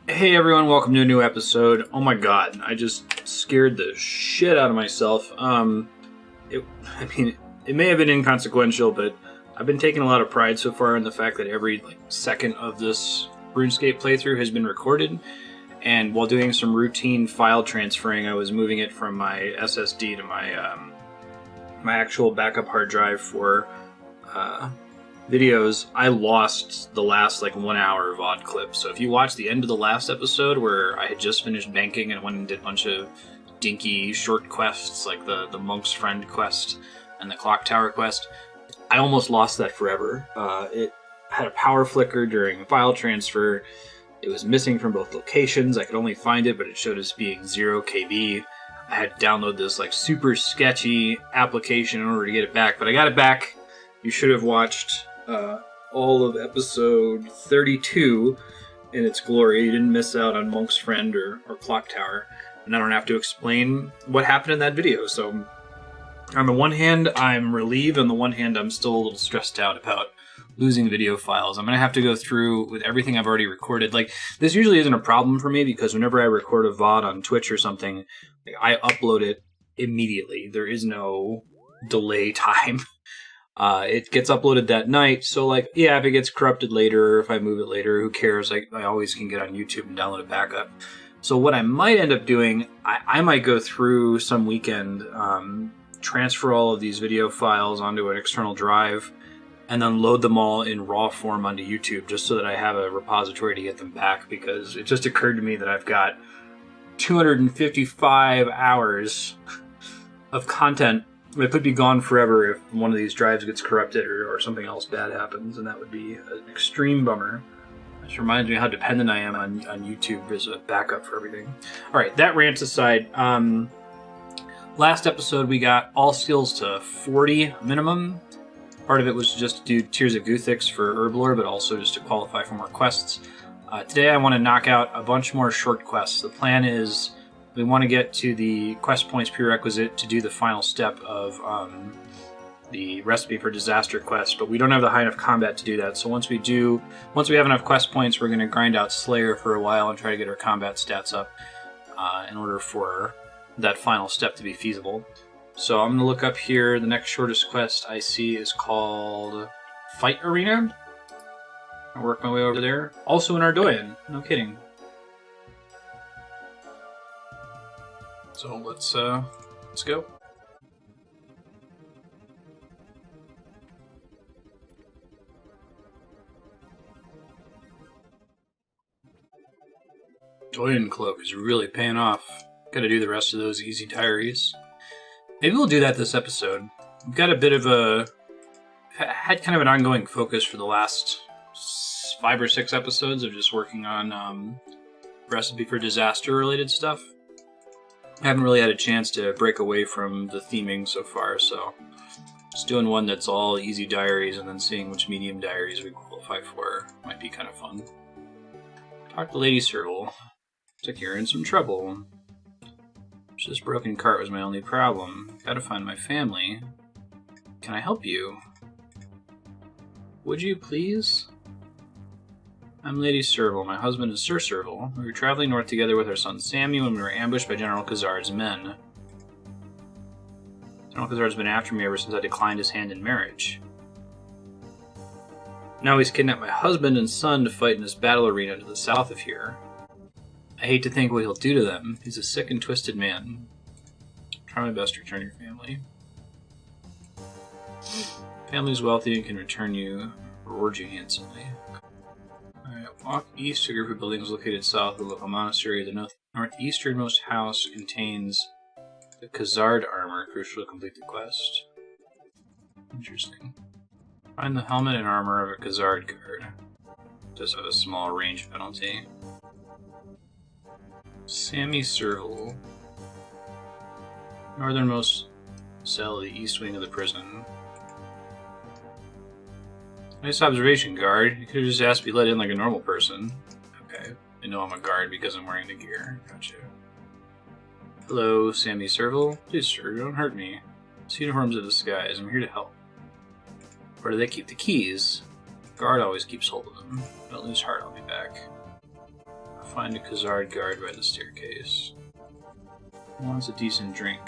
Hey everyone, welcome to a new episode. Oh my god, I just scared the shit out of myself. It may have been inconsequential, but I've been taking a lot of pride so far in the fact that every second of this RuneScape playthrough has been recorded. And while doing some routine file transferring, I was moving it from my SSD to my actual backup hard drive for videos. I lost the last 1 hour of odd clips. So if you watch the end of the last episode where I had just finished banking and went and did a bunch of dinky short quests like the Monk's Friend quest and the Clock Tower quest, I almost lost that forever. It had a power flicker during file transfer. It was missing from both locations. I could only find it, but it showed as being 0 KB. I had to download this super sketchy application in order to get it back, but I got it back. You should have watched all of episode 32 in its glory. You didn't miss out on Monk's Friend or Clock Tower, and I don't have to explain what happened in that video. So on the one hand, I'm relieved. On the one hand, I'm still a little stressed out about losing video files. I'm going to have to go through with everything I've already recorded. This usually isn't a problem for me because whenever I record a VOD on Twitch or something, I upload it immediately. There is no delay time. It gets uploaded that night, so if it gets corrupted later, or if I move it later, who cares? I always can get on YouTube and download it back up. So what I might end up doing, I might go through some weekend, transfer all of these video files onto an external drive, and then load them all in raw form onto YouTube, just so that I have a repository to get them back, because it just occurred to me that I've got 255 hours of content. It could be gone forever if one of these drives gets corrupted or something else bad happens, and that would be an extreme bummer. Which reminds me how dependent I am on YouTube as a backup for everything. Alright, that rant aside, last episode we got all skills to 40 minimum. Part of it was just to do Tears of Guthix for Herblore, but also just to qualify for more quests. Today I want to knock out a bunch more short quests. The plan is we want to get to the quest points prerequisite to do the final step of the Recipe for Disaster quest, but we don't have the high enough combat to do that. So once we have enough quest points, we're going to grind out Slayer for a while and try to get our combat stats up in order for that final step to be feasible. So I'm going to look up here. The next shortest quest I see is called Fight Arena. I'll work my way over there. Also in Ardoyan. No kidding. So let's go. Doyen Cloak is really paying off. Gotta do the rest of those easy diaries. Maybe we'll do that this episode. We've got a bit of had kind of an ongoing focus for the last 5 or 6 episodes of just working on Recipe for Disaster related stuff. I haven't really had a chance to break away from the theming so far, so just doing one that's all easy diaries and then seeing which medium diaries we qualify for might be kind of fun. Talk to Lady Serval. Looks like you're in some trouble. This broken cart was my only problem. Gotta find my family. Can I help you? Would you please? I'm Lady Serval. My husband is Sir Serval. We were traveling north together with our son Sammy when we were ambushed by General Khazar's men. General Khazar's been after me ever since I declined his hand in marriage. Now he's kidnapped my husband and son to fight in this battle arena to the south of here. I hate to think what he'll do to them. He's a sick and twisted man. Try my best to return your family. Family's wealthy and can return you, reward you handsomely. Alright, walk east to a group of buildings located south of the local monastery. The northeasternmost house contains the Khazard armor, crucial to complete the quest. Interesting. Find the helmet and armor of a Khazard guard. Does have a small range penalty. Sammy Serval. Northernmost cell of the east wing of the prison. Nice observation, guard. You could have just asked to be let in like a normal person. Okay. I know I'm a guard because I'm wearing the gear. Gotcha. Hello, Sammy Serval. Please, sir, don't hurt me. This uniform's a disguise. I'm here to help. Where do they keep the keys? Guard always keeps hold of them. Don't lose heart, I'll be back. Find a Khazard guard by the staircase. Who wants a decent drink?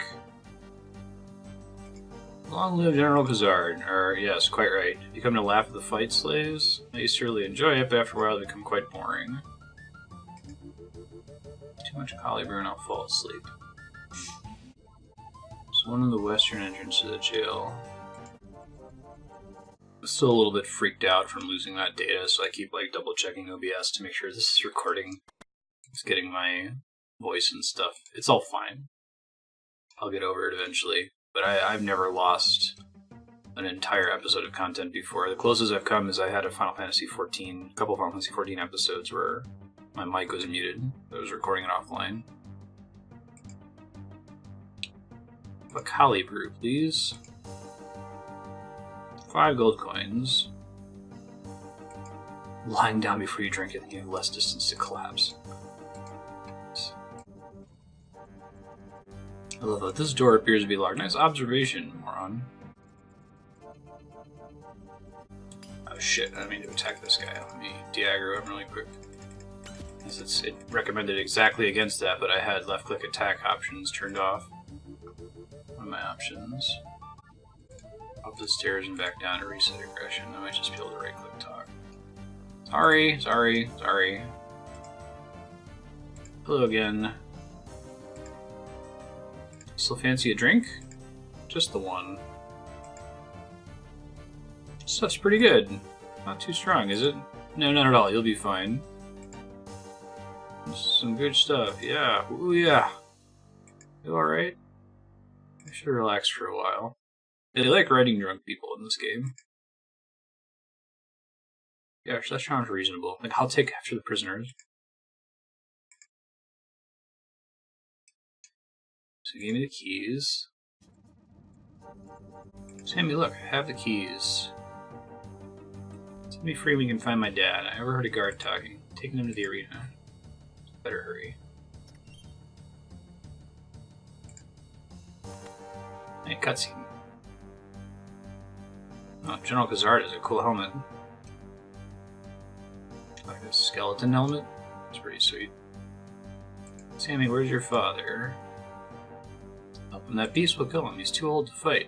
Long live General Khazard. Yes, quite right. You come to laugh at the fight, slaves? I used to really enjoy it, but after a while they become quite boring. Too much collie brew and I'll fall asleep. There's one in the western entrance to the jail. I'm still a little bit freaked out from losing that data, so I keep like double checking OBS to make sure this is recording. It's getting my voice and stuff. It's all fine. I'll get over it eventually. But I've never lost an entire episode of content before. The closest I've come is I had a couple of Final Fantasy 14 episodes where my mic was muted. I was recording it offline. A collie brew, please. 5 gold coins. Lying down before you drink it and you have less distance to collapse. I love that. This door appears to be locked. Nice observation, moron. Oh shit, I don't mean to attack this guy. Let me de-aggro him really quick. It recommended exactly against that, but I had left-click attack options turned off. One of my options. Up the stairs and back down to reset aggression. I might just be able to right-click talk. Sorry. Hello again. Still fancy a drink? Just the one. Stuff's pretty good. Not too strong, is it? No, not at all. You'll be fine. Some good stuff. Yeah. Ooh, yeah. You alright? I should relax for a while. They like writing drunk people in this game. Yeah, that sounds reasonable. Like, I'll take after the prisoners. So give me the keys. Sammy, look, I have the keys. Set me free, we can find my dad. I overheard a guard talking. Taking him to the arena. Better hurry. Hey, cutscene. Oh, General Khazard has a cool helmet. Like a skeleton helmet? It's pretty sweet. Sammy, where's your father? And that beast will kill him. He's too old to fight.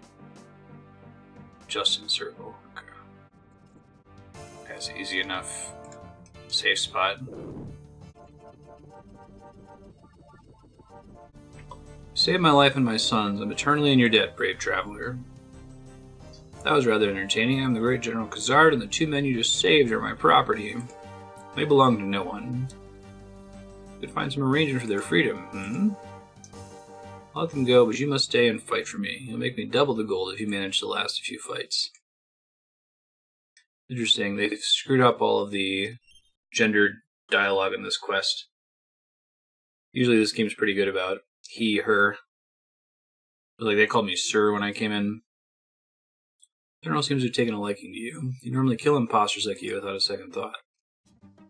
Just in circle. Okay. That's easy enough. Safe spot. Save my life and my son's. I'm eternally in your debt, brave traveler. That was rather entertaining. I'm the great General Khazard, and the 2 men you just saved are my property. They belong to no one. Could find some arrangement for their freedom, I'll let them go, but you must stay and fight for me. You'll make me double the gold if you manage to last a few fights. Interesting. They've screwed up all of the gendered dialogue in this quest. Usually this game's pretty good about he, her. But like, they called me sir when I came in. General seems to have taken a liking to you. You normally kill imposters like you without a second thought.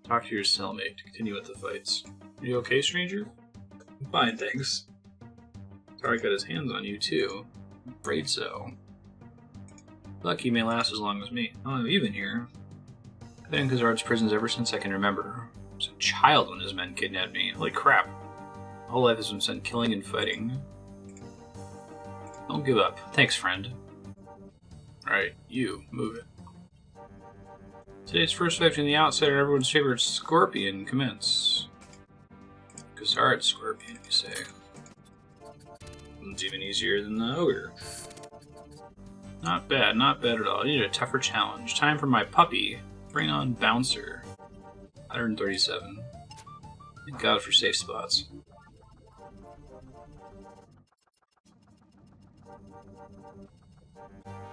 Talk to your cellmate to continue with the fights. Are you okay, stranger? I'm fine, thanks. Sorry, got his hands on you too. I'm afraid so. Lucky may last as long as me. How long have you been here? I've been in Khazard's prisons ever since I can remember. I was a child when his men kidnapped me. Holy crap. My whole life has been spent killing and fighting. Don't give up. Thanks, friend. Alright, you, move it. Today's first fight between the outsider and everyone's favorite scorpion commence. Khazard scorpion, you say. It's even easier than the ogre. Not bad at all. I need a tougher challenge. Time for my puppy. Bring on Bouncer. 137. Thank God for safe spots.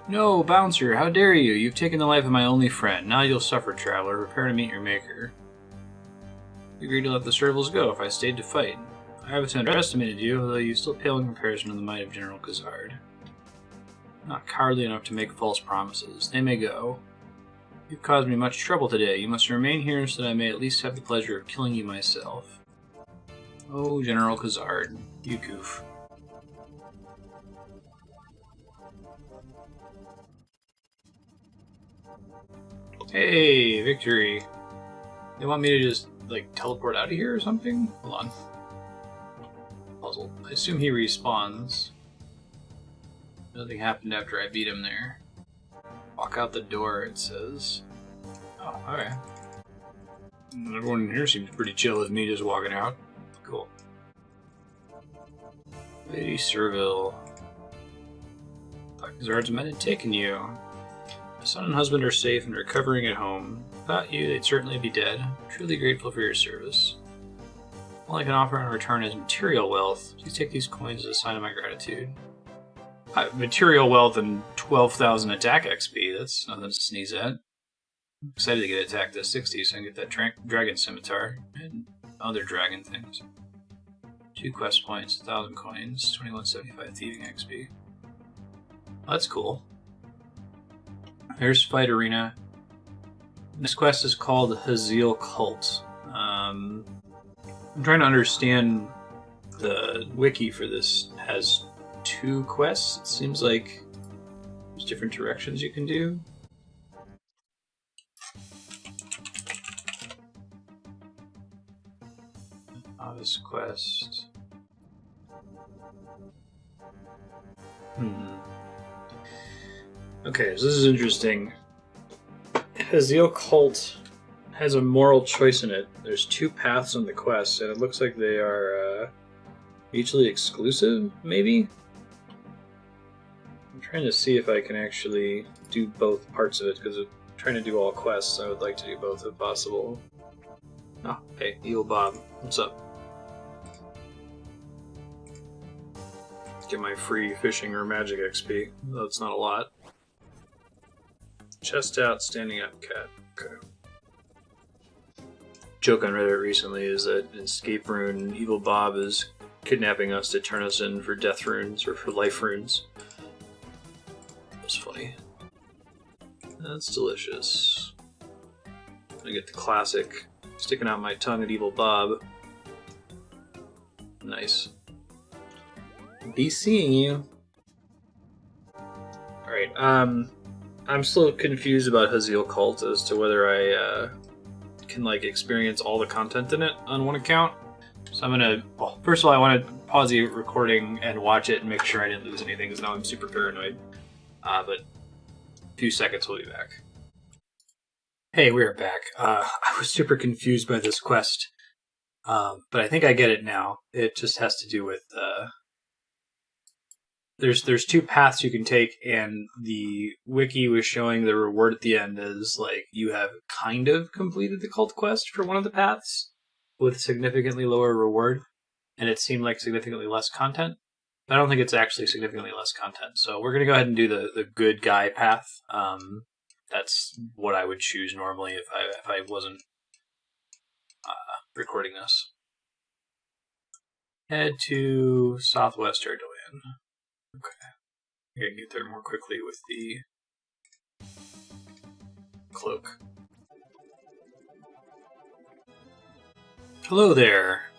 No, Bouncer, how dare you? You've taken the life of my only friend. Now you'll suffer, traveler. Prepare to meet your maker. You agreed to let the servals go if I stayed to fight. I haven't underestimated you, although you still pale in comparison to the might of General Khazard. Not cowardly enough to make false promises. They may go. You've caused me much trouble today. You must remain here so that I may at least have the pleasure of killing you myself. Oh, General Khazard, you goof. Hey, victory. They want me to just like, teleport out of here or something? Hold on. Puzzle. I assume he respawns. Nothing happened after I beat him there. Walk out the door, it says. Oh, alright. Everyone in here seems pretty chill with me just walking out. Cool. Lady Serville. Black Guards men had taken you. My son and husband are safe and recovering at home. Without you, they'd certainly be dead. Truly grateful for your service. All I can offer in return is material wealth. Please take these coins as a sign of my gratitude. Material wealth and 12,000 attack XP. That's nothing to sneeze at. I'm excited to get attacked at 60 so I can get that dragon scimitar and other dragon things. 2 quest points, 1,000 coins, 2175 thieving XP. Well, that's cool. There's Fight Arena. This quest is called Hazeel Cult. I'm trying to understand the wiki for this. Has 2 quests. It seems like there's different directions you can do. Novice quest. Okay, so this is interesting. Hazeel Cult has a moral choice in it. There's 2 paths on the quest, and it looks like they are mutually exclusive, maybe? I'm trying to see if I can actually do both parts of it, because I'm trying to do all quests. I would like to do both if possible. Oh, hey, Evil Bob. What's up? Get my free fishing or magic XP. That's not a lot. Chest out, standing up, cat. Okay. Joke on Reddit recently is that in Escape Rune, Evil Bob is kidnapping us to turn us in for death runes or for life runes. That's funny. That's delicious. I get the classic sticking out my tongue at Evil Bob. Nice. Be seeing you. Alright, I'm still confused about Hazeel Cult as to whether I can like experience all the content in it on one account. So I'm gonna, well, first of all I want to pause the recording and watch it and make sure I didn't lose anything because now I'm super paranoid. But a few seconds we'll be back. Hey, we're back. I was super confused by this quest, but I think I get it now. It just has to do with there's 2 paths you can take, and the wiki was showing the reward at the end is like you have kind of completed the cult quest for one of the paths with significantly lower reward, and it seemed like significantly less content. But I don't think it's actually significantly less content. So we're gonna go ahead and do the good guy path. That's what I would choose normally if I wasn't recording this. Head to Southwest Erdogan. Okay. I gotta get there more quickly with the cloak. Hello there.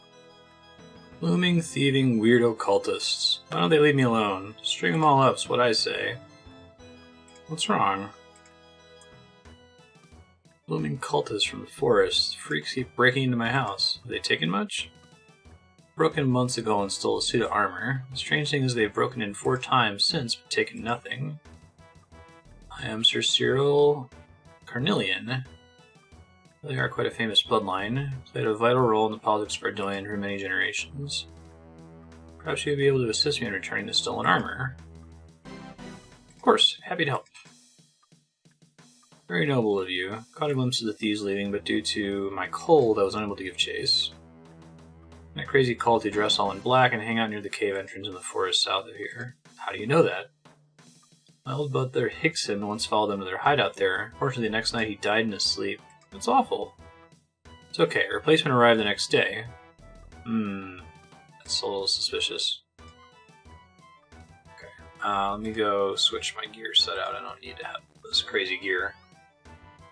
Blooming, thieving, weirdo cultists. Why don't they leave me alone? String them all up's what I say. What's wrong? Blooming cultists from the forest. Freaks keep breaking into my house. Have they taken much? Broke in months ago and stole a suit of armor. The strange thing is they've broken in 4 times since, but taken nothing. I am Sir Cyril Carnelian. They are quite a famous bloodline. Played a vital role in the politics of Ardolian for many generations. Perhaps you would be able to assist me in returning the stolen armor. Of course, happy to help. Very noble of you. Caught a glimpse of the thieves leaving, but due to my cold, I was unable to give chase. That crazy cult who dress all in black and hang out near the cave entrance in the forest south of here. How do you know that? My old brother Hickson once followed them to their hideout there. Unfortunately, the next night he died in his sleep. It's awful. It's okay. A replacement arrived the next day. That's a little suspicious. Okay. Let me go switch my gear set out. I don't need to have this crazy gear.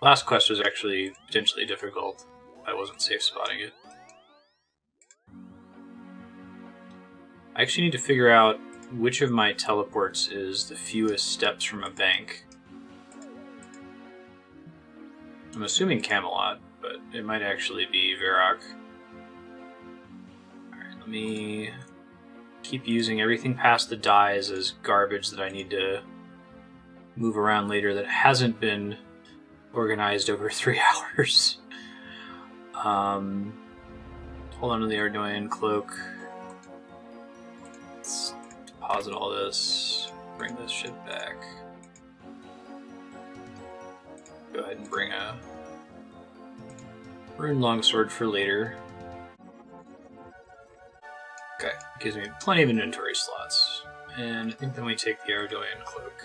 Last quest was actually potentially difficult. I wasn't safe spotting it. I actually need to figure out which of my teleports is the fewest steps from a bank. I'm assuming Camelot, but It might actually be Varrock. Alright, let me keep using everything past the dyes as garbage that I need to move around later that hasn't been organized over 3 hours. Hold on to the Ardoyan cloak. Let's deposit all this. Bring this shit back. Go ahead and bring a rune longsword for later. Okay, gives me plenty of inventory slots. And I think then we take the Ardoyan cloak.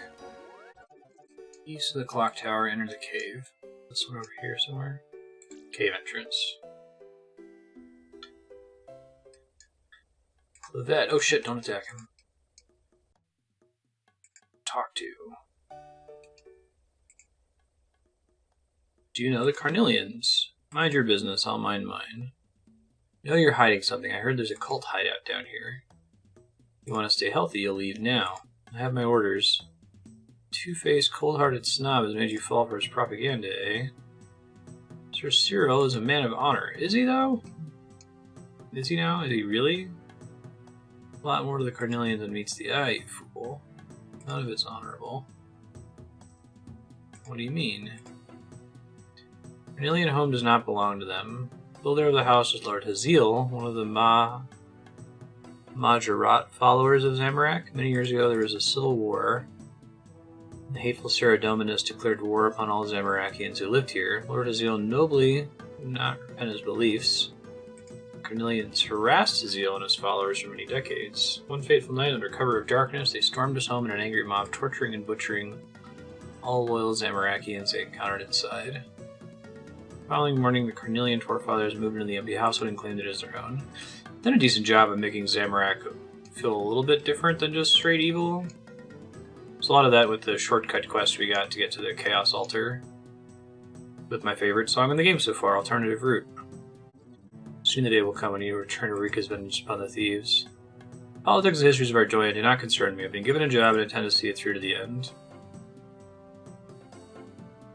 East of the clock tower, enter the cave. This one over here somewhere. Cave entrance. That. Oh shit, don't attack him. Talk to. Do you know the Carnelians? Mind your business, I'll mind mine. I know you're hiding something. I heard there's a cult hideout down here. You want to stay healthy, you'll leave now. I have my orders. Two-faced, cold-hearted snob has made you fall for his propaganda, eh? Sir Cyril is a man of honor. Is he, though? Is he now? Is he really? A lot more to the Carnelians than meets the eye, you fool. None of it's honorable. What do you mean? Carnelian home does not belong to them. The builder of the house is Lord Hazeel, one of the Majorat followers of Zamorak. Many years ago there was a civil war. The hateful Saradominus declared war upon all Zamorakians who lived here. Lord Hazeel nobly did not repent his beliefs. Carnelians harassed Hazeel and his followers for many decades. One fateful night, under cover of darkness, they stormed his home in an angry mob, torturing and butchering all loyal Zamorakians they encountered inside. The following morning, the Carnelian forefathers moved into the empty household and claimed it as their own. Done a decent job of making Zamorak feel a little bit different than just straight evil. There's a lot of that with the shortcut quest we got to get to the Chaos Altar. With my favorite song in the game so far, Alternative Route. Soon the day will come when you return Myreque's vengeance upon the Thieves. Politics and histories of Ardoyan do not concern me. I've been given a job and intend to see it through to the end.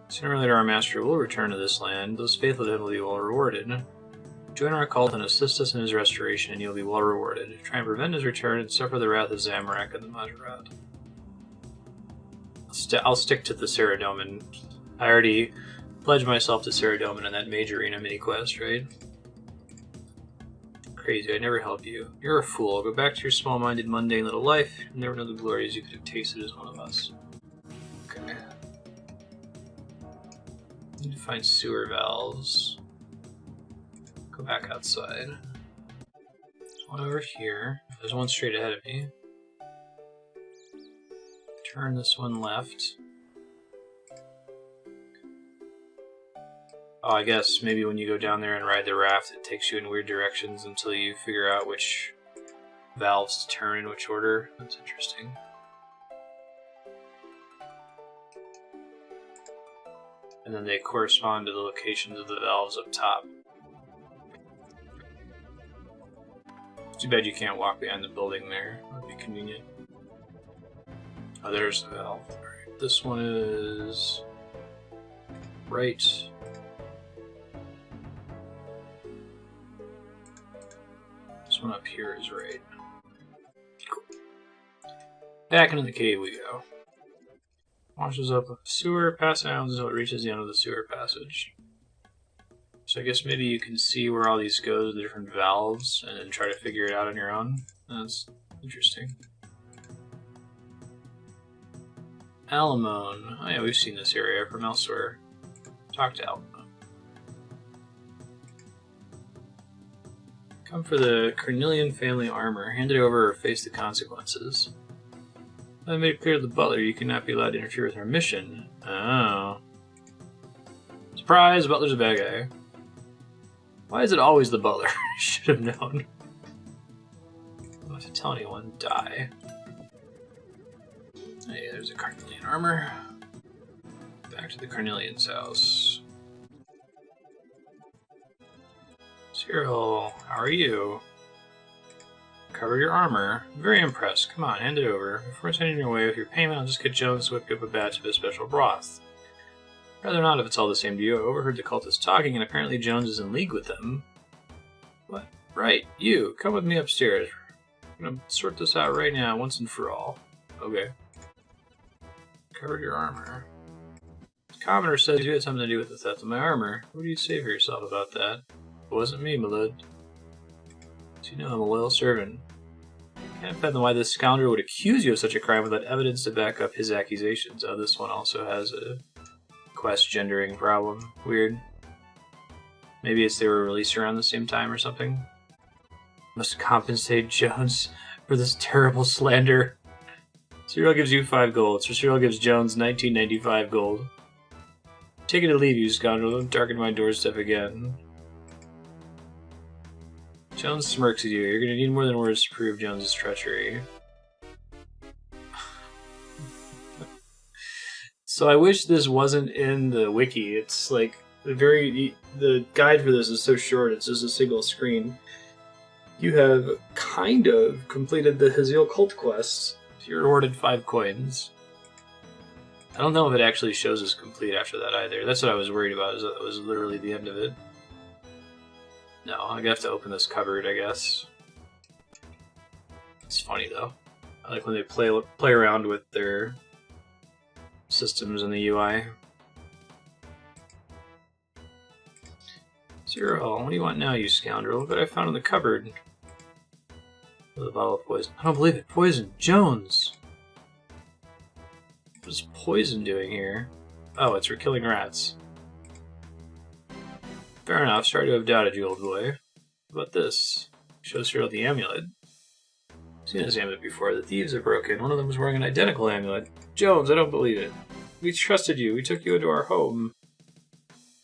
Sooner or later our master will return to this land. Those faithful to him will be well rewarded. Join our cult and assist us in his restoration, and you'll be well rewarded. Try and prevent his return and suffer the wrath of Zamorak and the Majorat. I'll stick to the Saradomin. I already pledged myself to Saradomin in that major arena mini-quest, right? Crazy, I'd never help you. You're a fool. Go back to your small-minded, mundane little life. You never know the glories you could have tasted as one of us. Okay. Need to find sewer valves. Go back outside. There's one over here. There's one straight ahead of me. Turn this one left. Oh, I guess maybe when you go down there and ride the raft, it takes you in weird directions until you figure out which valves to turn in which order. That's interesting. And then they correspond to the locations of the valves up top. Too bad you can't walk behind the building there. That would be convenient. Oh, there's the valve. Alright, this one is right. This one up here is right. Cool. Back into the cave we go. Washes up a sewer, passes down until it reaches the end of the sewer passage. So I guess maybe you can see where all these go, the different valves, and then try to figure it out on your own. That's interesting. Alamone. Oh yeah, we've seen this area from elsewhere. Talk to Alamone. Come for the Carnelian family armor. Hand it over or face the consequences. I made it clear to the butler you cannot be allowed to interfere with our mission. Oh. Surprise, the butler's a bad guy. Why is it always the butler? I should have known. I don't have to tell anyone. Die. Hey, there's a Carnelian armor. Back to the Carnelian's house. Cyril, how are you? Cover your armor. I'm very impressed. Come on, hand it over. Before sending your way with your payment, I'll just get Jones to whip you up a batch of his special broth. Rather not if it's all the same to you. I overheard the cultists talking, and apparently Jones is in league with them. What? Right, you. Come with me upstairs. I'm gonna sort this out right now, once and for all. Okay. Covered your armor. The commoner says you had something to do with the theft of my armor. What do you say for yourself about that? It wasn't me, my lord. So you know I'm a loyal servant. I can't fathom why this scoundrel would accuse you of such a crime without evidence to back up his accusations. Oh, this one also has a quest gendering problem. Weird. Maybe it's they were released around the same time or something. Must compensate Jones for this terrible slander. Cyril gives you 5 gold, so Cyril gives Jones 1995 gold. Take it or leave, you scoundrel. Don't darken my doorstep again. Jones smirks at you. You're gonna need more than words to prove Jones's treachery. So I wish this wasn't in the wiki. It's like the guide for this is so short. It's just a single screen. You have kind of completed the Hazeel cult quest. You're rewarded 5 coins. I don't know if it actually shows us complete after that either. That's what I was worried about. Is that it was literally the end of it. No, I'm gonna have to open this cupboard, I guess. It's funny though. I like when they play around with their systems in the UI. Cyril, what do you want now, you scoundrel? Look what I found in the cupboard. The bottle of poison. I don't believe it. Poison. Jones! What is poison doing here? Oh, it's for killing rats. Fair enough. Sorry to have doubted you, old boy. What about this? Shows Cyril the amulet. I've seen this amulet before. The thieves have broken. One of them was wearing an identical amulet. Jones, I don't believe it. We trusted you. We took you into our home.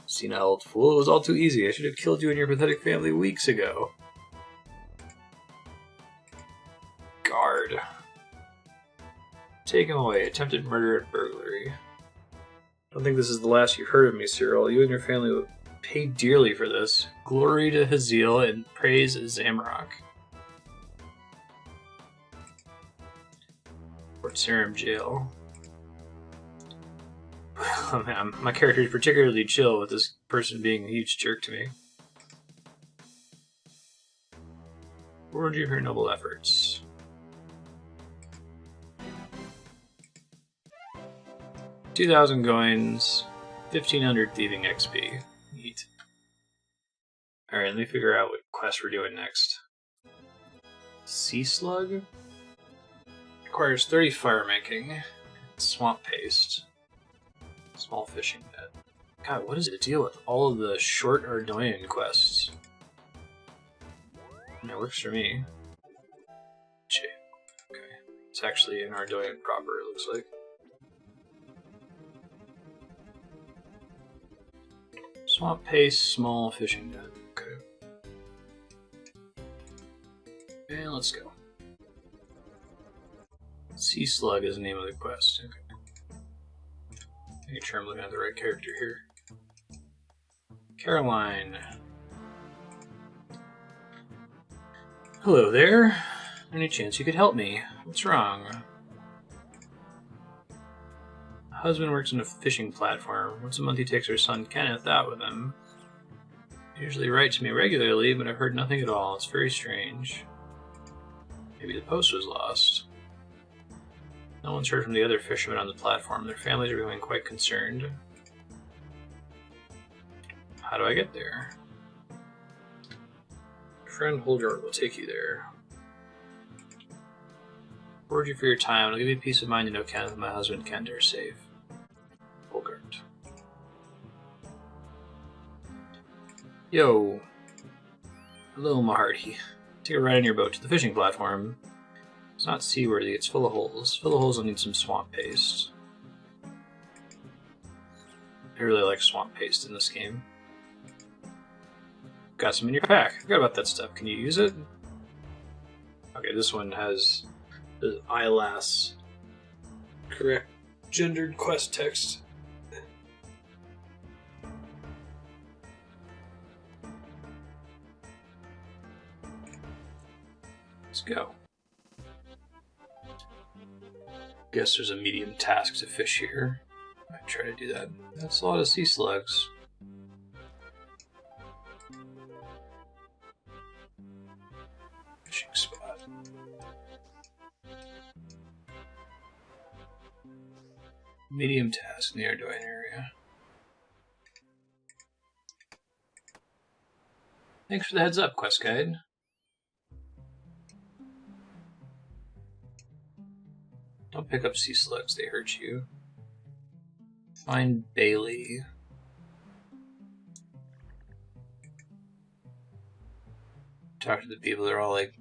Senile old fool. It was all too easy. I should have killed you and your pathetic family weeks ago. Guard. Take him away. Attempted murder and burglary. I don't think this is the last you've heard of me, Cyril. You and your family will pay dearly for this. Glory to Hazeel and praise Zamrock. Fort Serum Jail. Oh man, my character is particularly chill with this person being a huge jerk to me. Reward you for your noble efforts. 2,000 coins, 1,500 thieving XP. Neat. Alright, let me figure out what quest we're doing next. Sea Slug? Requires 30 fire making. Swamp paste. Small fishing net. God, what is the deal with all of the short Ardoyan quests? That works for me. Okay. It's actually an Ardoyan proper, it looks like. Swamp paste, small fishing net. Okay. And let's go. Sea Slug is the name of the quest. Okay. Make sure I'm looking at the right character here. Caroline. Hello there. Any chance you could help me? What's wrong? Husband works on a fishing platform. Once a month he takes her son Kenneth out with him. He usually writes to me regularly, but I've heard nothing at all. It's very strange. Maybe the post was lost. No one's heard from the other fishermen on the platform. Their families are becoming quite concerned. How do I get there? Your friend Holdart will take you there. Reward you for your time. It'll give you peace of mind to know Kenneth and my husband Kent are safe. Holdart. Yo. Hello, Maharty. Take a ride on your boat to the fishing platform. It's not seaworthy, it's full of holes. Full of holes will need some swamp paste. I really like swamp paste in this game. Got some in your pack. I forgot about that stuff. Can you use it? Okay, this one has the eyelass correct gendered quest text. Let's go. Guess there's a medium task to fish here. try to do that. That's a lot of sea slugs. Fishing spot. Medium task in the Ardoin area. Thanks for the heads up, quest guide. Don't pick up sea slugs, they hurt you. Find Bailey. Talk to the people, they're all like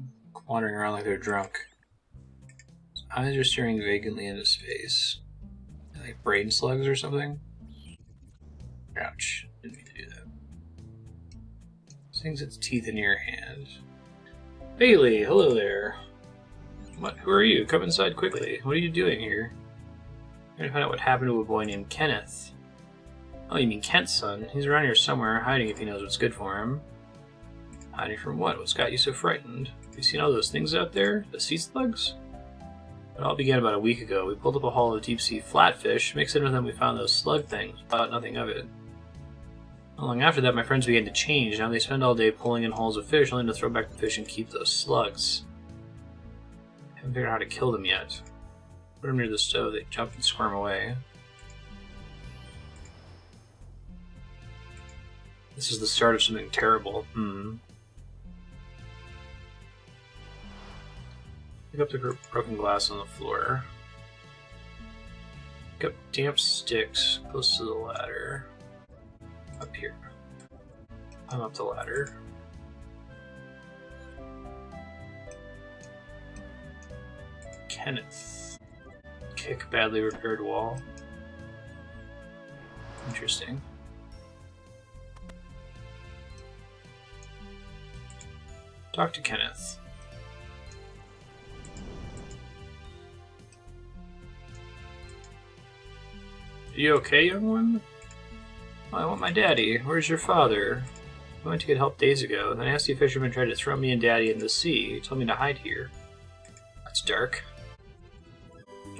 wandering around like they're drunk. His eyes are staring vacantly into space. Like brain slugs or something? Ouch. Didn't mean to do that. Sinks its teeth in your hand. Bailey, hello there. What? Who are you? Come inside quickly. What are you doing here? I'm trying to find out what happened to a boy named Kenneth. Oh, you mean Kent's son? He's around here somewhere, hiding if he knows what's good for him. Hiding from what? What's got you so frightened? Have you seen all those things out there? The sea slugs? It all began about a week ago. We pulled up a haul of deep-sea flatfish. Mixed in with them, we found those slug things. Thought nothing of it. Not long after that, my friends began to change. Now they spend all day pulling in hauls of fish, only to throw back the fish and keep those slugs. Haven't figured out how to kill them yet. Put them near the stove, they jump and squirm away. This is the start of something terrible. Pick up the broken glass on the floor. Pick up damp sticks close to the ladder. Up here. I'm up the ladder. Kenneth. Kick badly repaired wall. Interesting. Talk to Kenneth. Are you okay, young one? I want my daddy. Where's your father? I went to get help days ago. The nasty fisherman tried to throw me and daddy in the sea. He told me to hide here. It's dark.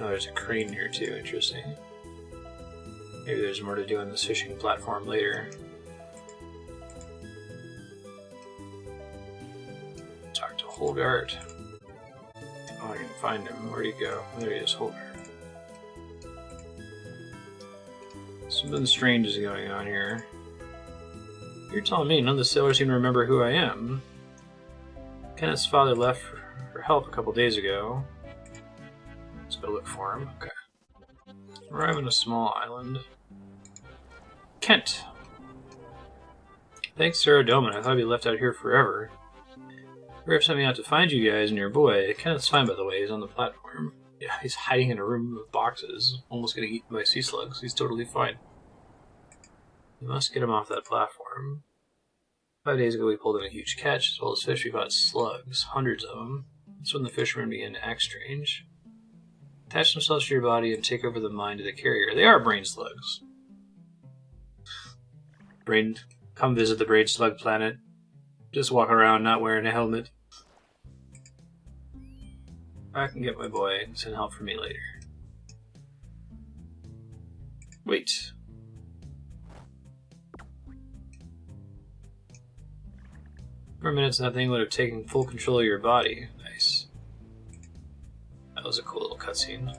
Oh, there's a crane here too. Interesting. Maybe there's more to do on this fishing platform later. Talk to Holgart. Oh, I can find him. Where'd he go? There he is, Holgart. Something strange is going on here. You're telling me none of the sailors seem to remember who I am. Kenneth's father left for help a couple days ago. Let's go look for him. Okay. Arrive on a small island. Kent! Thanks, Sarah Doman. I thought I'd be left out here forever. Rip sent me out to find you guys and your boy. Kenneth's fine, by the way. He's on the platform. Yeah, he's hiding in a room with boxes. Almost getting eaten by sea slugs. He's totally fine. We must get him off that platform. 5 days ago we pulled in a huge catch. As well as fish, we caught slugs. Hundreds of them. That's when the fishermen began to act strange. Attach themselves to your body and take over the mind of the carrier. They are brain slugs. Come visit the brain slug planet. Just walk around not wearing a helmet. I can get my boy and send help for me later. Wait. For minutes, that thing would have taken full control of your body. Nice. That was a cool little cutscene.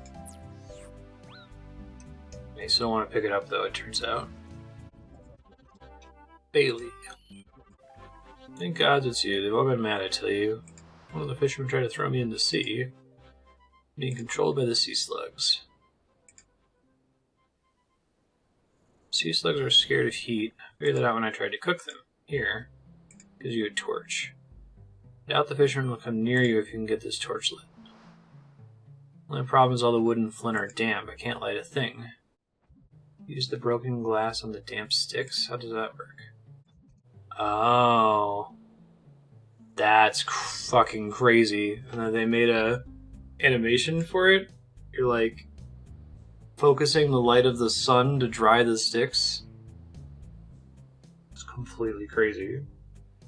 I still want to pick it up, though, it turns out. Bailey. Thank God it's you. They've all been mad, I tell you. One of the fishermen tried to throw me in the sea. Being controlled by the sea slugs. Sea slugs are scared of heat. I figured that out when I tried to cook them. Here. Gives you a torch. Doubt the fisherman will come near you if you can get this torch lit. Only problem is all the wood and flint are damp. I can't light a thing. Use the broken glass on the damp sticks? How does that work? Oh. That's fucking crazy. And then they made a animation for it. You're like focusing the light of the sun to dry the sticks. It's completely crazy.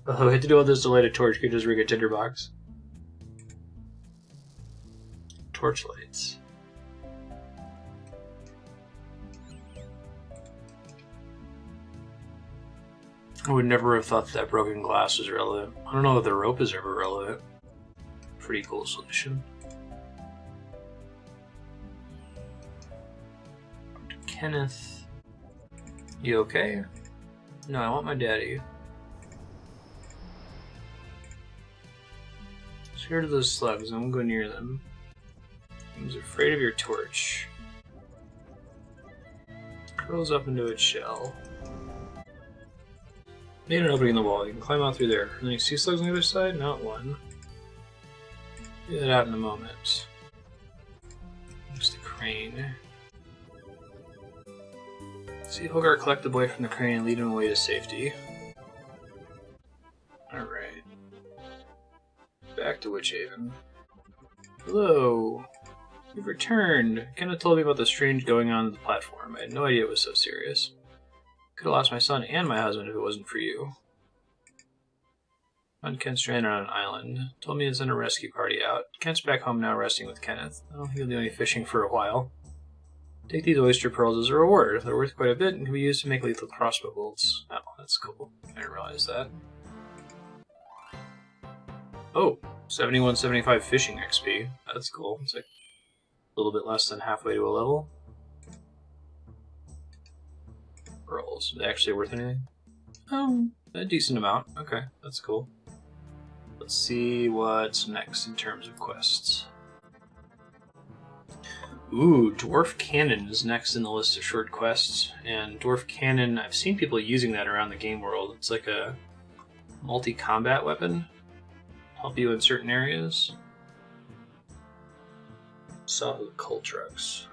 Oh, I had to do all this to light a torch. Could you just rig a tinderbox? Torch lights. I would never have thought that broken glass was relevant. I don't know if the rope is ever relevant. Pretty cool solution. Kenneth. You okay? No, I want my daddy. Scared of those slugs, I won't go near them. He's afraid of your torch. Curls up into its shell. Made an opening in the wall. You can climb out through there. Any sea slugs on the other side? Not one. Do that out in a moment. There's the crane. See Hogarth collect the boy from the crane and lead him away to safety. Alright. Back to Witchhaven. Hello! You've returned! Kenneth told me about the strange going on at the platform. I had no idea it was so serious. Could have lost my son and my husband if it wasn't for you. Found Kent stranded on an island. Told me to send a rescue party out. Kent's back home now resting with Kenneth. I don't think he'll do any fishing for a while. Take these oyster pearls as a reward. They're worth quite a bit and can be used to make lethal crossbow bolts. Oh, that's cool. I didn't realize that. Oh, 7175 fishing XP. That's cool. It's like a little bit less than halfway to a level. Pearls. Are they actually worth anything? Oh, a decent amount. Okay, that's cool. Let's see what's next in terms of quests. Ooh, Dwarf Cannon is next in the list of short quests. And Dwarf Cannon, I've seen people using that around the game world. It's like a multi-combat weapon. Help you in certain areas. South of the Cult Trucks.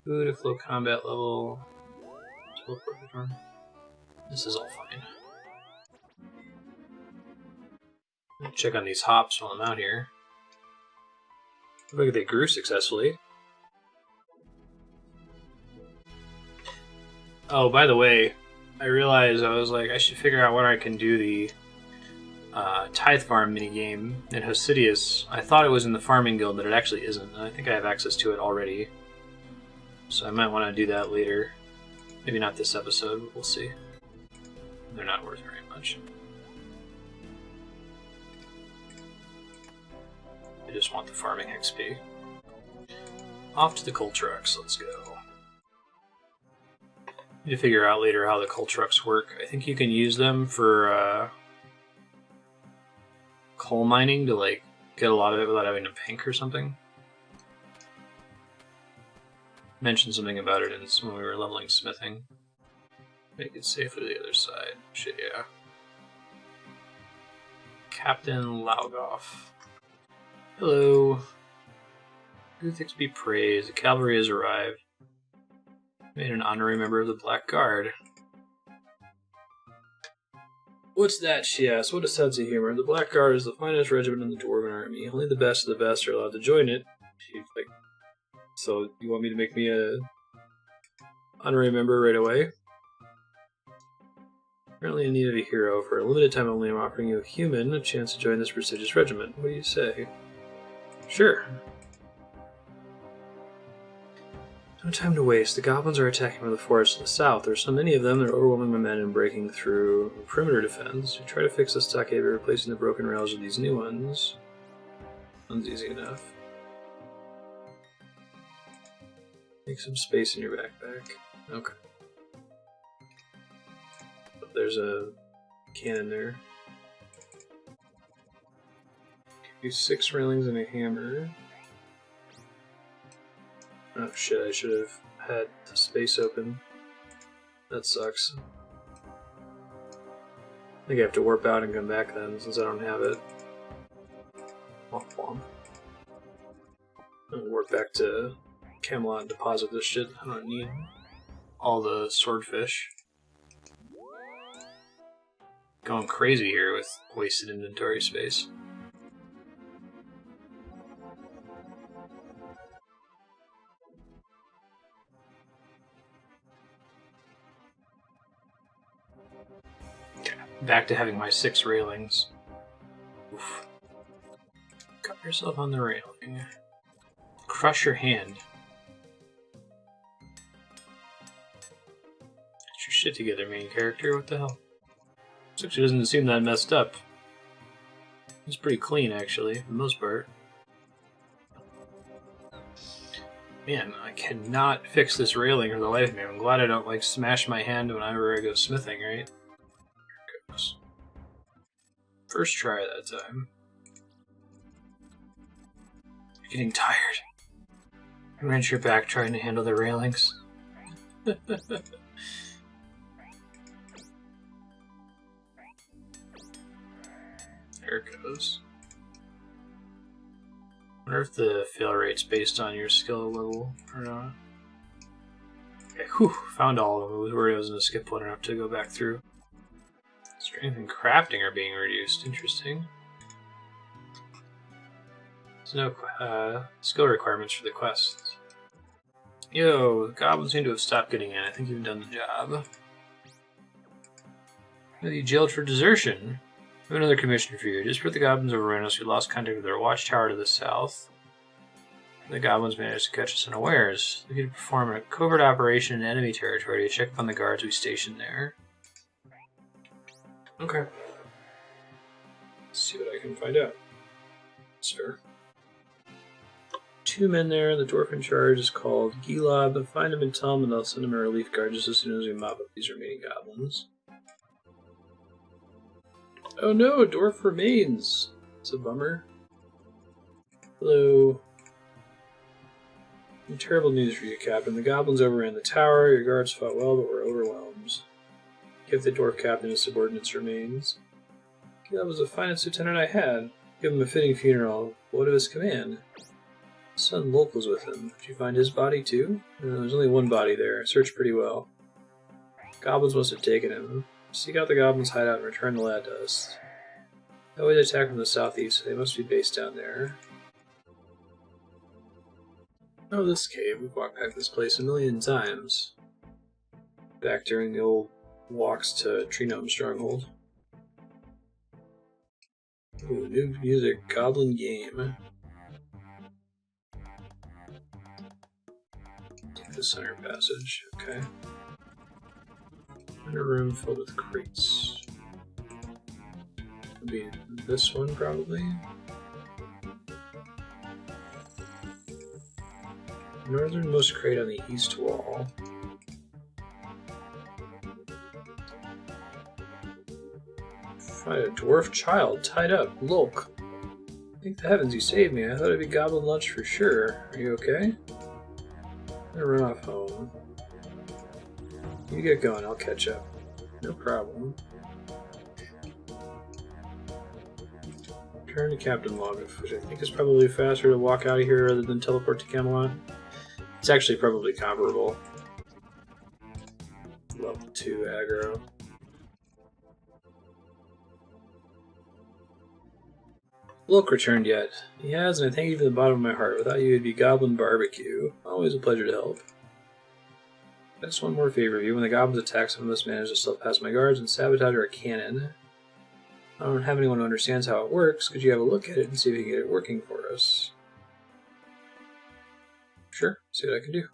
Food at low combat level. This is all fine. Check on these hops while I'm out here. Look at they grew successfully. Oh, by the way, I realized I was like, I should figure out when I can do the Tithe Farm minigame in Hosidius. I thought it was in the Farming Guild, but it actually isn't. And I think I have access to it already. So I might want to do that later. Maybe not this episode, but we'll see. They're not worth very much. I just want the farming XP. Off to the coal trucks, let's go. Need to figure out later how the coal trucks work. I think you can use them for coal mining to like get a lot of it without having to bank or something. Mentioned something about it when we were leveling smithing. Make it safe to the other side. Shit, yeah. Captain Laugoff. Hello. Ethics be praised. The cavalry has arrived. Made an honorary member of the Black Guard. What's that, she asked. What a sense of humor. The Black Guard is the finest regiment in the Dwarven army. Only the best of the best are allowed to join it. She's like, so you want me to make me a honorary member right away? Currently in need of a hero. For a limited time only, I'm offering you a human a chance to join this prestigious regiment. What do you say? Sure. No time to waste. The goblins are attacking from the forest to the south. There are so many of them, they're overwhelming my men and breaking through perimeter defense. We try to fix the stockade by replacing the broken rails with these new ones. One's easy enough. Make some space in your backpack. Okay. There's a cannon there. Give you 6 railings and a hammer. Oh shit, I should have had the space open. That sucks. I think I have to warp out and come back then, since I don't have it. Womp womp. I'm gonna warp back to Camelot and deposit this shit. I don't need all the swordfish. Going crazy here with wasted inventory space. Back to having my 6 railings. Oof. Cut yourself on the railing. Crush your hand. Get your shit together, main character. What the hell? This actually doesn't seem that messed up. It's pretty clean, actually, for the most part. Man, I cannot fix this railing for the life of me. I'm glad I don't, like, smash my hand whenever I go smithing, right? Here it goes. First try that time. You're getting tired. You wrench your back trying to handle the railings. There it goes. I wonder if the fail rate's based on your skill level or not. Okay, whew, found all of them. I was worried I was going to skip one enough to go back through. Strength and crafting are being reduced. Interesting. There's no skill requirements for the quests. Yo, the goblins seem to have stopped getting in. I think you've done the job. You jailed for desertion. We have another commission for you. Just for the goblins overran us, we lost contact with their watchtower to the south. The goblins managed to catch us unawares. We could perform a covert operation in enemy territory to check up on the guards we stationed there. Okay. Let's see what I can find out. That's fair. 2 men there. The dwarf in charge is called Gilab. Find him and tell him, and they'll send him a relief guard just as soon as we mop up these remaining goblins. Oh no, dwarf remains. It's a bummer. Hello. Terrible news for you, Captain. The goblins overran the tower. Your guards fought well, but were overwhelmed. Give the dwarf captain his subordinates' remains. That was the finest lieutenant I had. Give him a fitting funeral. What of his command? His son Lolk was with him. Did you find his body too? No, there's only one body there. Searched pretty well. Goblins must have taken him. Seek out the goblins' hideout and return the lad to us. They always attack from the southeast, so they must be based down there. Oh, this cave. We've walked back this place a million times. Back during the old walks to Tree Gnome Stronghold. Ooh, new music. Goblin game. The center passage. Okay. In a room filled with crates. Would be this one, probably. Northernmost crate on the east wall. Find a dwarf child tied up. Lolk. Thank the heavens you saved me. I thought it'd be goblin lunch for sure. Are you okay? I'm gonna run off home. You get going, I'll catch up. No problem. Turn to Captain Logif, which I think is probably faster to walk out of here rather than teleport to Camelot. It's actually probably comparable. Level 2 aggro. Lolk returned yet. He has, and I thank you from the bottom of my heart. Without you, it'd be Goblin Barbecue. Always a pleasure to help. Just one more favor of you. When the goblins attack, some of us manage to slip past my guards and sabotage our cannon. I don't have anyone who understands how it works. Could you have a look at it and see if you can get it working for us? Sure, see what I can do.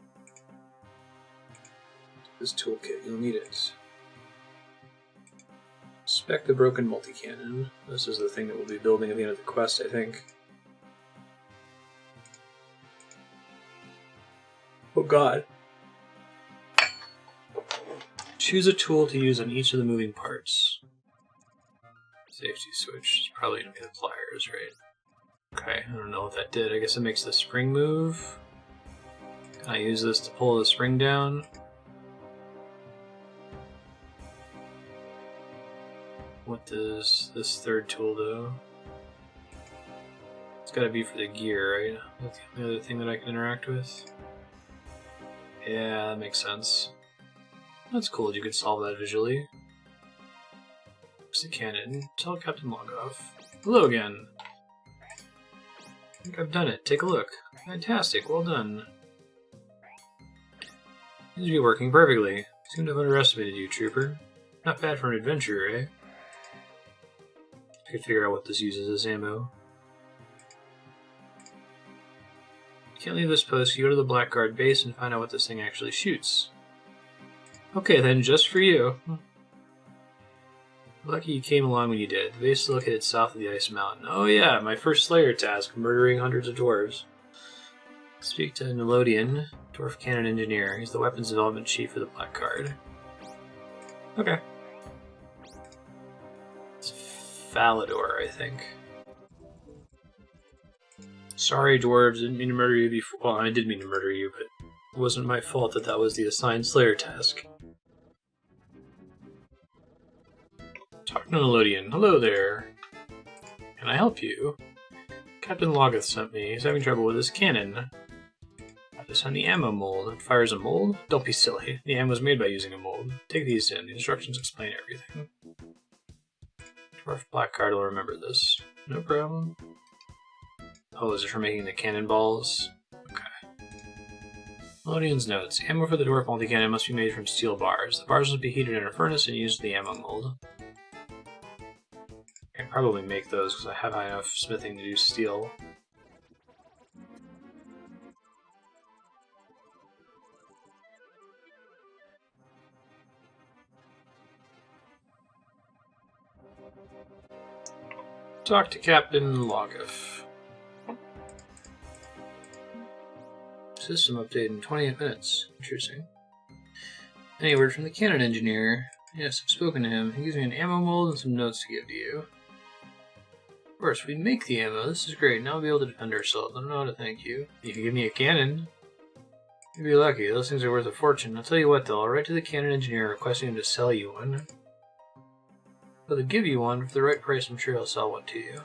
This toolkit, you'll need it. Spec the broken multi-cannon. This is the thing that we'll be building at the end of the quest, I think. Oh god. Choose a tool to use on each of the moving parts. Safety switch is probably going to be the pliers, right? Okay, I don't know what that did. I guess it makes the spring move. Can I use this to pull the spring down? What does this third tool do? It's got to be for the gear, right? That's the other thing that I can interact with. Yeah, that makes sense. That's cool, you could solve that visually. Where's the cannon? Tell Captain Logif. Hello again! I think I've done it. Take a look. Fantastic, well done. Seems to be working perfectly. Seem to have underestimated you, trooper. Not bad for an adventurer, eh? I could figure out what this uses as ammo. Can't leave this post. You go to the Blackguard base and find out what this thing actually shoots. Okay then, just for you. Lucky you came along when you did. The base is located south of the Ice Mountain. Oh yeah, my first Slayer task, murdering hundreds of dwarves. Speak to Nickelodeon, Dwarf Cannon Engineer. He's the weapons development chief for the Black Card. Okay. It's Falador, I think. Sorry, dwarves, didn't mean to murder you before. Well, I did mean to murder you, but it wasn't my fault that was the assigned Slayer task. Talk to Nickelodeon. Hello there. Can I help you? Captain Logith sent me. He's having trouble with his cannon. Have to send the ammo mold. It fires a mold? Don't be silly. The ammo was made by using a mold. Take these in. The instructions explain everything. Dwarf Black Card will remember this. No problem. Oh, is it for making the cannonballs? Okay. Nickelodeon's notes. Ammo for the dwarf multi-cannon must be made from steel bars. The bars must be heated in a furnace and used the ammo mold. I can probably make those because I have high enough smithing to do steel. Talk to Captain Logith. System update in 28 minutes. Interesting. Any word from the cannon engineer? Yes, I've spoken to him. He gives me an ammo mold and some notes to give to you. Of course, we make the ammo. This is great. Now we'll be able to defend ourselves. I don't know how to thank you. You can give me a cannon. You'd be lucky. Those things are worth a fortune. I'll tell you what, though. I'll write to the cannon engineer requesting him to sell you one. But to give you one, for the right price, I'm sure he'll sell one to you.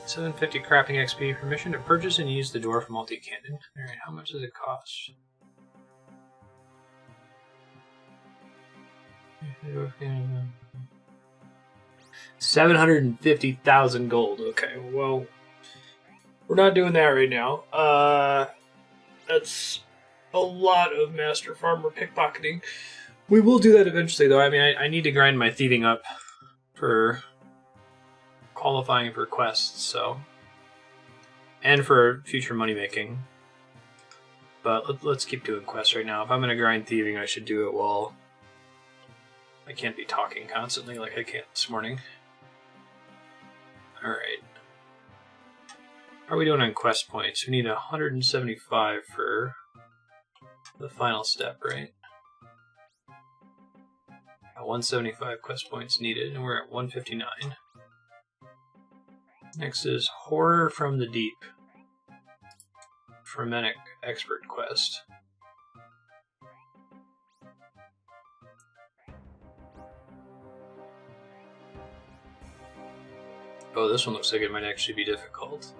750 crafting XP. Permission to purchase and use the dwarf multi-cannon. Alright, how much does it cost? $750,000 gold. Okay, well, we're not doing that right now. That's a lot of master farmer pickpocketing. We will do that eventually, though. I mean, I need to grind my thieving up for qualifying for quests, so, and for future money making. But let's keep doing quests right now. If I'm going to grind thieving, I should do it while I can't be talking constantly like I can't this morning. Alright. How are we doing on quest points? We need 175 for the final step, right? 175 quest points needed, and we're at 159. Next is Horror from the Deep. Fermentic Expert Quest. Oh, this one looks like it might actually be difficult.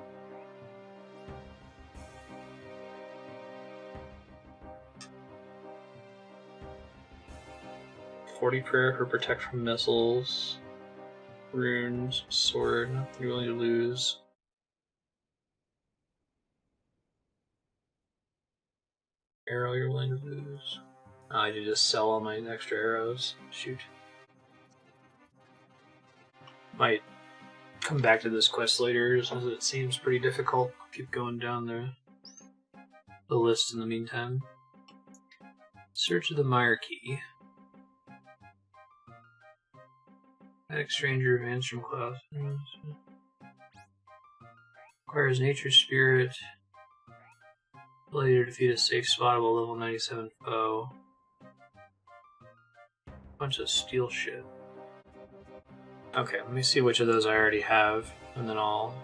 "40 prayer for protect from missiles. Runes, sword, you're willing to lose. Arrow you're willing to lose. Oh, I did just sell all my extra arrows. Shoot. Might come back to this quest later, as it seems pretty difficult. I'll keep going down the list in the meantime. Search of the Myreque. Magic Stranger advanced from class. Requires Nature Spirit. Ability to defeat a safe spottable level 97 foe. Bunch of steel shit. Okay, let me see which of those I already have, and then I'll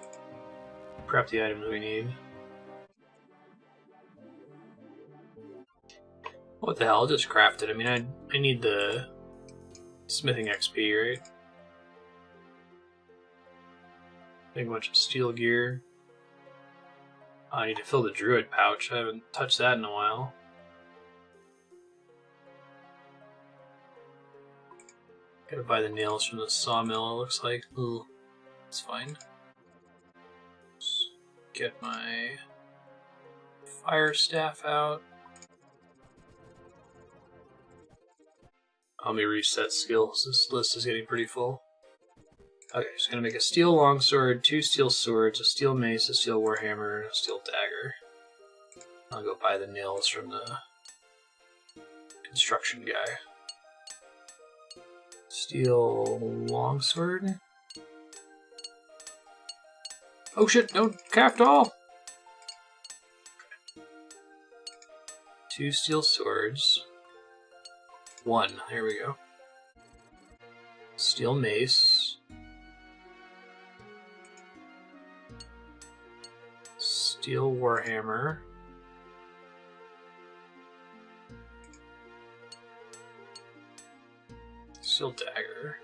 prep the items we need. What the hell, I'll just craft it. I mean, I need the smithing XP, right? Big bunch of steel gear. Oh, I need to fill the druid pouch. I haven't touched that in a while. Gotta buy the nails from the sawmill, it looks like. Ooh, that's fine. Just get my fire staff out. Let me reset skills. This list is getting pretty full. Okay, just gonna make a steel longsword, 2 steel swords, a steel mace, a steel warhammer, and a steel dagger. I'll go buy the nails from the construction guy. Steel longsword. Oh shit, no, craft all! 2 steel swords. 1, there we go. Steel mace. Steel warhammer. Steel dagger.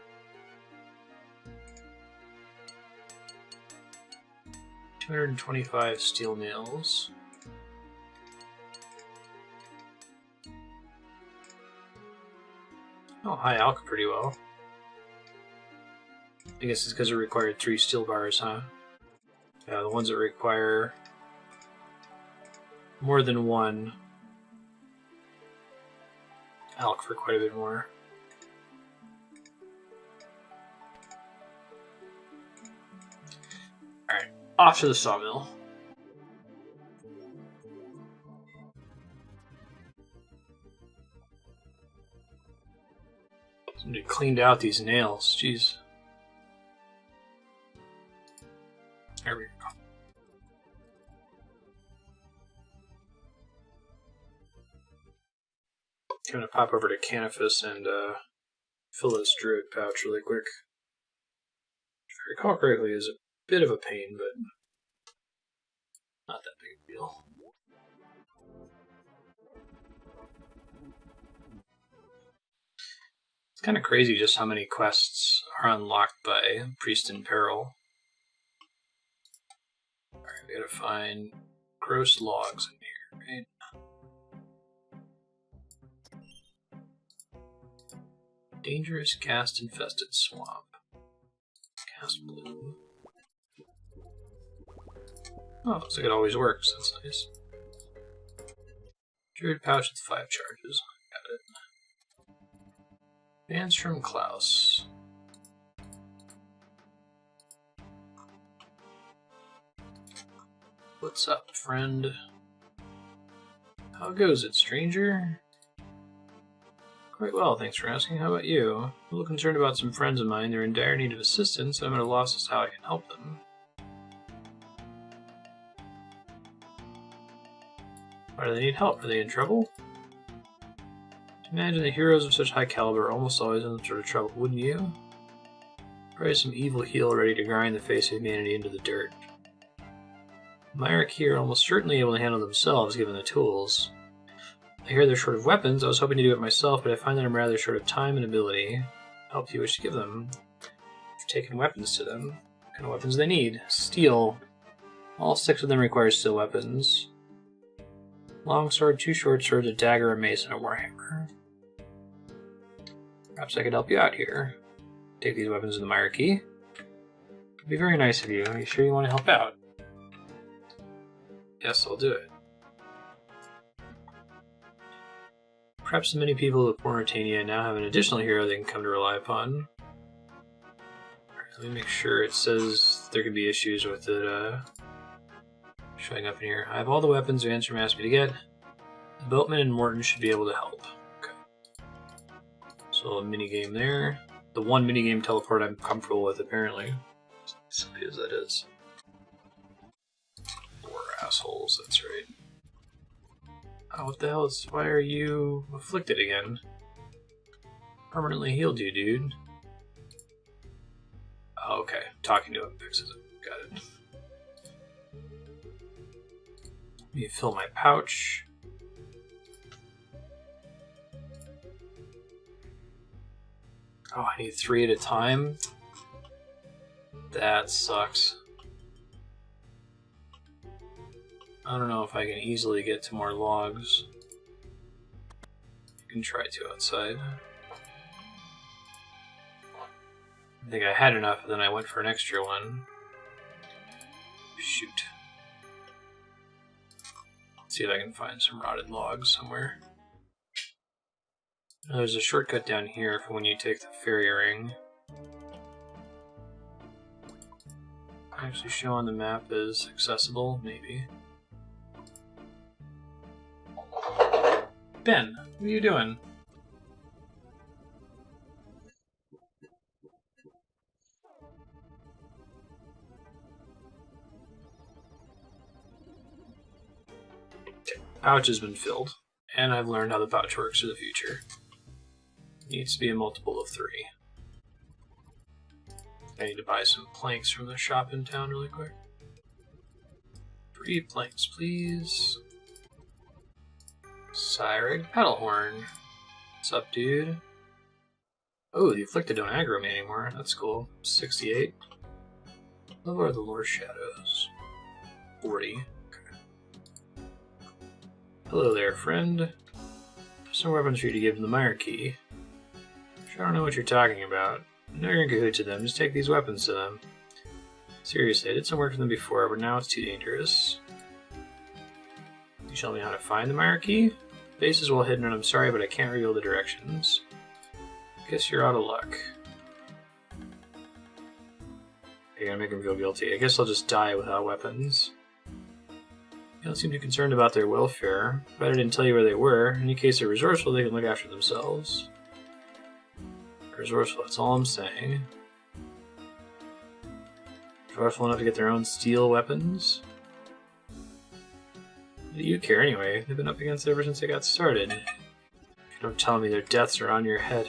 $225 steel nails. Oh, high alch pretty well. I guess it's because it required 3 steel bars, huh? Yeah, the ones that require more than 1 alch for quite a bit more. Alright, off to the sawmill. Somebody cleaned out these nails, jeez. There we go. I'm gonna pop over to Canifus and fill this druid pouch really quick. If I recall correctly, is a bit of a pain, but not that big a deal. It's kind of crazy just how many quests are unlocked by Priest in Peril. Alright, we gotta find gross logs in here, right? Dangerous ghast-infested swamp. Ghast bloom. Oh, looks like it always works. That's nice. Druid pouch with 5 charges. Got it. Advance from Klaus. What's up, friend? How goes it, stranger? Quite well, thanks for asking. How about you? I'm a little concerned about some friends of mine. They're in dire need of assistance, and I'm at a loss as to how I can help them. Why do they need help? Are they in trouble? Imagine the heroes of such high caliber are almost always in some sort of trouble, wouldn't you? Probably some evil heel ready to grind the face of humanity into the dirt. Myreque are almost certainly able to handle themselves, given the tools. I hear they're short of weapons. I was hoping to do it myself, but I find that I'm rather short of time and ability. Help you wish to give them. I've taken weapons to them. What kind of weapons do they need? Steel. All 6 of them require steel weapons. Longsword, 2 short swords, a dagger, a mace, and a warhammer. Perhaps I could help you out here. Take these weapons to the Myreque. It'd be very nice of you. Are you sure you want to help out? Yes, I'll do it. Perhaps the many people of Mauritania now have an additional hero they can come to rely upon. Right, let me make sure it says there could be issues with it showing up in here. I have all the weapons Answer asked me to get. The boatman and Morton should be able to help. Okay. So a minigame there. The one minigame teleport I'm comfortable with, apparently. As silly as that is. 4 assholes, that's right. Oh, what the hell is... Why are you afflicted again? Permanently healed you, dude. Oh, okay. Talking to him fixes it. Got it. Let me fill my pouch. Oh, I need 3 at a time? That sucks. I don't know if I can easily get to more logs. I can try to outside. I think I had enough, and then I went for an extra one. Shoot. Let's see if I can find some rotted logs somewhere. There's a shortcut down here for when you take the fairy ring. Actually show on the map as accessible, maybe. Ben, what are you doing? pouch has been filled, and I've learned how the pouch works for the future. It needs to be a multiple of 3. I need to buy some planks from the shop in town really quick. 3 planks, please. Syrig, pedal horn. What's up, dude? Oh, the Afflicted don't aggro me anymore. That's cool. 68. What are the lore shadows? 40. Okay. Hello there, friend. Some weapons for you to give to the Myreque. I don't know what you're talking about. No, you're in cahoots with them. Just take these weapons to them. Seriously, I did some work for them before, but now it's too dangerous. You show me how to find the Myreque? Base is well hidden, and I'm sorry, but I can't reveal the directions. Guess you're out of luck. You're gonna make them feel guilty. I guess I'll just die without weapons. You don't seem too concerned about their welfare, but I didn't tell you where they were. In any case they're resourceful, they can look after themselves. Resourceful, that's all I'm saying. Resourceful enough to get their own steel weapons? What do you care anyway? They've been up against it ever since they got started. If you don't tell me their deaths are on your head.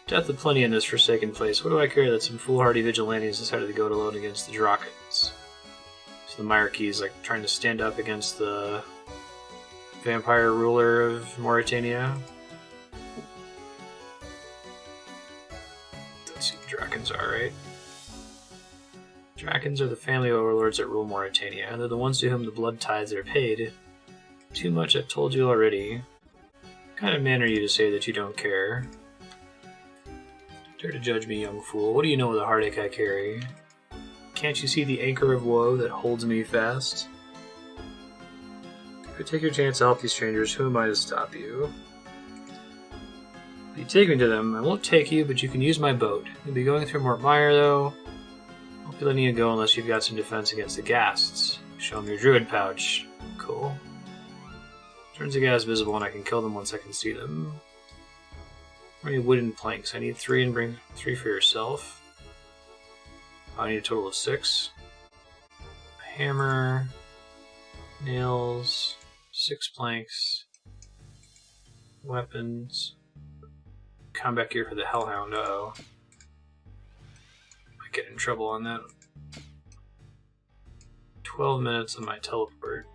Death aplenty in this forsaken place. What do I care that some foolhardy vigilantes decided to go it alone against the Drakons? So the Myreque is like trying to stand up against the vampire ruler of Mauritania. That's who the Drakons are, right? Drakons are the family overlords that rule Mauritania, and they're the ones to whom the blood tithes are paid. Too much I've told you already. What kind of man are you to say that you don't care? Dare to judge me, young fool. What do you know of the heartache I carry? Can't you see the anchor of woe that holds me fast? If you take your chance to help these strangers, who am I to stop you? If you take me to them, I won't take you, but you can use my boat. You'll be going through Mort Mire, though. I won't be letting you go unless you've got some defense against the ghasts. Show them your druid pouch. Cool. Turns the ghast visible and I can kill them once I can see them. How many wooden planks? I need 3 and bring 3 for yourself. I need a total of 6. A hammer, nails, 6 planks, weapons, combat gear for the Hellhound. Uh-oh. Might get in trouble on that. 12 minutes on my teleport.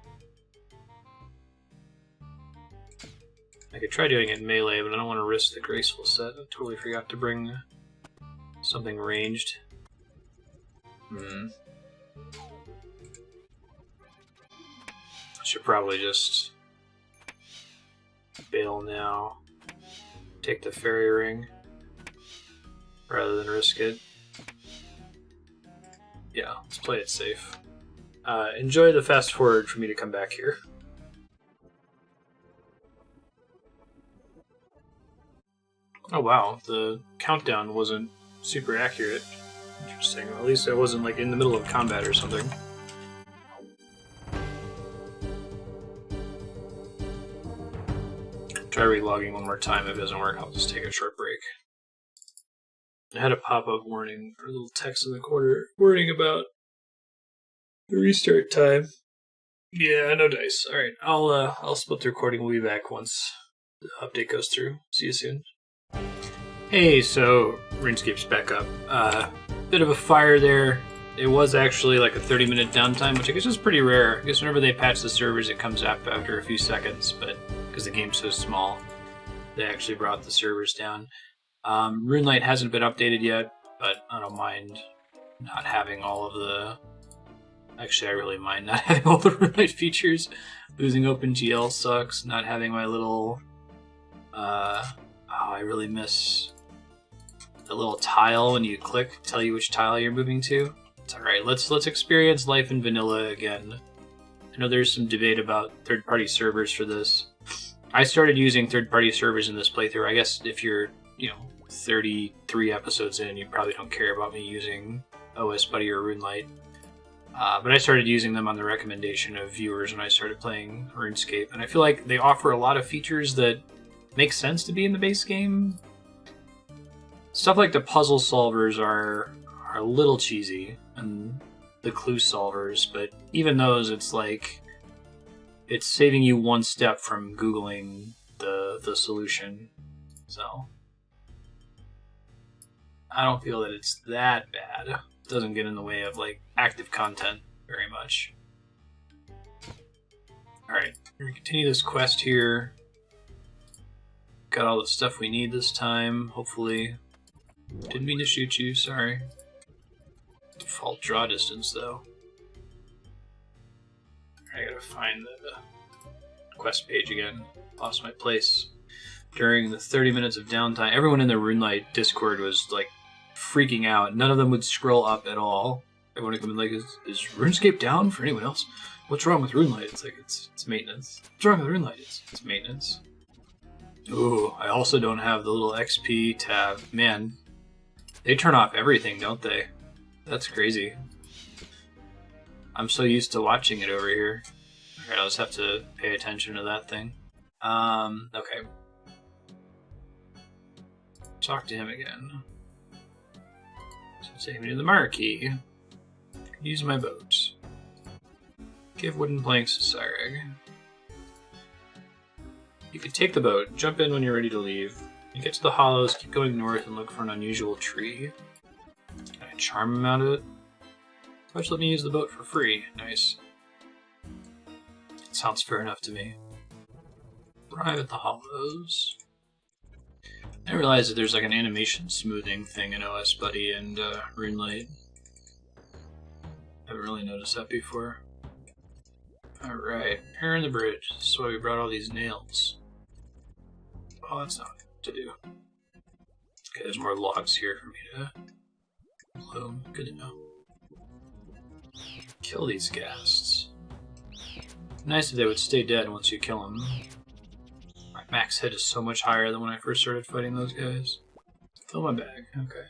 I could try doing it in melee, but I don't want to risk the graceful set. I totally forgot to bring something ranged. I should probably just bail now. Take the fairy ring rather than risk it. Yeah, let's play it safe. Enjoy the fast forward for me to come back here. Oh wow, the countdown wasn't super accurate. Interesting. At least I wasn't like in the middle of combat or something. Try relogging one more time. If it doesn't work, I'll just take a short break. I had a pop-up warning, or a little text in the corner warning about the restart time. Yeah, no dice. Alright, I'll split the recording. We'll be back once the update goes through. See you soon. Hey, so RuneScape's back up. Bit of a fire there. It was actually like a 30-minute downtime, which I guess is pretty rare. I guess whenever they patch the servers, it comes up after a few seconds, but because the game's so small, they actually brought the servers down. RuneLight hasn't been updated yet, but I don't mind not having all of the... Actually, I really mind not having all the RuneLight features. Losing OpenGL sucks. Not having my little... I really miss the little tile when you click, tell you which tile you're moving to. It's alright, let's experience life in vanilla again. I know there's some debate about third-party servers for this. I started using third-party servers in this playthrough. I guess if you're, 33 episodes in, you probably don't care about me using OS Buddy or RuneLight. But I started using them on the recommendation of viewers when I started playing RuneScape, and I feel like they offer a lot of features that make sense to be in the base game. Stuff like the puzzle solvers are a little cheesy, and the clue solvers, but even those, it's like, it's saving you one step from Googling the solution. So I don't feel that it's that bad. It doesn't get in the way of like active content very much. Alright, we're gonna continue this quest here. Got all the stuff we need this time, hopefully. Didn't mean to shoot you, sorry. Default draw distance though. I gotta find the quest page again. Lost my place. During the 30 minutes of downtime, everyone in the RuneLite Discord was like freaking out. None of them would scroll up at all. Everyone would come in like, is RuneScape down for anyone else? What's wrong with RuneLite? It's like, it's maintenance. What's wrong with RuneLite? It's maintenance. Ooh, I also don't have the little XP tab. Man, they turn off everything, don't they? That's crazy. I'm so used to watching it over here. Alright, I'll just have to pay attention to that thing. Okay. Talk to him again. So take me to the Myreque. Use my boat. Give wooden planks to Cyreg. You can take the boat, jump in when you're ready to leave. You get to the hollows, keep going north, and look for an unusual tree. Can I charm him out of it? Why don't you let me use the boat for free? Nice. Sounds fair enough to me. Arrive at the hollows. I didn't realize that there's like an animation smoothing thing in OS Buddy and RuneLite. Haven't really noticed that before. Alright, repairing the bridge. This is why we brought all these nails. Oh, that's not what to do. Okay, there's more logs here for me to bloom. Good to know. Kill these ghasts. Nice if they would stay dead once you kill them. My max hit is so much higher than when I first started fighting those guys. Fill my bag. Okay.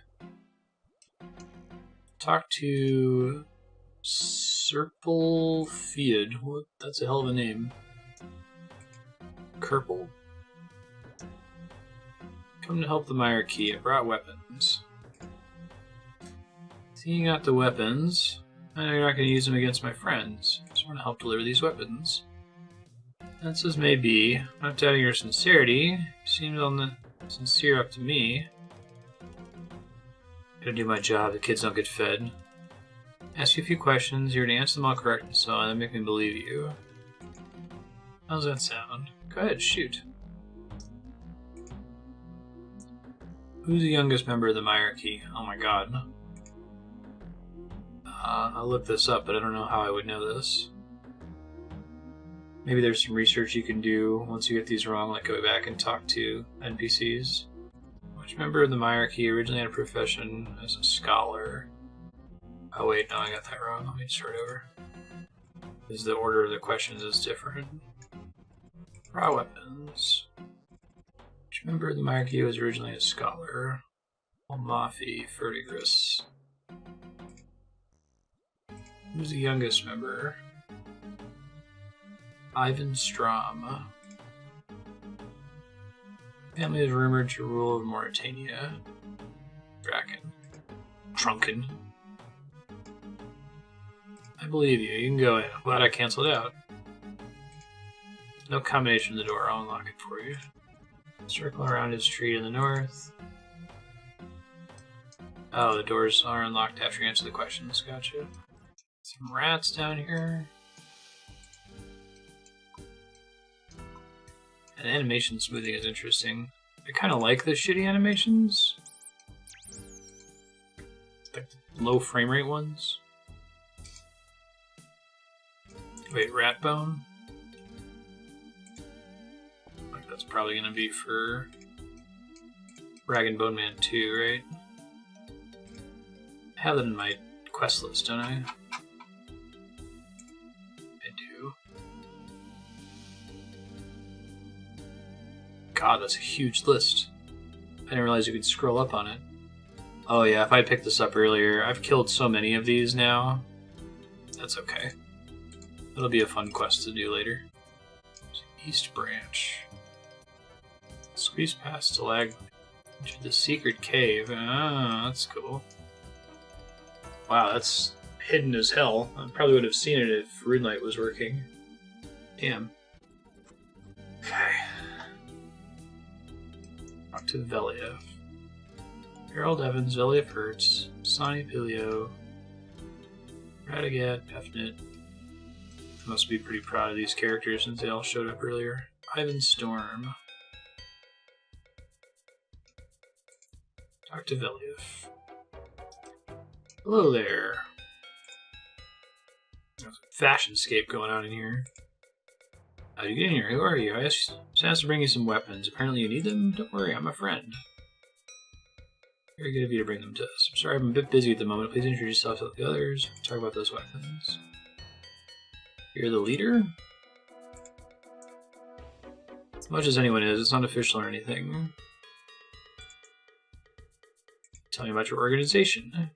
Talk to Serpulfied. What? That's a hell of a name. Kerpel. Come to help the Myreque. I brought weapons. Seeing out the weapons. I know you're not going to use them against my friends. I just want to help deliver these weapons. That's as may be. I'm not doubting your sincerity. You seemed on the sincere up to me. Gotta do my job. The kids don't get fed. Ask you a few questions. You're going to answer them all correct and so on. That make me believe you. How's that sound? Go ahead, shoot. Who's the youngest member of the Myreque? Oh my god. I'll look this up, but I don't know how I would know this. Maybe there's some research you can do once you get these wrong, like go back and talk to NPCs. Which member of the Myreque originally had a profession as a scholar? Oh wait, no, I got that wrong. Let me start over. Because the order of the questions is different. Raw weapons. Which member of the Myreque was originally a scholar? Almafi Fertigris. Who's the youngest member? Ivan Strom. Family is rumored to rule over Mauritania. Draken. Drunken. I believe you. You can go in. I'm glad I canceled out. No combination of the door. I'll unlock it for you. Circle around his tree in the north. Oh, the doors are unlocked after you answer the questions. Gotcha. Some rats down here. And animation smoothing is interesting. I kind of like the shitty animations. Like the low frame rate ones. Wait, rat bone? Like that's probably gonna be for Rag and Bone Man 2, right? I have that in my quest list, don't I? God, that's a huge list. I didn't realize you could scroll up on it. Oh yeah, if I picked this up earlier, I've killed so many of these now. That's okay. It'll be a fun quest to do later. East Branch. Squeeze past Stalag into the secret cave. Ah, that's cool. Wow, that's hidden as hell. I probably would have seen it if RuneLite was working. Damn. Okay. Talk to Veliev. Harold Evans, Veliev Hertz, Sonny Pilio, Radagat, Pefnit. I must be pretty proud of these characters since they all showed up earlier. Ivan Storm. Talk to Veliev. Hello there. There's a fashionscape going on in here. How'd you get in here? Who are you? I was asked to bring you some weapons. Apparently you need them? Don't worry, I'm a friend. Very good of you to bring them to us. I'm sorry, I'm a bit busy at the moment. Please introduce yourself to the others. Talk about those weapons. You're the leader? As much as anyone is, it's not official or anything. Tell me about your organization.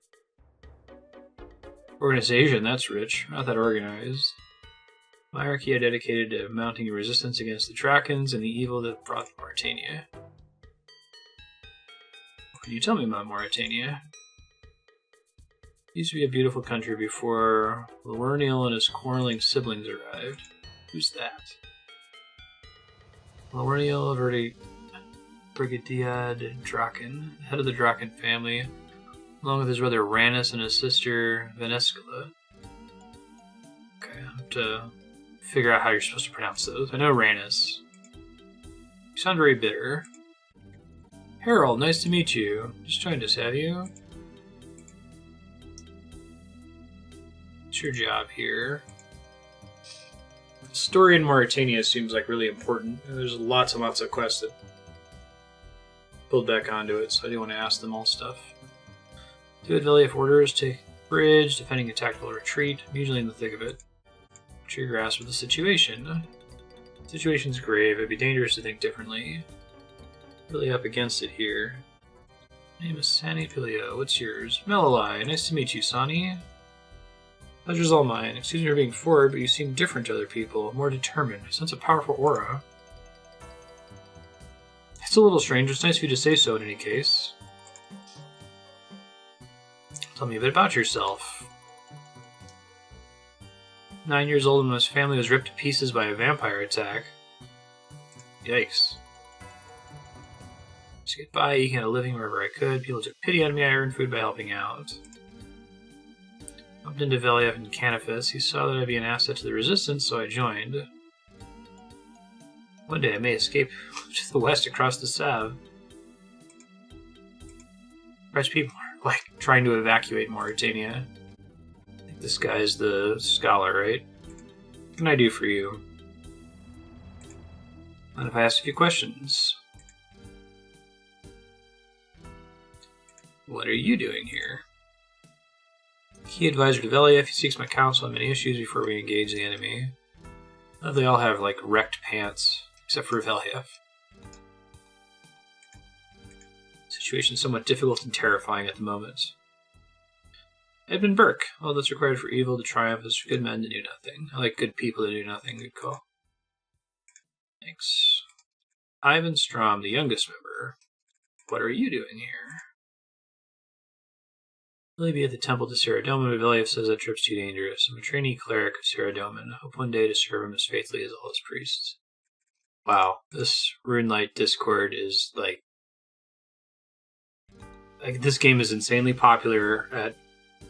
Organization? That's rich. Not that organized. Myreque are dedicated to mounting a resistance against the Drakens and the evil that brought Mauritania. What can you tell me about Mauritania? It used to be a beautiful country before Lerniel and his quarreling siblings arrived. Who's that? Lerniel Brigadiad Draken, head of the Draken family, along with his brother Ranus and his sister Venescula. Okay, I have to figure out how you're supposed to pronounce those. I know Ranus. You sound very bitter. Harold, nice to meet you. Just joined us, have you? What's your job here? The story in Mauritania seems like really important. There's lots and lots of quests that build back onto it, so I do want to ask them all stuff. Two Veliev orders, take bridge, defending a tactical retreat. I'm usually in the thick of it. What's your grasp of the situation? The situation's grave. It'd be dangerous to think differently. Really up against it here. My name is Sani Pilio. What's yours? Melalai. Nice to meet you, Sani. Pleasure's all mine. Excuse me for being forward, but you seem different to other people. More determined. I sense a powerful aura. It's a little strange. It's nice of you to say so in any case. Tell me a bit about yourself. 9 years old when his family was ripped to pieces by a vampire attack. Yikes. To get by, eking out a living wherever I could. People took pity on me. I earned food by helping out. Bumped into Veliev and Canifus. He saw that I'd be an asset to the resistance, so I joined. One day I may escape to the west across the Save. Fresh people are like trying to evacuate Mauritania. I think this guy's the scholar, right? What can I do for you? Mind if I ask a few questions? What are you doing here? Key advisor to Veliev. He seeks my counsel on many issues before we engage the enemy. They all have, like, wrecked pants, except for Veliev. Situation's somewhat difficult and terrifying at the moment. Edmund Burke. All that's required for evil to triumph is for good men to do nothing. I like good people to do nothing. Good call. Thanks. Ivan Strom, the youngest member. What are you doing here? Will be at the temple to Saradomin, but Veliev says that trip's too dangerous. I'm a trainee cleric of Saradomin. I hope one day to serve him as faithfully as all his priests. Wow, this RuneLight Discord is like this game is insanely popular at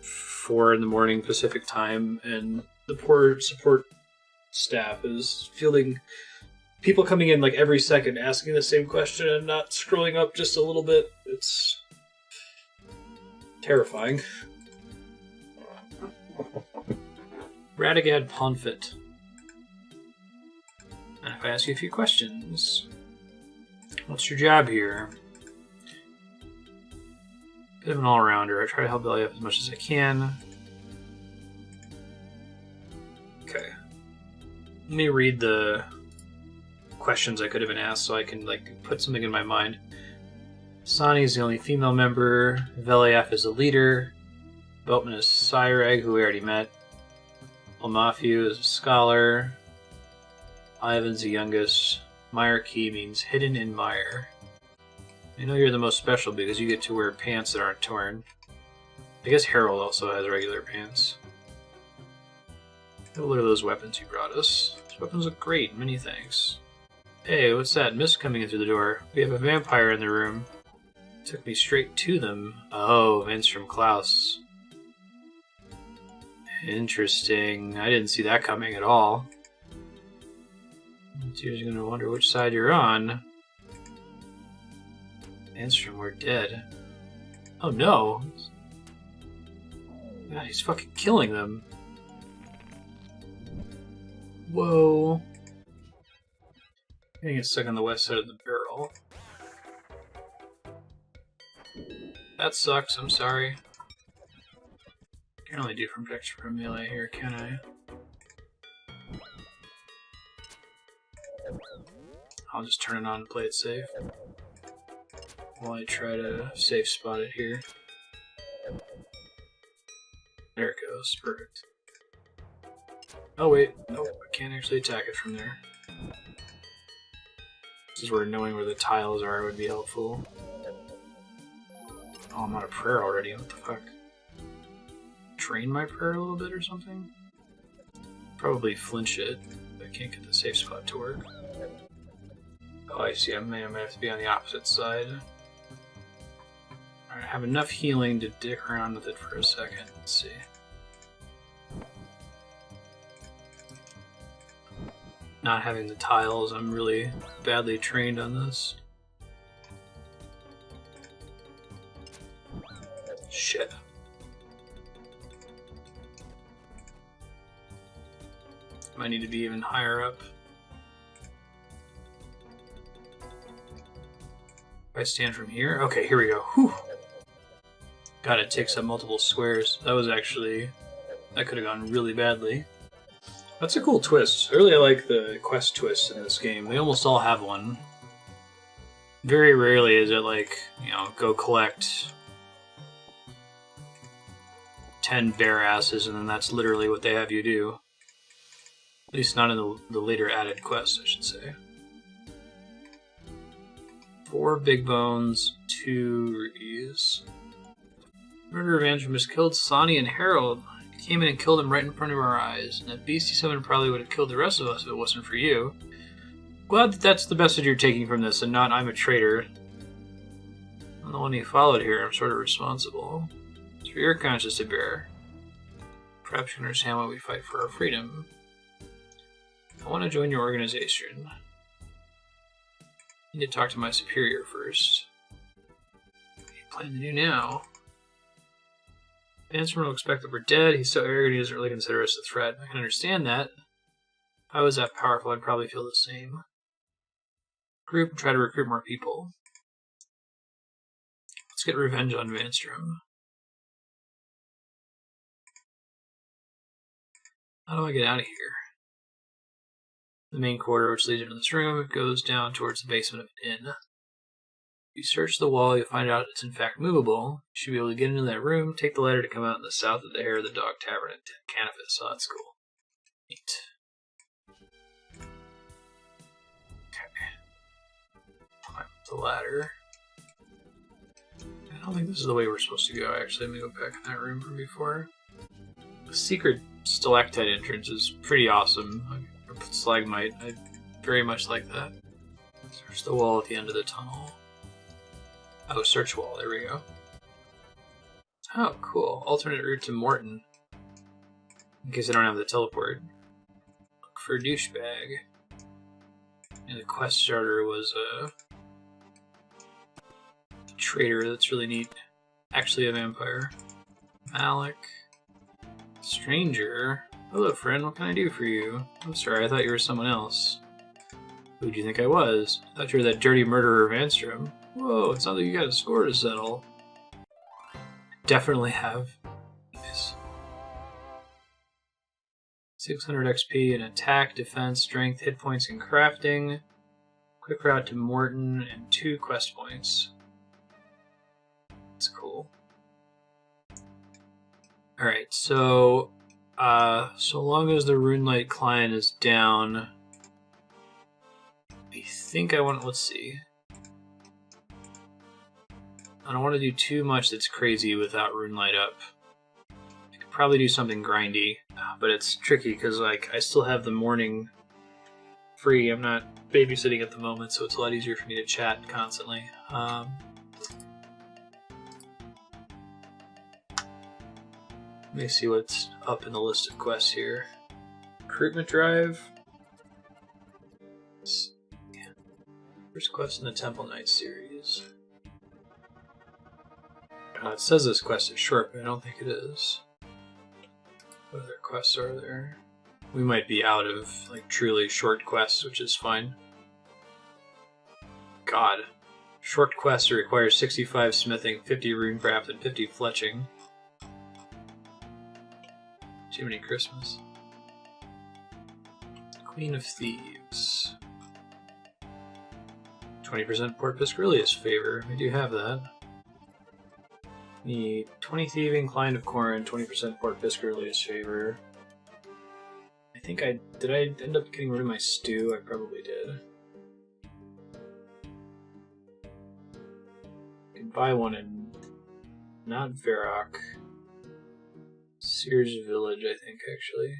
4 in the morning Pacific time, and the poor support staff is fielding people coming in like every second asking the same question and not scrolling up just a little bit. It's terrifying. Radagad Ponfit. And if I ask you a few questions, what's your job here? Bit of an all-rounder. I try to help Veliev as much as I can. Okay. Let me read the questions I could have been asked so I can like put something in my mind. Sani is the only female member. Veliev is the leader. Boatman is Cyreg, who we already met. Olmafiu is a scholar. Ivan's the youngest. Myreque means hidden in mire. I know you're the most special because you get to wear pants that aren't torn. I guess Harold also has regular pants. What are those weapons you brought us? These weapons look great, many thanks. Hey, what's that mist coming in through the door? We have a vampire in the room. Took me straight to them. Oh, Vince from Klaus. Interesting. I didn't see that coming at all. You're gonna wonder which side you're on. Anstrom, we're dead. Oh no! God, he's fucking killing them. Whoa. Getting stuck on the west side of the barrel. That sucks, I'm sorry. Can't only do from protection from melee here, can I? I'll just turn it on and play it safe. While I try to safe spot it here. There it goes, perfect. Oh wait, nope, I can't actually attack it from there. This is where knowing where the tiles are would be helpful. Oh, I'm out of prayer already, what the fuck? Train my prayer a little bit or something? Probably flinch it, but I can't get the safe spot to work. Oh, I see, I might have to be on the opposite side. Alright, I have enough healing to dick around with it for a second. Let's see. Not having the tiles, I'm really badly trained on this. Shit. Might need to be even higher up. If I stand from here? Okay, here we go. Whew. God, it takes up multiple squares. That was actually... that could have gone really badly. That's a cool twist. I really like the quest twists in this game. They almost all have one. Very rarely is it like, you know, go collect 10 bear asses and then that's literally what they have you do. At least not in the later added quests, I should say. 4 big bones, 2 rupees. Murder of Andrew has killed Sonny and Harold. He came in and killed him right in front of our eyes. And that beastie 7 probably would have killed the rest of us if it wasn't for you. Glad that that's the message you're taking from this and not I'm a traitor. I'm the one you followed here. I'm sort of responsible. It's for your conscience to bear. Perhaps you understand why we fight for our freedom. I want to join your organization. I need to talk to my superior first. What do you plan to do now? Answer will expect that we're dead. He's so arrogant he doesn't really consider us a threat. I can understand that. If I was that powerful, I'd probably feel the same. Group and try to recruit more people. Let's get revenge on Vanstrom. How do I get out of here? The main corridor, which leads into this room, goes down towards the basement of an inn. If you search the wall, you'll find out it's in fact movable. You should be able to get into that room, take the ladder to come out in the south of the Hair of the Dog Tavern in Canifis. So that's cool. Neat. Okay. Climb up the ladder. I don't think this is the way we're supposed to go, actually. Let me go back in that room from before. The secret stalactite entrance is pretty awesome. Slagmite, I very much like that. Search the wall at the end of the tunnel. Oh, search wall, there we go. Oh, cool. Alternate route to Morton. In case I don't have the teleport. Look for a douchebag. And the quest starter was a traitor, that's really neat. Actually a vampire. Malik. Stranger. Hello, friend. What can I do for you? I'm sorry, I thought you were someone else. Who do you think I was? I thought you were that dirty murderer of Vanstrom. Whoa, it sounds like you got a score to settle. Definitely have. Nice. 600 XP in attack, defense, strength, hit points, and crafting. Quick route to Morton, and 2 quest points. That's cool. Alright, so... so long as the RuneLite client is down, I think I want, let's see. I don't want to do too much that's crazy without RuneLite up. I could probably do something grindy, but it's tricky because like I still have the morning free. I'm not babysitting at the moment, so it's a lot easier for me to chat constantly. Let me see what's up in the list of quests here. Recruitment drive. First quest in the Temple Knight series. It says this quest is short, but I don't think it is. What other quests are there? We might be out of like truly short quests, which is fine. God. Short quests require 65 smithing, 50 runecraft, and 50 fletching. Too many Christmas. Queen of Thieves. 20% Port Piscarilius favor. We do have that. Need 20 thieving, Client of Kourend, 20% Port Piscarilius favor. I think did I end up getting rid of my stew? I probably did. I can buy one in not Varrock. Sears Village, I think, actually.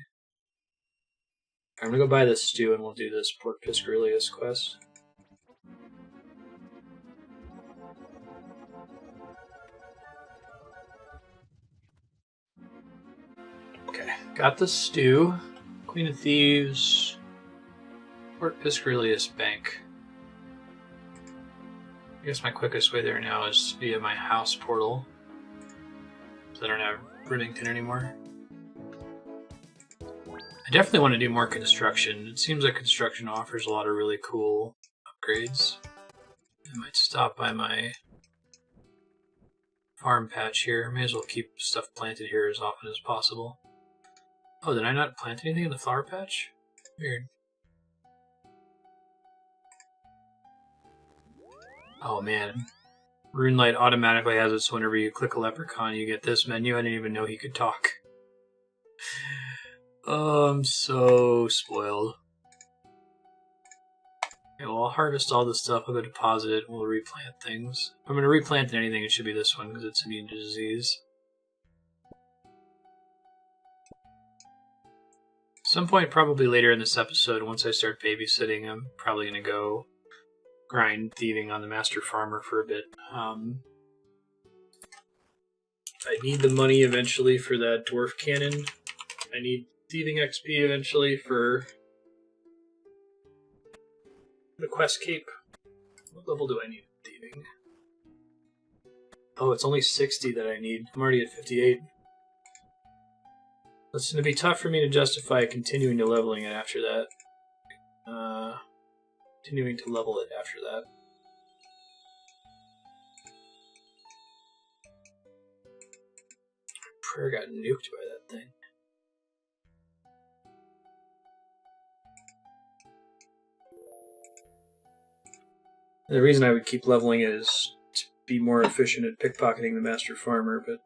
I'm gonna go buy this stew and we'll do this Port Piscarilius quest. Okay, got the stew. Queen of Thieves. Port Piscarilius Bank. I guess my quickest way there now is via my house portal. So I don't have Remington anymore. I definitely want to do more construction. It seems like construction offers a lot of really cool upgrades. I might stop by my farm patch here. May as well keep stuff planted here as often as possible. Oh, did I not plant anything in the flower patch? Weird. Oh man. RuneLight automatically has it so whenever you click a leprechaun you get this menu. I didn't even know he could talk. Oh, I'm so spoiled. Okay, well, I'll harvest all this stuff, I'll go deposit it, and we'll replant things. If I'm going to replant anything, it should be this one, because it's immune to disease. At some point, probably later in this episode, once I start babysitting, I'm probably going to go grind thieving on the Master Farmer for a bit. I need the money eventually for that Dwarf Cannon. I need thieving XP eventually for the quest cape. What level do I need thieving? Oh, it's only 60 that I need. I'm already at 58. It's going to be tough for me to justify continuing to leveling it after that. Continuing to level it after that. Prayer got nuked by that thing. The reason I would keep leveling it is to be more efficient at pickpocketing the Master Farmer, but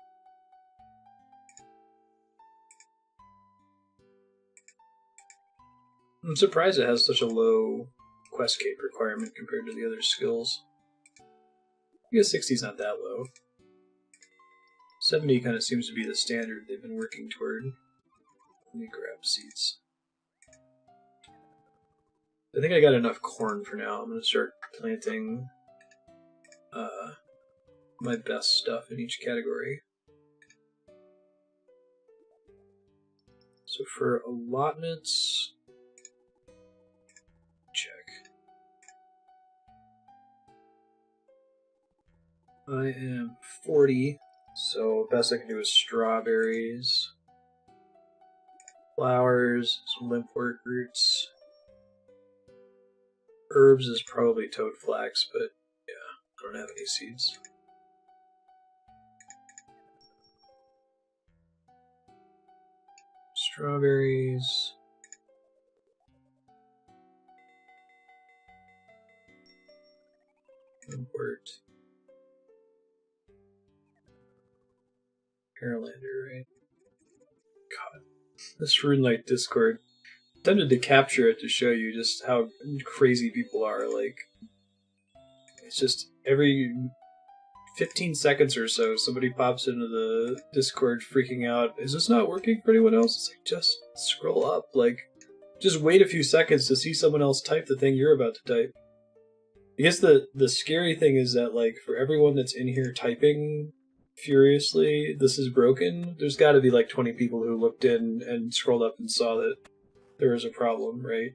I'm surprised it has such a low quest cape requirement compared to the other skills. I guess 60 is not that low. 70 kind of seems to be the standard they've been working toward. Let me grab seeds. I think I got enough corn for now. I'm going to start planting my best stuff in each category. So for allotments, check. I am 40, so best I can do is strawberries, flowers, some limpwort roots. Herbs is probably toad flax, but yeah, I don't have any seeds. Strawberries. Limpwort. Carolander, right? God. This RuneLight Discord. I'm tempted to capture it to show you just how crazy people are. Like, it's just every 15 seconds or so, somebody pops into the Discord freaking out. Is this not working for anyone else? It's like, just scroll up. Like, just wait a few seconds to see someone else type the thing you're about to type. I guess the scary thing is that, like, for everyone that's in here typing furiously, this is broken, there's got to be like 20 people who looked in and scrolled up and saw that there was a problem, right?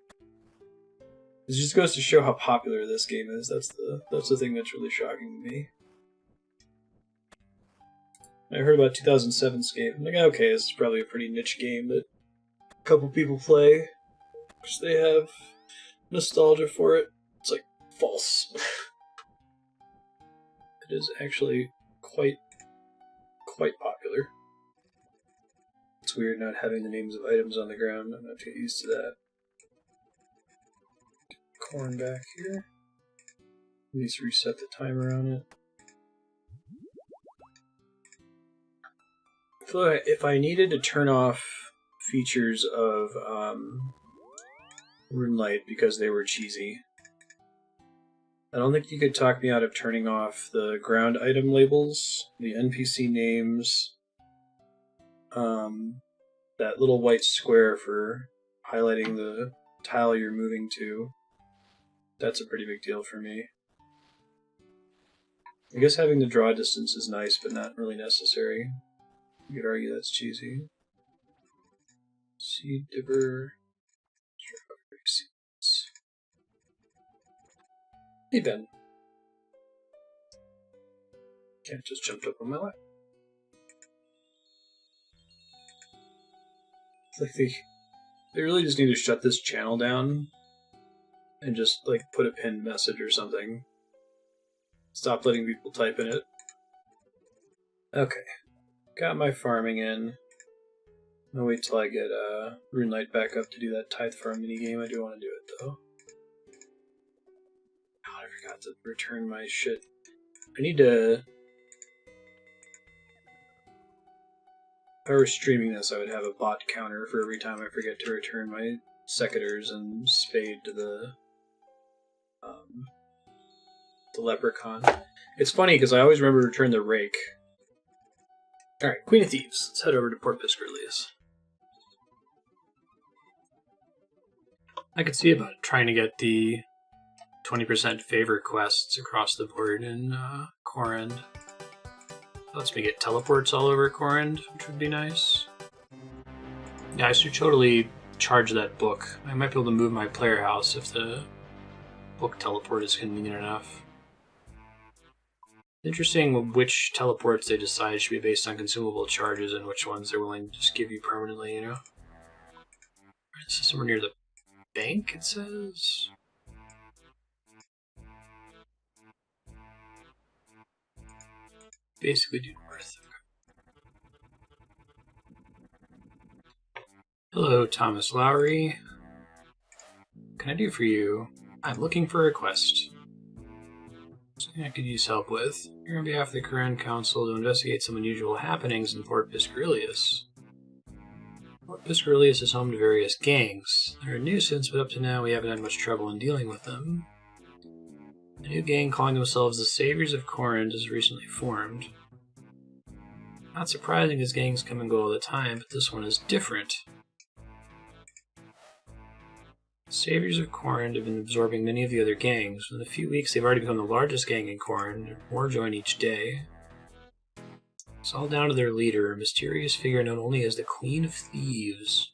It just goes to show how popular this game is. That's the thing that's really shocking to me. I heard about 2007's I'm like, okay, this is probably a pretty niche game that a couple people play because they have nostalgia for it. It's like false. It is actually quite popular. It's weird not having the names of items on the ground. I'm not too used to that. Corn back here. At least reset the timer on it. I feel like if I needed to turn off features of RuneLight because they were cheesy, I don't think you could talk me out of turning off the ground item labels, the NPC names, that little white square for highlighting the tile you're moving to. That's a pretty big deal for me. I guess having the draw distance is nice, but not really necessary. You could argue that's cheesy. Seed dipper. Strawberry seeds. Hey, Ben. Cat just jumped up on my lap. It's like they really just need to shut this channel down and just, like, put a pinned message or something. Stop letting people type in it. Okay. Got my farming in. I'll wait till I get RuneLight back up to do that Tithe Farm minigame. I do want to do it, though. God, I forgot to return my shit. I need to... If I were streaming this, I would have a bot counter for every time I forget to return my secateurs and spade to the leprechaun. It's funny, because I always remember to return the rake. Alright, Queen of Thieves. Let's head over to Port Piscarilius. I could see about trying to get the 20% Favour quests across the board in Kourend. Lets me get teleports all over Kourend, which would be nice. Yeah, I should totally charge that book. I might be able to move my player house if the book teleport is convenient enough. Interesting which teleports they decide should be based on consumable charges and which ones they're willing to just give you permanently, you know? This is somewhere near the bank, it says? Basically due north. Hello, Thomas Lowry. What can I do for you? I'm looking for a quest. Something I could use help with. Here on behalf of the Kourend Council to investigate some unusual happenings in Fort Piscarilius. Fort Piscarilius is home to various gangs. They're a nuisance, but up to now we haven't had much trouble in dealing with them. A new gang calling themselves the Saviors of Kourend has recently formed. Not surprising as gangs come and go all the time, but this one is different. The Saviors of Kourend have been absorbing many of the other gangs. In a few weeks they've already become the largest gang in Kourend, and more join each day. It's all down to their leader, a mysterious figure known only as the Queen of Thieves.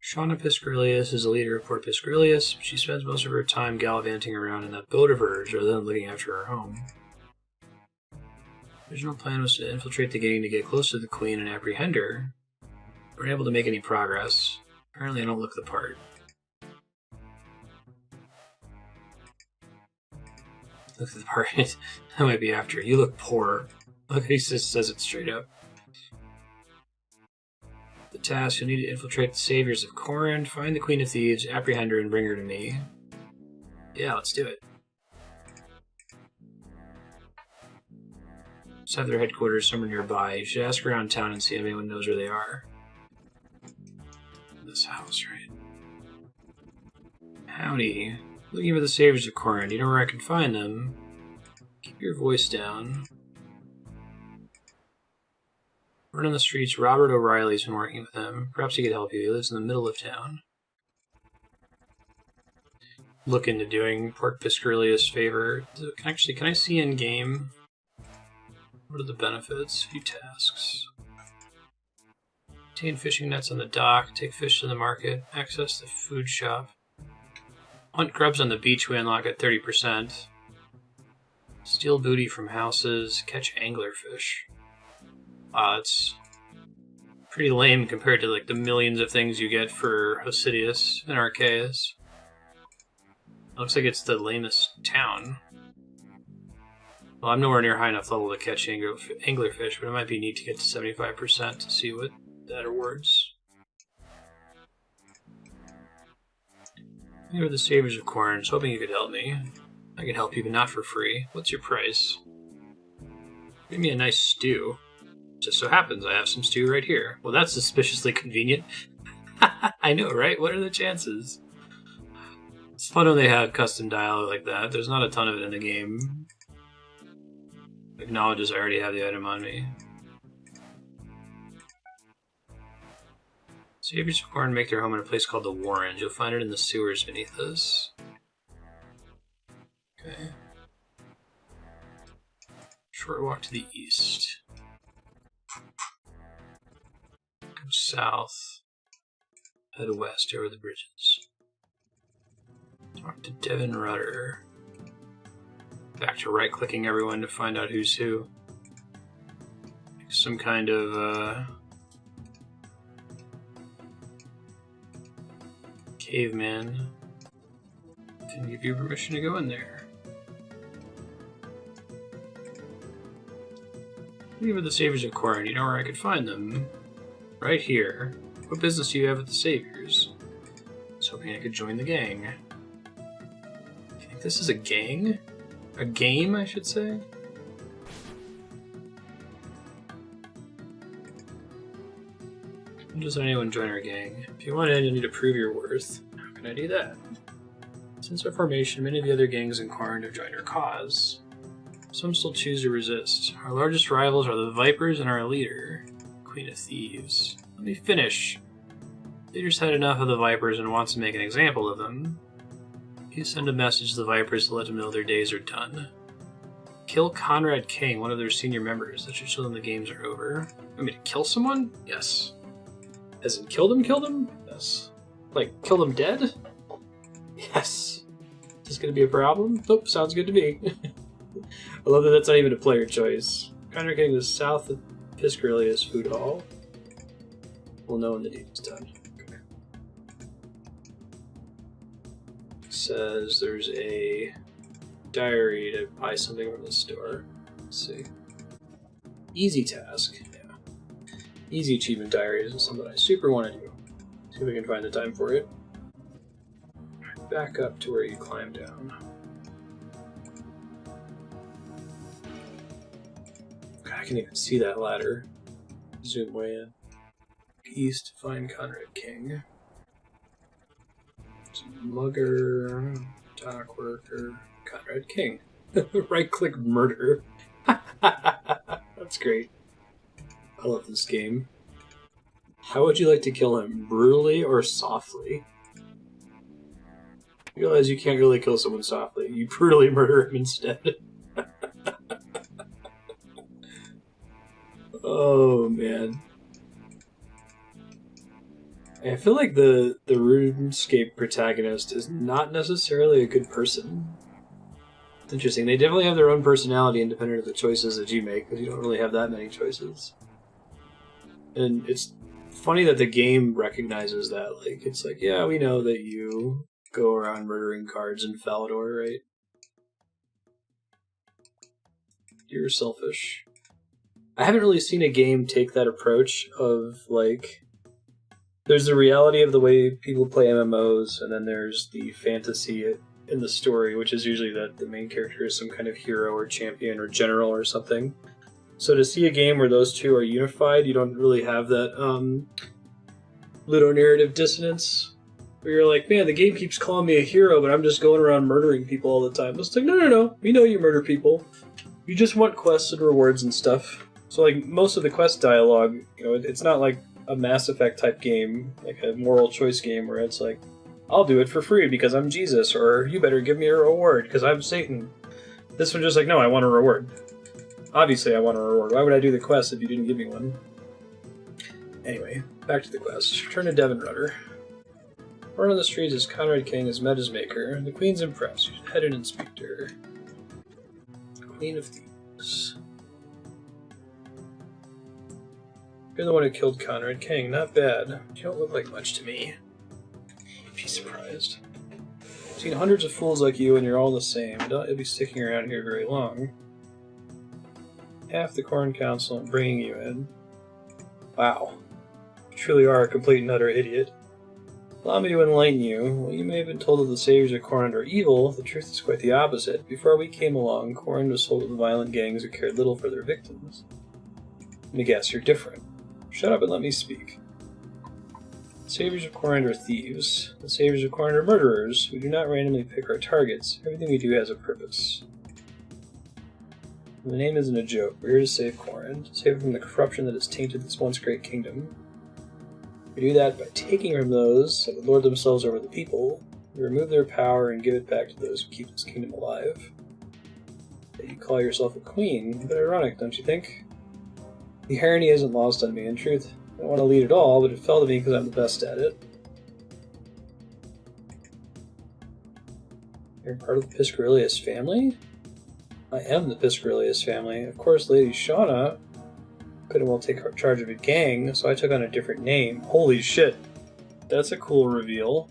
Shauna Piscarilius is the leader of Port Piscarilius. She spends most of her time gallivanting around in that boat of hers rather than looking after her home. The original plan was to infiltrate the gang to get close to the Queen and apprehend her. We weren't able to make any progress. Apparently I don't look the part. Look at the part. I might be after. You look poor. Look, he just says it straight up. The task, you'll need to infiltrate the Saviors of Kourend, find the Queen of Thieves, apprehend her, and bring her to me. Yeah, let's do it. Just have their headquarters somewhere nearby. You should ask around town and see if anyone knows where they are. This house, right? Howdy. Looking for the Saviors of Kourend. You know where I can find them? Keep your voice down. Word on the streets, Robert O'Reilly's been working with him. Perhaps he could help you. He lives in the middle of town. Look into doing Port Piscarilius Favour. Actually, can I see in-game? What are the benefits? Few tasks. Obtain fishing nets on the dock. Take fish to the market. Access the food shop. Hunt grubs on the beach we unlock at 30%. Steal booty from houses. Catch anglerfish. Wow, that's pretty lame compared to like the millions of things you get for Hosidius and Arceuus. Looks like it's the lamest town. Well, I'm nowhere near high enough level to catch anglerfish, but it might be neat to get to 75% to see what that awards. You are the Saviors of Kourend. I was hoping you could help me. I can help you, but not for free. What's your price? Give me a nice stew. Just so happens I have some stew right here. Well, that's suspiciously convenient. I know, right? What are the chances? It's fun when they have custom dialogue like that. There's not a ton of it in the game. Acknowledges I already have the item on me. Saviors of Kourend make their home in a place called the Warren. You'll find it in the sewers beneath us. Okay. Short walk to the east. Go south. Head west over the bridges. Talk to Devin Rudder. Back to right-clicking everyone to find out who's who. Some kind of, caveman. Can give you permission to go in there. We were the Saviors of Kourend. You know where I could find them? Right here. What business do you have with the Saviors? I was hoping I could join the gang. I think this is a gang? A game, I should say? When does anyone join our gang? If you want in, you'll need to prove your worth. How can I do that? Since our formation, many of the other gangs in Kourend have joined our cause. Some still choose to resist. Our largest rivals are the Vipers and our leader, Queen of Thieves. Let me finish. Leader's had enough of the Vipers and wants to make an example of them. You send a message to the Vipers to let them know their days are done. Kill Conrad King, one of their senior members. That should show them the games are over. Want me to kill someone? Yes. As in kill them? Yes. Like, kill them dead? Yes. Is this going to be a problem? Nope, sounds good to me. I love that that's not even a player choice. Conrad King is south of Piscarilius Food Hall. We'll know when the deed is done. Okay. Says there's a diary to buy something from the store. Let's see. Easy task. Yeah. Easy achievement diary isn't something I super want to do. See if we can find the time for it. Back up to where you climb down. God, I can even see that ladder. Zoom way in. East, find Conrad King. Mugger, dock worker, Conrad King. Right-click murder. That's great. I love this game. How would you like to kill him? Brutally or softly? You realize you can't really kill someone softly. You brutally murder him instead. Oh, man. I feel like the RuneScape protagonist is not necessarily a good person. It's interesting. They definitely have their own personality independent of the choices that you make, because you don't really have that many choices. And it's funny that the game recognizes that. Like, it's like, yeah, we know that you go around murdering cards in Falador, right? You're selfish. I haven't really seen a game take that approach of, like, there's the reality of the way people play MMOs, and then there's the fantasy in the story, which is usually that the main character is some kind of hero or champion or general or something. So to see a game where those two are unified, you don't really have that ludonarrative dissonance, where you're like, man, the game keeps calling me a hero, but I'm just going around murdering people all the time. It's like, no, we know you murder people. You just want quests and rewards and stuff. So, like, most of the quest dialogue, you know, it's not like a Mass Effect type game, like a moral choice game where it's like, I'll do it for free because I'm Jesus, or you better give me a reward because I'm Satan. This one's just like, no, I want a reward. Obviously I want a reward. Why would I do the quest if you didn't give me one? Anyway, back to the quest. Return to Devon Rudder. Word on the streets is Conrad King has met his maker. The Queen's impressed. You should head in and speak to her. Queen of Thieves. You're the one who killed Conrad King. Not bad. You don't look like much to me. Be surprised. I've seen hundreds of fools like you, and you're all the same. I doubt you'll be sticking around here very long. Half the Kourend Council and bringing you in. Wow. You truly are a complete and utter idiot. Allow me to enlighten you. While you may have been told that the saviors of Kourend are evil, the truth is quite the opposite. Before we came along, Kourend was filled with violent gangs who cared little for their victims. Let me guess, you're different. Shut up and let me speak. The saviors of Kourend are thieves. The saviors of Kourend are murderers. We do not randomly pick our targets. Everything we do has a purpose. The name isn't a joke. We're here to save Kourend, save it from the corruption that has tainted this once great kingdom. We do that by taking from those that would lord themselves over the people. We remove their power and give it back to those who keep this kingdom alive. You call yourself a queen. A bit ironic, don't you think? The irony isn't lost on me. In truth, I don't want to lead at all, but it fell to me because I'm the best at it. You're part of the Piscarilius family? I am the Piscarilius family. Of course, Lady Shauna couldn't well take charge of a gang, so I took on a different name. Holy shit. That's a cool reveal.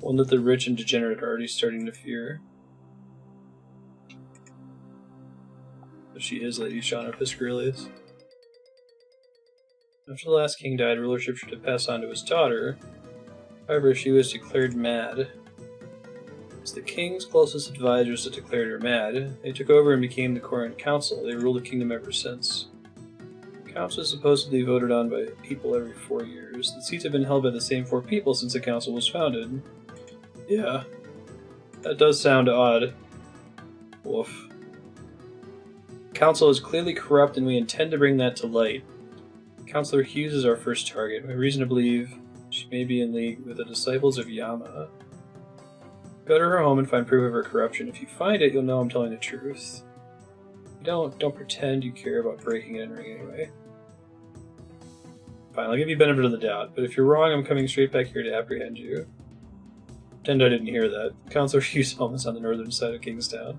One that the rich and degenerate are already starting to fear. But she is Lady Shauna Piscarilius. After the last king died, rulership should have passed on to his daughter. However, she was declared mad. As the king's closest advisors had declared her mad, they took over and became the Kourend Council. They ruled the kingdom ever since. The council is supposedly voted on by people every 4 years. The seats have been held by the same 4 people since the council was founded. Yeah, that does sound odd. Woof. The council is clearly corrupt and we intend to bring that to light. Councillor Hughes is our first target. We have reason to believe she may be in league with the disciples of Yama. Go to her home and find proof of her corruption. If you find it, you'll know I'm telling the truth. If you don't pretend you care about breaking and entering anyway. Fine, I'll give you benefit of the doubt, but if you're wrong, I'm coming straight back here to apprehend you. Pretend I didn't hear that. Councillor Hughes' home is on the northern side of Kingstown.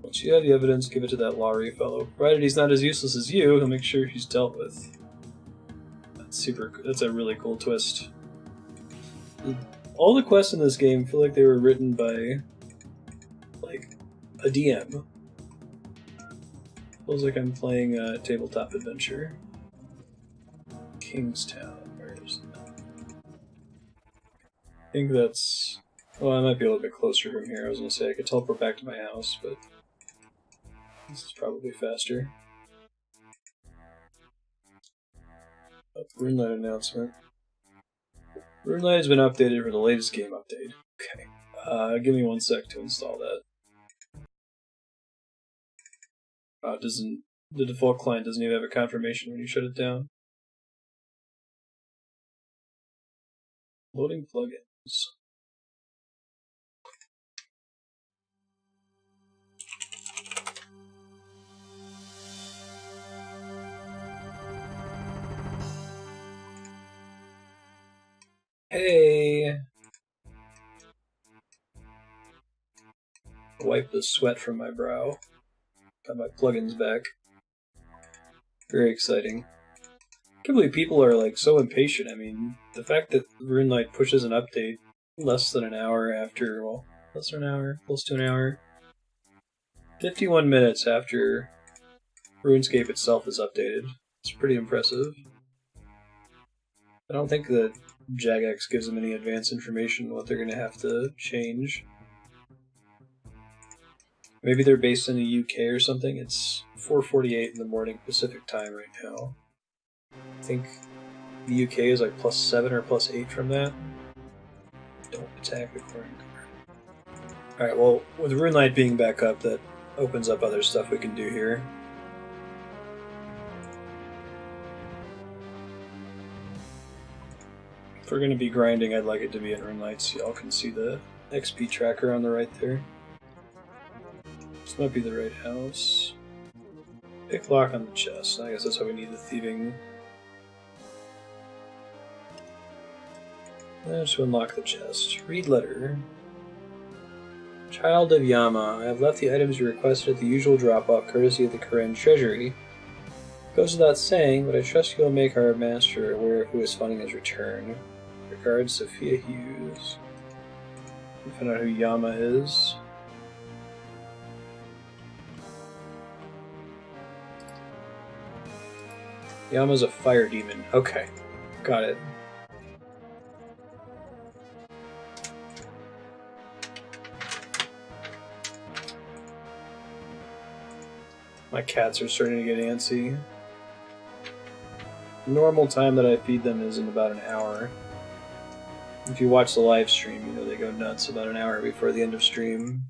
Once you have the evidence, give it to that Lowry fellow. Provided he's not as useless as you, he'll make sure he's dealt with. That's a really cool twist. All the quests in this game feel like they were written by, like, a DM. Feels like I'm playing a tabletop adventure. Kingstown, where is it? I think that's... Well, I might be a little bit closer from here. I was going to say I could teleport back to my house, but this is probably faster. RuneLite announcement. RuneLite has been updated for the latest game update. Okay. Give me 1 sec to install that. The default client doesn't even have a confirmation when you shut it down. Loading plugins. Hey! Wipe the sweat from my brow. Got my plugins back. Very exciting. I can't believe people are like so impatient. I mean, the fact that RuneLite pushes an update less than an hour after, well, less than an hour, close to an hour. 51 minutes after RuneScape itself is updated. It's pretty impressive. I don't think that Jagex gives them any advance information on what they're going to have to change. Maybe they're based in the UK or something. It's 4:48 in the morning Pacific time right now. I think the UK is like +7 or +8 from that. Don't attack the Kourend. Alright, well, with RuneLight being back up, that opens up other stuff we can do here. If we're going to be grinding, I'd like it to be in RuneLight so y'all can see the XP tracker on the right there. This might be the right house. Pick lock on the chest. I guess that's how we need the thieving. Let's unlock the chest. Read letter. Child of Yama, I have left the items you requested at the usual drop-off courtesy of the Kourend treasury. Goes without saying, but I trust you will make our master aware of who is funding his return. Regards, Sophia Hughes. We'll find out who Yama is. Yama's a fire demon. Okay. Got it. My cats are starting to get antsy. The normal time that I feed them is in about an hour. If you watch the live stream, you know they go nuts about an hour before the end of stream.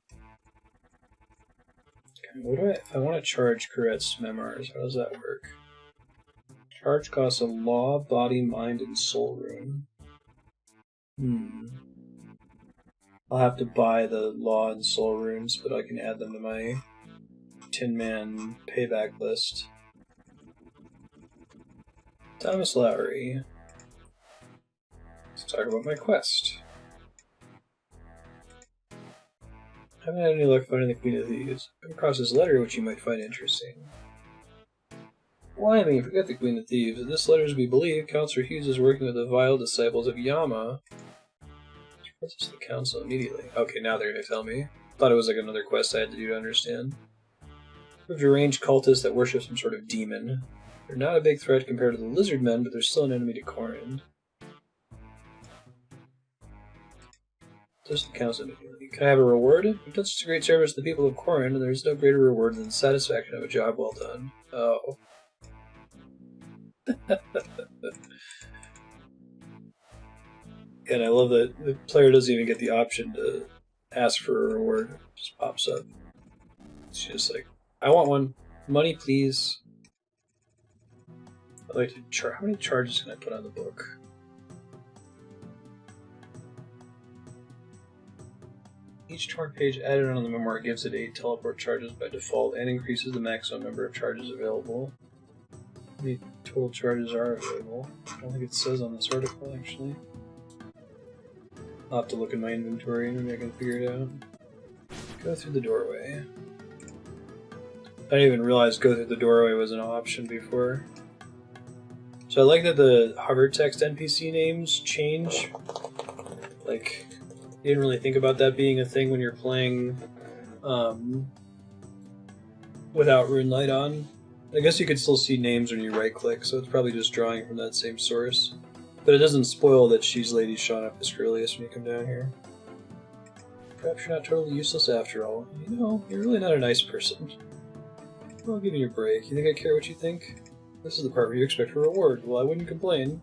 Okay, what do if I want to charge Courette's memoirs, how does that work? Charge costs a law, body, mind, and soul rune. I'll have to buy the law and soul runes, but I can add them to my Tin Man payback list. Thomas Lowry. Let's talk about my quest. I haven't had any luck finding the Queen of Thieves. I've come across this letter which you might find interesting. Why, I mean, forget the Queen of Thieves. In this letter, as we believe, Counselor Hughes is working with the vile disciples of Yama. What's the council immediately? Okay, now they're gonna tell me. Thought it was like another quest I had to do to understand. We've deranged cultists that worship some sort of demon. They're not a big threat compared to the lizard men, but they're still an enemy to Kourend. Does the council immediately? Can I have a reward? You've done such a great service to the people of Kourend, and there's no greater reward than the satisfaction of a job well done. Oh. And I love that the player doesn't even get the option to ask for a reward. It just pops up. It's just like, I want one. Money, please. I'd like to charge. How many charges can I put on the book? Each torn page added on the memoir gives it 8 teleport charges by default and increases the maximum number of charges available. How many total charges are available? I don't think it says on this article, actually. I'll have to look in my inventory and maybe I can figure it out. Go through the doorway. I didn't even realize go through the doorway was an option before. So I like that the hover text NPC names change. Like, you didn't really think about that being a thing when you're playing without RuneLight on. I guess you could still see names when you right-click, so it's probably just drawing from that same source. But it doesn't spoil that she's Lady Shauna Piscarilius when you come down here. Perhaps you're not totally useless after all. You know, you're really not a nice person. Well, I'll give you a break. You think I care what you think? This is the part where you expect a reward. Well, I wouldn't complain.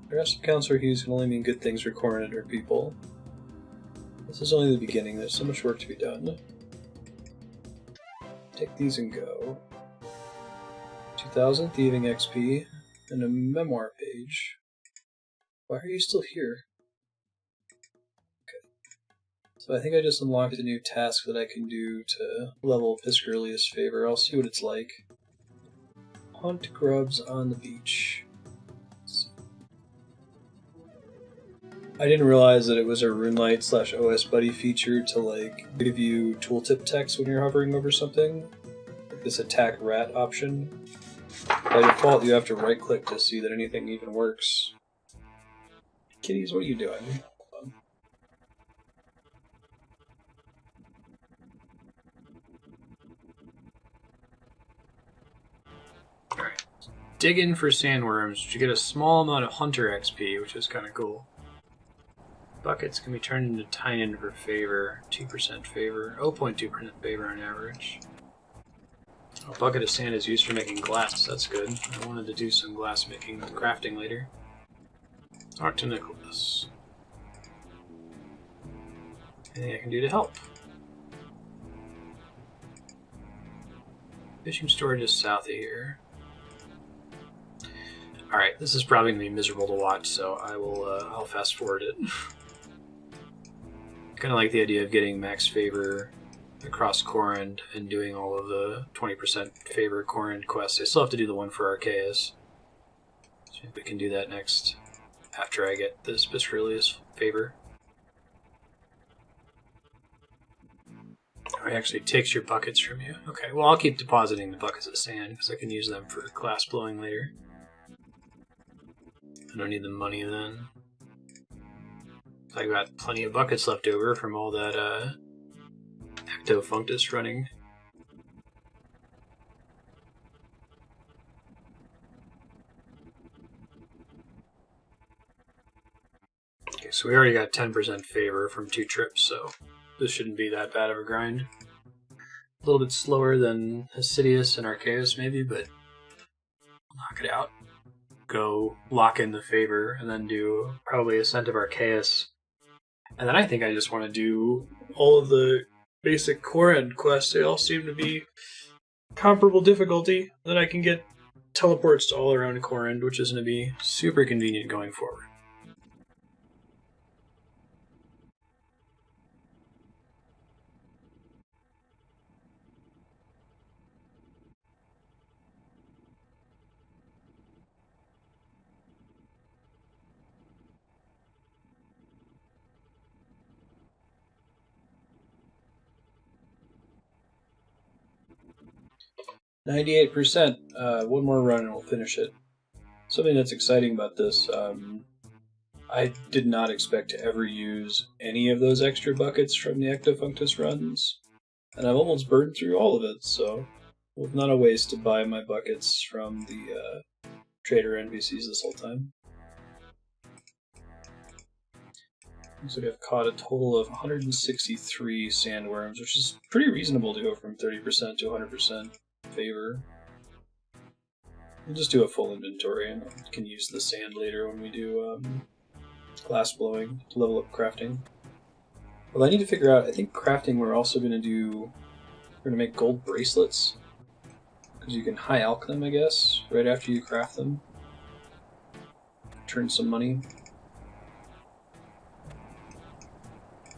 The rest of Counselor Hughes can only mean good things for Kourend and her people. This is only the beginning. There's so much work to be done. Take these and go. 2000 thieving XP and a memoir page. Why are you still here? Okay. So I think I just unlocked a new task that I can do to level Piscarilius' Favour. I'll see what it's like. Hunt grubs on the beach. I didn't realize that it was a RuneLight / OS Buddy feature to like give you tooltip text when you're hovering over something. Like this attack rat option. By default, you have to right-click to see that anything even works. Kitties, what are you doing? Alright. Dig in for sandworms, which you get a small amount of hunter XP, which is kind of cool. Buckets can be turned into Tynan for Favour. 2% Favour. 0.2% Favour on average. A bucket of sand is used for making glass. That's good. I wanted to do some glass making and crafting later. Talk to Nicholas. Anything I can do to help? Fishing store just south of here. Alright, this is probably going to be miserable to watch, so I'll fast forward it. Kind of like the idea of getting max favor across Kourend and doing all of the 20% favor Kourend quests. I still have to do the one for Arceuus. So maybe we can do that next, after I get this Piscarilius favor. Oh, it actually takes your buckets from you. Okay, well I'll keep depositing the buckets of sand, because I can use them for glass blowing later. I don't need the money then. I got plenty of buckets left over from all that ectofunctus running. Okay, so we already got 10% favor from 2 trips, so this shouldn't be that bad of a grind. A little bit slower than Hosidius and Arceuus maybe, but knock it out. Go lock in the favor, and then do probably Ascent of Arceuus. And then I think I just want to do all of the basic Kourend quests. They all seem to be comparable difficulty. Then I can get teleports to all around Kourend, which is going to be super convenient going forward. %. One more run and we'll finish it. Something that's exciting about this, I did not expect to ever use any of those extra buckets from the ectofunctus runs, and I've almost burned through all of it, so it was not a waste to buy my buckets from the trader NPCs this whole time. Looks like I've caught a total of 163 sandworms, which is pretty reasonable to go from 30% to 100% favor. We'll just do a full inventory and can use the sand later when we do glass blowing to level up crafting. Well, I need to figure out, I think crafting we're also going to make gold bracelets, because you can high alch them, I guess, right after you craft them. Turn some money.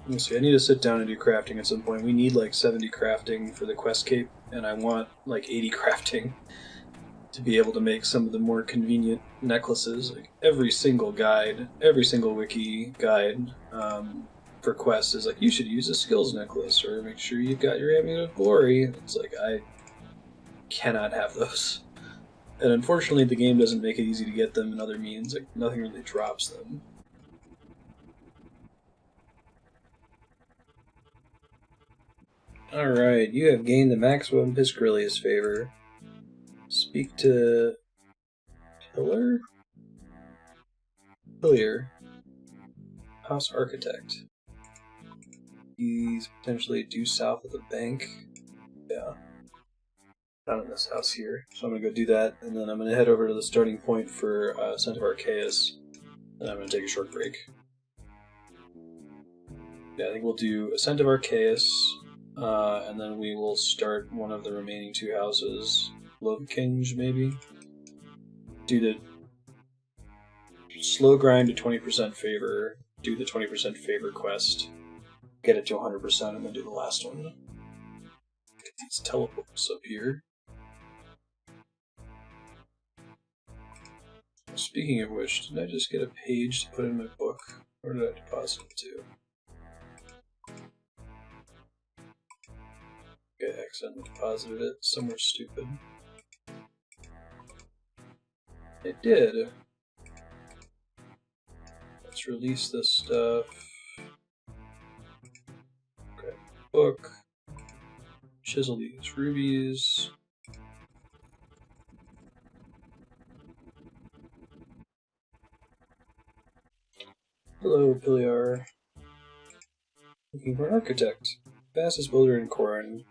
Let's see, I need to sit down and do crafting at some point. We need like 70 crafting for the quest cape, and I want like 80 crafting to be able to make some of the more convenient necklaces. Like every single guide, every single wiki guide for quests is like, you should use a skills necklace, or make sure you've got your amulet of glory. It's like, I cannot have those. And unfortunately the game doesn't make it easy to get them in other means. Like nothing really drops them. Alright, you have gained the maximum Piscarilius favor. Speak to Pillar? Hillier. House Architect. He's potentially due south of the bank. Yeah. Down in this house here. So I'm going to go do that, and then I'm going to head over to the starting point for Ascent of Arceuus, and I'm going to take a short break. Yeah, I think we'll do Ascent of Arceuus, and then we will start one of the remaining 2 houses. Lovakengj, maybe? Do the slow grind to 20% favor, do the 20% favor quest, get it to 100%, and then do the last one. Get these teleports up here. Speaking of which, did I just get a page to put in my book? Where did I deposit it to? Okay, I accidentally deposited it somewhere stupid. It did. Let's release this stuff. Okay, book. Chisel these rubies. Hello, Piliar. Looking for an architect. Fastest builder in Kourend.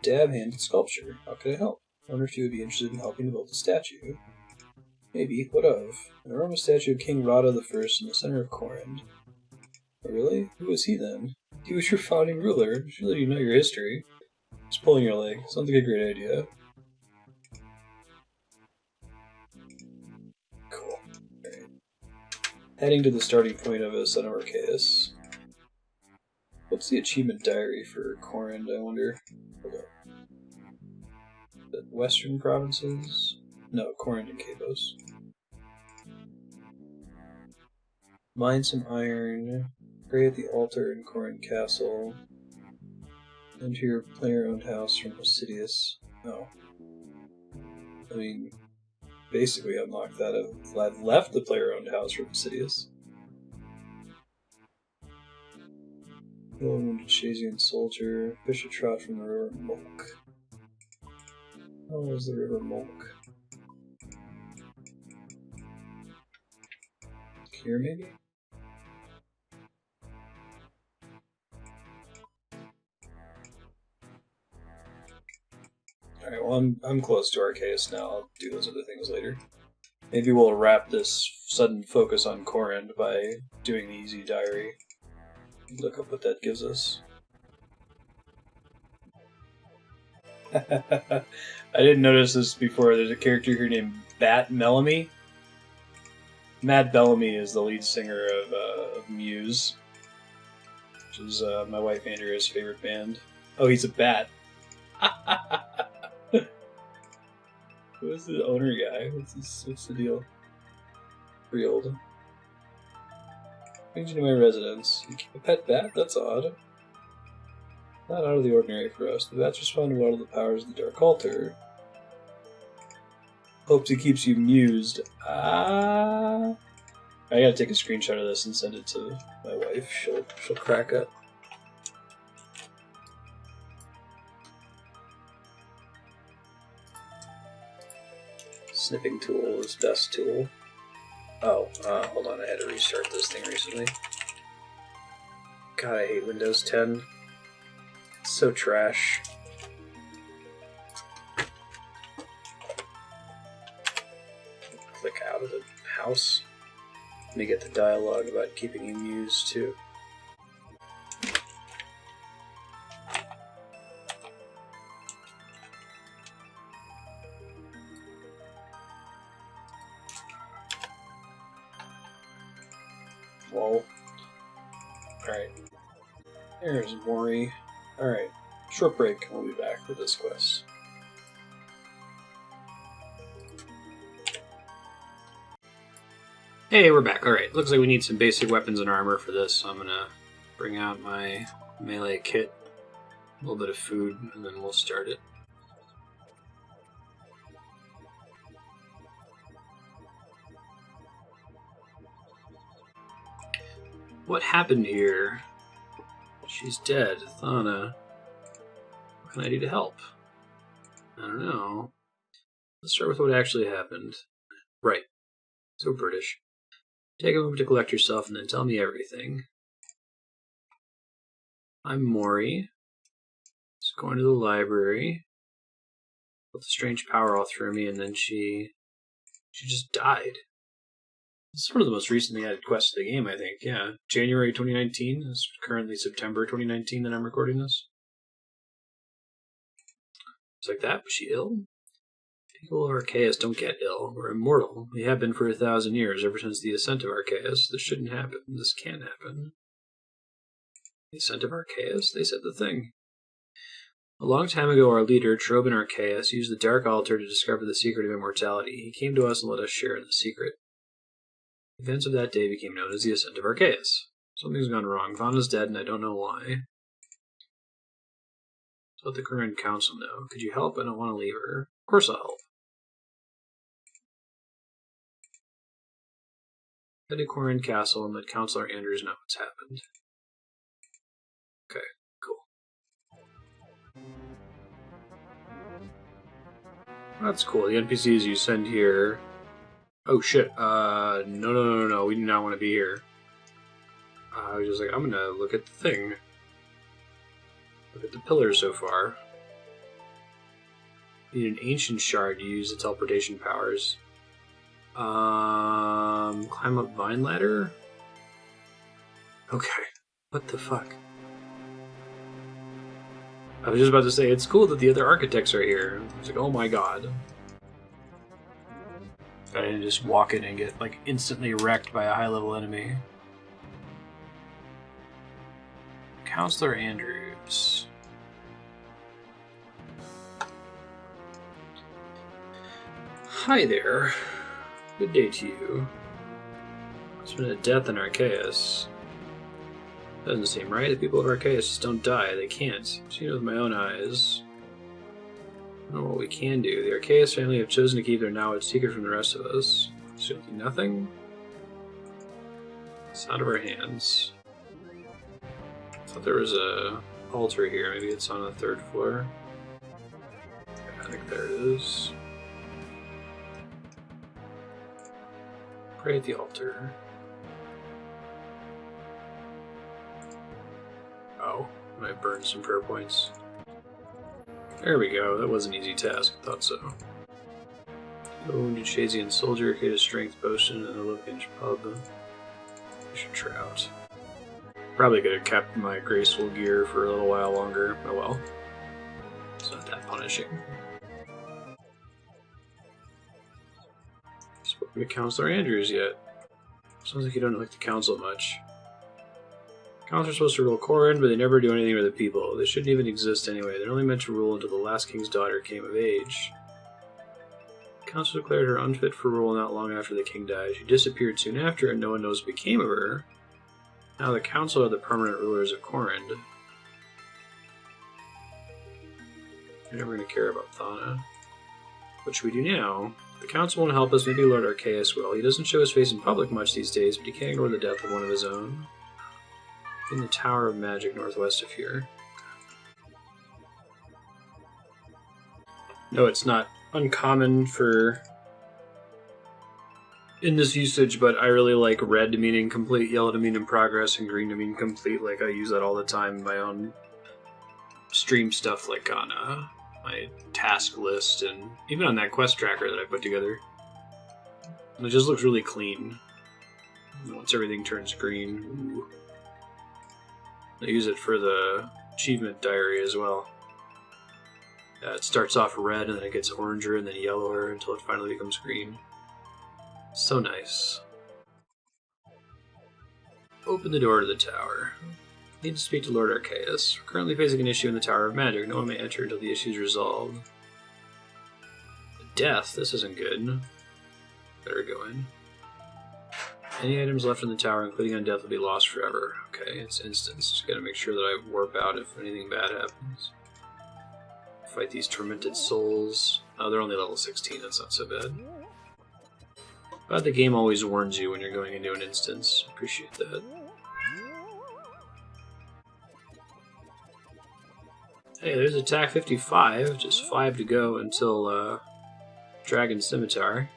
Dab-handed sculpture. How can I help? I wonder if you would be interested in helping to build a statue. Maybe. What of? An enormous statue of King Rada I in the center of Kourend. Oh, really? Who is he then? He was your founding ruler. Surely you know your history. Just pulling your leg. Sounds like a great idea. Cool. Alright. Heading to the starting point of Ascent of Arceuus. What's the achievement diary for Kourend, I wonder? Hold up. The Western provinces? No, Kourend and Kebos. Mine some iron. Pray at the altar in Kourend Castle. Enter your player-owned house from Hosidius. Oh. I mean, basically unlocked that. I've left the player-owned house from Hosidius. Kill a wounded Shayzien soldier. Fish a trout from the river Mulk. How is the river Mulk? Here, maybe? Alright, well, I'm close to Arceuus now. I'll do those other things later. Maybe we'll wrap this sudden focus on Kourend by doing the easy diary. Look up what that gives us. I didn't notice this before. There's a character here named Batt Mellamy. Batt Mellamy is the lead singer of Muse, which is my wife Andrea's favorite band. Oh, he's a bat. Who's the owner guy? What's the deal? Reeled. Brings you to my residence. You keep a pet bat? That's odd. Not out of the ordinary for us. The bats respond well to the powers of the Dark Altar. Hopes it keeps you mused. I gotta take a screenshot of this and send it to my wife. She'll crack up. Snipping tool is best tool. Oh, hold on, I had to restart this thing recently. God, I hate Windows 10. It's so trash. Click out of the house. Let me get the dialogue about keeping you mused, too. Whoa. Alright. There's Mori. Alright. Short break. We'll be back with this quest. Hey, we're back. Alright. Looks like we need some basic weapons and armor for this, so I'm gonna bring out my melee kit, a little bit of food, and then we'll start it. What happened here? She's dead. Thana. What can I do to help? I don't know. Let's start with what actually happened. Right. So British. Take a moment to collect yourself and then tell me everything. I'm Mori. Just going to the library. Put the strange power all through me, and then she just died. It's one of the most recently added quests to the game, I think. Yeah, January 2019. It's currently September 2019 that I'm recording this. It's like that. Was she ill? People of Arceuus don't get ill. We're immortal. We have been for 1,000 years, ever since the Ascent of Arceuus. This shouldn't happen. This can't happen. The Ascent of Arceuus? They said the thing. A long time ago, our leader, Trobin Arceuus, used the Dark Altar to discover the secret of immortality. He came to us and let us share in the secret. The events of that day became known as the Ascent of Arceuus. Something's gone wrong. Vana's dead, and I don't know why. Let the Kourend Council know. Could you help? I don't want to leave her. Of course I'll help. Head to Kourend Castle and let Councillor Andrews know what's happened. Okay, cool. That's cool. The NPCs you send here... Oh shit, no, we do not want to be here. I was just like, I'm gonna look at the thing. Look at the pillars so far. You need an ancient shard to use the teleportation powers. Climb up vine ladder? Okay, what the fuck? I was just about to say, it's cool that the other architects are here. It's like, oh my god. I didn't just walk in and get, like, instantly wrecked by a high-level enemy. Counselor Andrews. Hi there. Good day to you. There's been a death in Arceuus. Doesn't seem right. The people of Arceuus just don't die. They can't. I've seen it with my own eyes. I don't know what we can do. The Arceuus family have chosen to keep their knowledge secret from the rest of us. Absolutely nothing. It's out of our hands. I thought there was a altar here. Maybe it's on the 3rd floor. Yeah, I think there it is. Pray at the altar. Oh, I burned some prayer points. There we go, that was an easy task, I thought so. A wounded Shayzien soldier, create a strength potion in the Lovakengj pub. We should try out. Probably could have kept my graceful gear for a little while longer. Oh well. It's not that punishing. Spoken to Counselor Andrews yet. Sounds like you don't like the council much. Councils are supposed to rule Kourend, but they never do anything for the people. They shouldn't even exist anyway. They're only meant to rule until the last king's daughter came of age. The council declared her unfit for rule not long after the king died. She disappeared soon after, and no one knows what became of her. Now the council are the permanent rulers of Kourend. You're never going to care about Thana. What should we do now? The council won't help us, maybe Lord Arceuus will. He doesn't show his face in public much these days, but he can't ignore the death of one of his own. In the Tower of Magic northwest of here. No, it's not uncommon for in this usage, but I really like red to mean complete, yellow to mean in progress, and green to mean complete. Like, I use that all the time in my own stream stuff, like on my task list, and even on that quest tracker that I put together. It just looks really clean. Once everything turns green. Ooh. I use it for the achievement diary as well. It starts off red, and then it gets oranger, and then yellower, until it finally becomes green. So nice. Open the door to the tower. Need to speak to Lord Arceuus. We're currently facing an issue in the Tower of Magic. No one may enter until the issue is resolved. Death? This isn't good. Better go in. Any items left in the tower, including on death, will be lost forever. Okay, it's instanced. Just gotta make sure that I warp out if anything bad happens. Fight these tormented souls. Oh, they're only level 16, that's not so bad. But the game always warns you when you're going into an instance. Appreciate that. Hey, there's attack 55, just 5 to go until Dragon Scimitar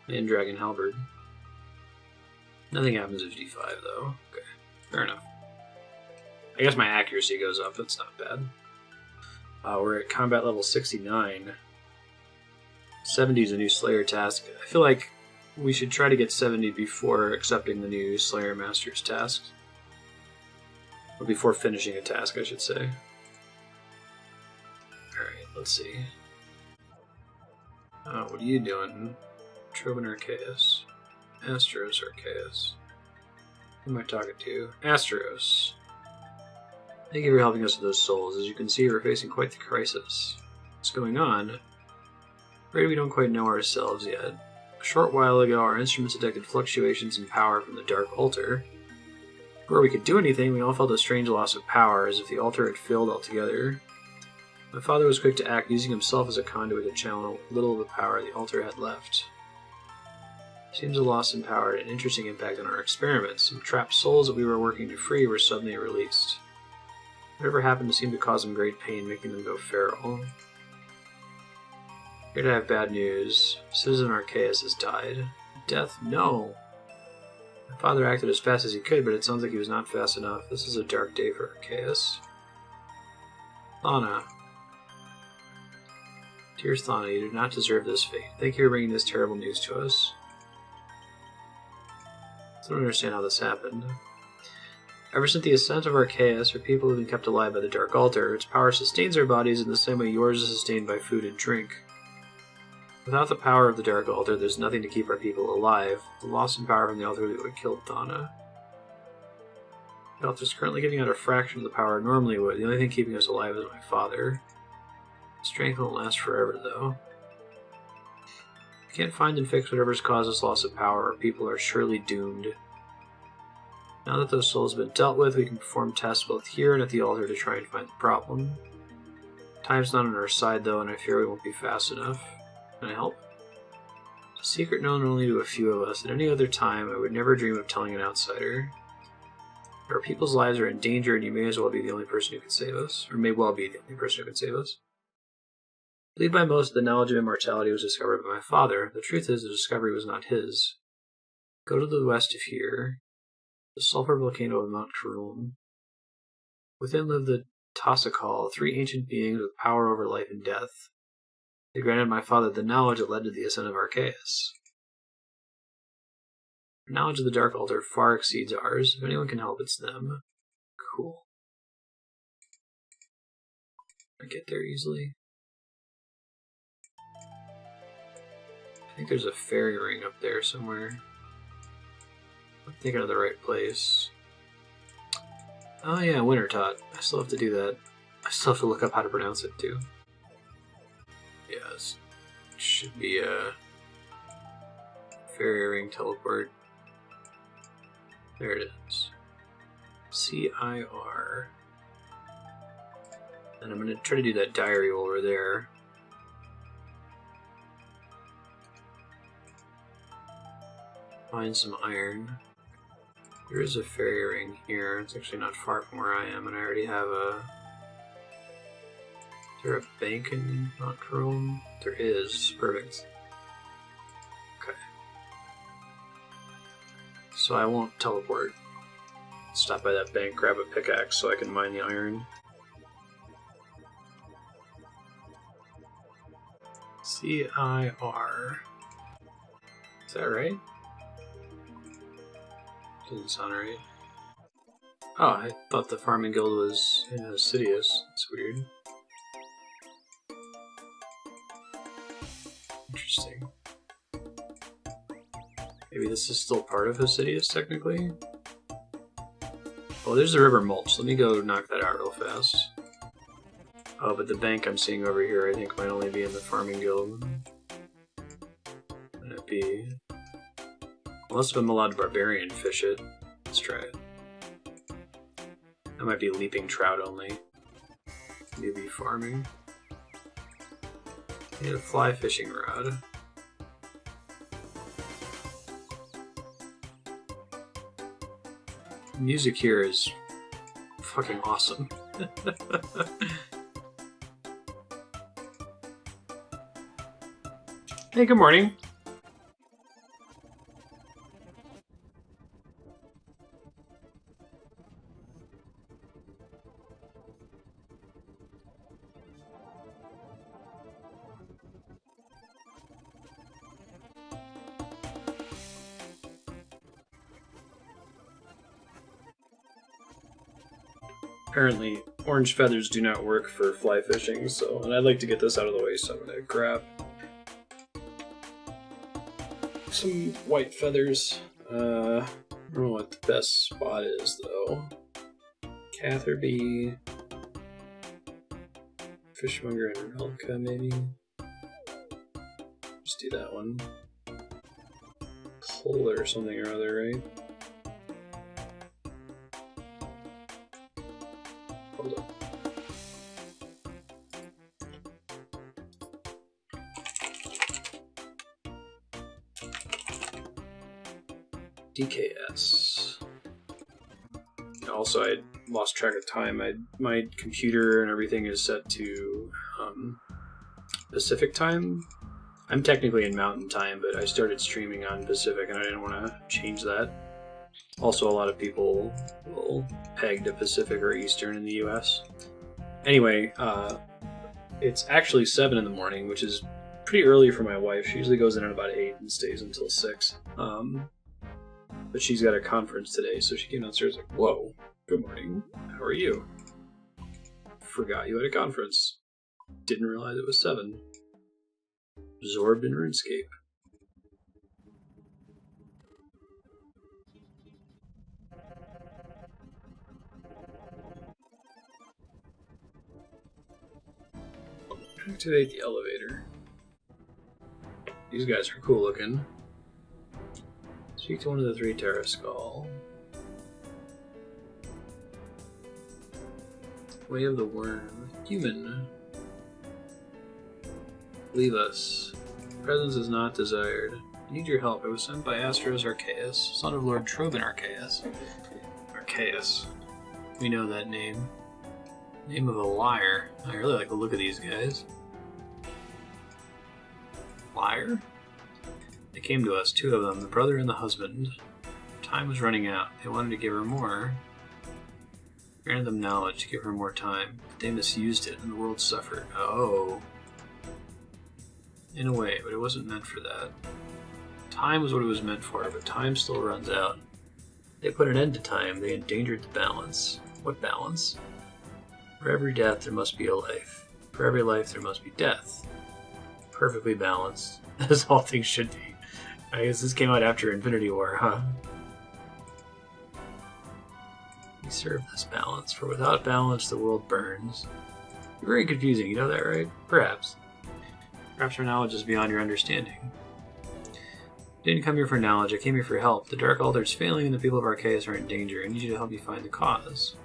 and Dragon Halberd. Nothing happens at 55, though. Okay, fair enough. I guess my accuracy goes up, that's not bad. We're at combat level 69. 70 is a new Slayer task. I feel like we should try to get 70 before accepting the new Slayer Master's tasks. Or before finishing a task, I should say. Alright, let's see. What are you doing? Trovan Arceuus. Astros Arceuus. Who am I talking to? Astros. Thank you for helping us with those souls. As you can see, we're facing quite the crisis. What's going on? Afraid we don't quite know ourselves yet. A short while ago, our instruments detected fluctuations in power from the Dark Altar. Before we could do anything, we all felt a strange loss of power, as if the altar had failed altogether. My father was quick to act, using himself as a conduit to channel little of the power the altar had left. Seems a loss in power had an interesting impact on our experiments. Some trapped souls that we were working to free were suddenly released. Whatever happened seemed to cause them great pain, making them go feral. Here to have bad news. Citizen Arceuus has died. Death? No! My father acted as fast as he could, but it sounds like he was not fast enough. This is a dark day for Arceuus. Thana. Dear Thana, you do not deserve this fate. Thank you for bringing this terrible news to us. I don't understand how this happened. Ever since the Ascent of Arceuus, our people have been kept alive by the Dark Altar. Its power sustains our bodies in the same way yours is sustained by food and drink. Without the power of the Dark Altar, there's nothing to keep our people alive. The loss in power from the altar would have killed Thana. The altar is currently giving out a fraction of the power it normally would. The only thing keeping us alive is my father. Strength won't last forever, though. If we can't find and fix whatever's caused this loss of power, our people are surely doomed. Now that those souls have been dealt with, we can perform tests both here and at the altar to try and find the problem. Time's not on our side, though, and I fear we won't be fast enough. Can I help? It's a secret known only to a few of us. At any other time, I would never dream of telling an outsider. Our people's lives are in danger, and you may as well be the only person who can save us. Or may well be the only person who can save us. Believed by most, the knowledge of immortality was discovered by my father. The truth is, the discovery was not his. Go to the west of here. The sulphur volcano of Mount Kourend. Within live the Tossakal, 3 ancient beings with power over life and death. They granted my father the knowledge that led to the Ascent of Arceuus. Their knowledge of the Dark Altar far exceeds ours. If anyone can help, it's them. Cool. I get there easily. I think there's a fairy ring up there somewhere. I'm thinking of the right place. Oh yeah, Wintertot. I still have to do that. I still have to look up how to pronounce it too. Yes. Should be a fairy ring teleport. There it is. CIR. And I'm going to try to do that diary while we're there. Find some iron. There is a fairy ring here. It's actually not far from where I am, and I already have a... Is there a bank in Mount Kourend? There is. Perfect. Okay. So I won't teleport. Stop by that bank, grab a pickaxe so I can mine the iron. CIR. Is that right? Doesn't sound right. Oh, I thought the farming guild was in Hosidius. That's weird. Interesting. Maybe this is still part of Hosidius, technically? Oh, there's the river mulch. Let me go knock that out real fast. Oh, but the bank I'm seeing over here I think might only be in the farming guild. Might it be... Unless I'm allowed to barbarian fish it. Let's try it. That might be leaping trout only. Maybe farming. Need a fly fishing rod. The music here is fucking awesome. Hey, good morning. Apparently, orange feathers do not work for fly fishing, so, and I'd like to get this out of the way, so I'm gonna grab some white feathers. I don't know what the best spot is, though. Catherby, Fishmonger, and Relka, maybe? Just do that one. Pull or something or other, right? Hold up. DKS. Also, I lost track of time. My computer and everything is set to Pacific time. I'm technically in Mountain time, but I started streaming on Pacific, and I didn't want to change that. Also, a lot of people will peg to Pacific or Eastern in the US. Anyway, it's actually 7 in the morning, which is pretty early for my wife. She usually goes in at about 8 and stays until 6. But she's got a conference today, so she came downstairs like, whoa, Good morning. How are you? Forgot you had a conference. Didn't realize it was 7. Absorbed in RuneScape. Activate the elevator. These guys are cool looking. Speak to one of the 3 Terra Skull. Way of the Worm. Human. Leave us. Presence is not desired. I need your help. I was sent by Astros Arceuus, son of Lord Troban Arceuus. Arceuus. We know that name. Name of a liar. I really like the look of these guys. Liar? They came to us, 2 of them, the brother and the husband. Time was running out. They wanted to give her more. Granted them knowledge to give her more time, but they misused it and the world suffered. Oh. In a way, but it wasn't meant for that. Time was what it was meant for, but time still runs out. They put an end to time, they endangered the balance. What balance? For every death there must be a life. For every life there must be death. Perfectly balanced, as all things should be. I guess this came out after Infinity War, huh? We serve this balance, for without balance the world burns. Very confusing, you know that, right? Perhaps. Perhaps our knowledge is beyond your understanding. I didn't come here for knowledge, I came here for help. The Dark Altar is failing and the people of Arceuus are in danger. I need you to help me find the cause.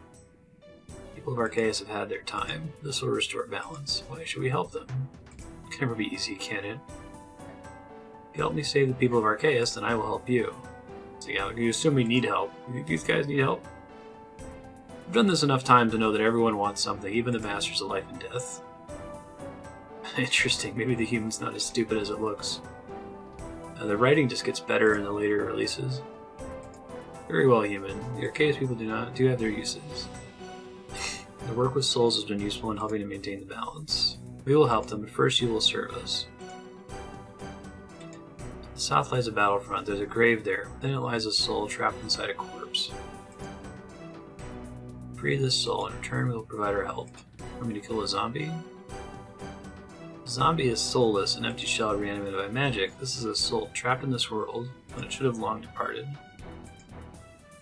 People of Arceuus have had their time. This will restore balance. Why should we help them? It can never be easy, can it? If you help me save the people of Arceuus, then I will help you. So yeah, you assume we need help. You think these guys need help? I've done this enough time to know that everyone wants something, even the masters of life and death. Interesting, maybe the human's not as stupid as it looks. The writing just gets better in the later releases. Very well, human. The Arceuus people do have their uses. The work with souls has been useful in helping to maintain the balance. We will help them, but first you will serve us. To the south lies a battlefront. There's a grave there. Then it lies a soul trapped inside a corpse. Free this soul. In return, we will provide our help. Want me to kill a zombie? A zombie is soulless, an empty shell reanimated by magic. This is a soul trapped in this world when it should have long departed.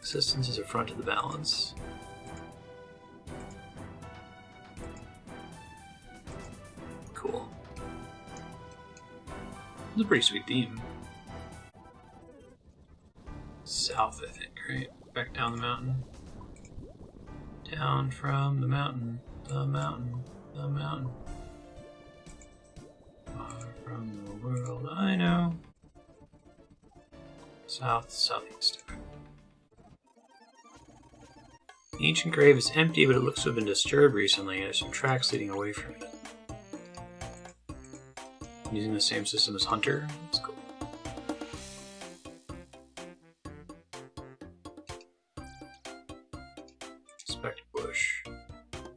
Existence is a front to the balance. Cool. It's a pretty sweet theme. South, I think, right? Back down the mountain. Down from the mountain, the mountain, the mountain. Far from the world I know. South, southeast. The ancient grave is empty, but it looks to have been disturbed recently, and there's some tracks leading away from it. Using the same system as Hunter. That's cool. Inspect bush.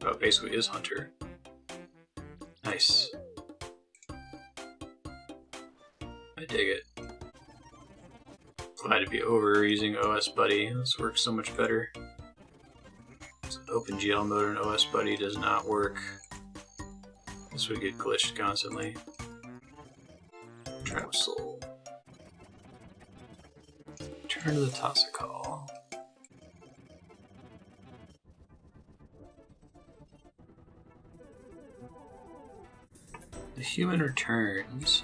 Oh, it basically is Hunter. Nice. I dig it. Glad to be over using OS Buddy. This works so much better. OpenGL mode in OS Buddy does not work. This would get glitched constantly. Trap Soul. Turn to the Tossicall. The human returns.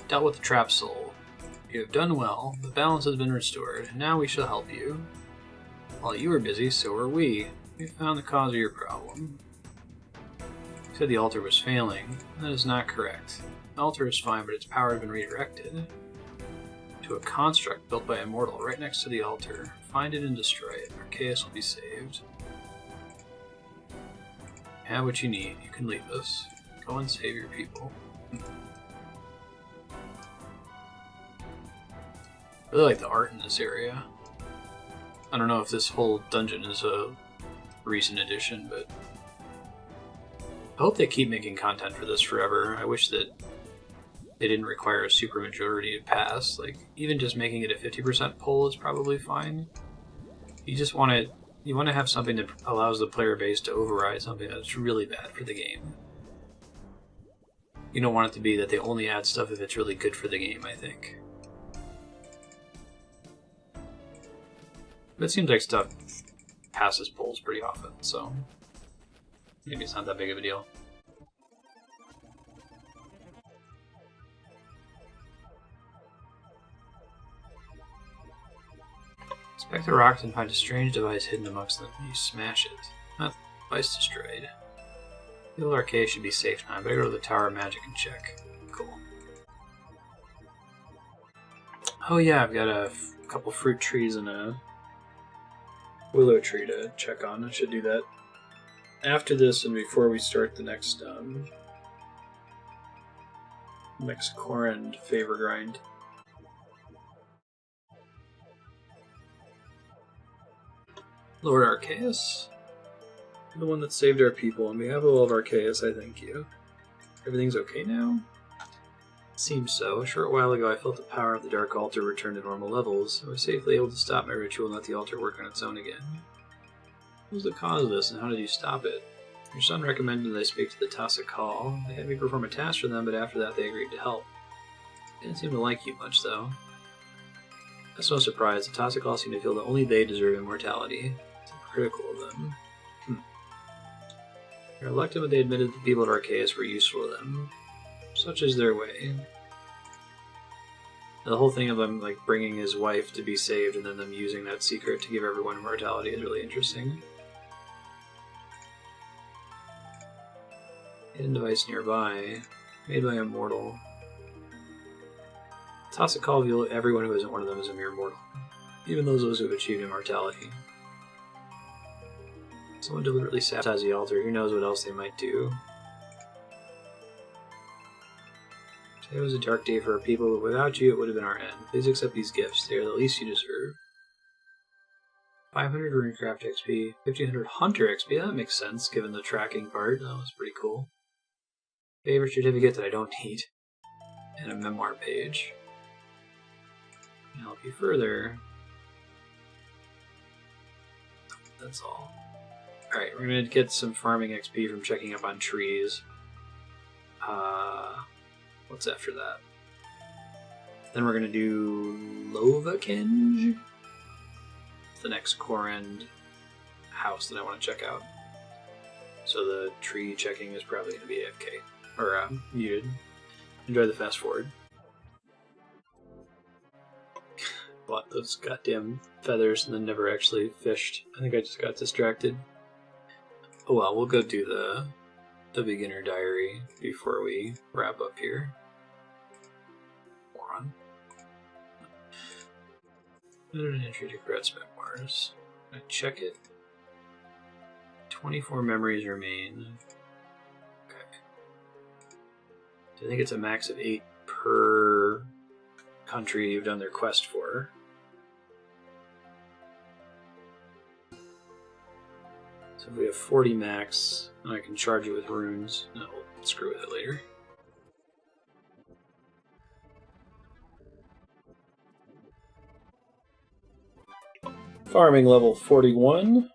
Dealt with the Trap Soul. You have done well. The balance has been restored, and now we shall help you. While you were busy, so were we. We found the cause of your problem. You said the altar was failing. That is not correct. The altar is fine, but its power had been redirected to a construct built by Immortal right next to the altar. Find it and destroy it. Arceuus will be saved. Have what you need. You can leave us. Go and save your people. I really like the art in this area. I don't know if this whole dungeon is a recent addition, but I hope they keep making content for this forever. I wish that they didn't require a supermajority to pass. Like, even just making it a 50% poll is probably fine. You just want to You want to have something that allows the player base to override something that's really bad for the game. You don't want it to be that they only add stuff if it's really good for the game, I think. But it seems like stuff passes polls pretty often, so maybe it's not that big of a deal. Inspect the rocks and find a strange device hidden amongst them. You smash it. Not device destroyed. The old arcade should be safe now. I better go to the Tower of Magic and check. Cool. Oh yeah, I've got a couple fruit trees and a willow tree to check on. I should do that after this and before we start the next Kourend Favour grind. Lord Arceuus, the one that saved our people. On behalf of all of Arceuus, I thank you. Everything's okay now? Seems so. A short while ago, I felt the power of the Dark Altar return to normal levels. I was safely able to stop my ritual and let the altar work on its own again. What was the cause of this, and how did you stop it? Your son recommended that I speak to the Tasik Hall. They had me perform a task for them, but after that they agreed to help. They didn't seem to like you much, though. That's no surprise. The Tasik Hall seem to feel that only they deserve immortality. Critical of them. They're reluctant, but they admitted that the people at Arceuus were useful to them. Such is their way. The whole thing of them like bringing his wife to be saved and then them using that secret to give everyone immortality is really interesting. Hidden device nearby, made by a mortal. Tasik Hall view everyone who isn't one of them as a mere mortal, even those who have achieved immortality. Someone deliberately sabotaged the altar. Who knows what else they might do? Today was a dark day for our people, but without you it would have been our end. Please accept these gifts. They are the least you deserve. 500 RuneCraft XP, 1500 Hunter XP. That makes sense, given the tracking part. That was pretty cool. Favour certificate that I don't need. And a memoir page. To help you further. That's all. Alright, we're going to get some farming XP from checking up on trees. What's after that? Then we're going to do Lovakengj. It's the next Kourend house that I want to check out. So the tree checking is probably going to be AFK. Or muted. Enjoy the fast forward. Bought those goddamn feathers and then never actually fished. I think I just got distracted. Oh well, we'll go do the beginner diary before we wrap up here. Moron. An entry to Gret's memoirs. I check it. 24 memories remain. Okay. I think it's a max of 8 per country you've done their quest for. So if we have 40 max, I can charge it with runes. No, we'll screw with it later. Farming level 41.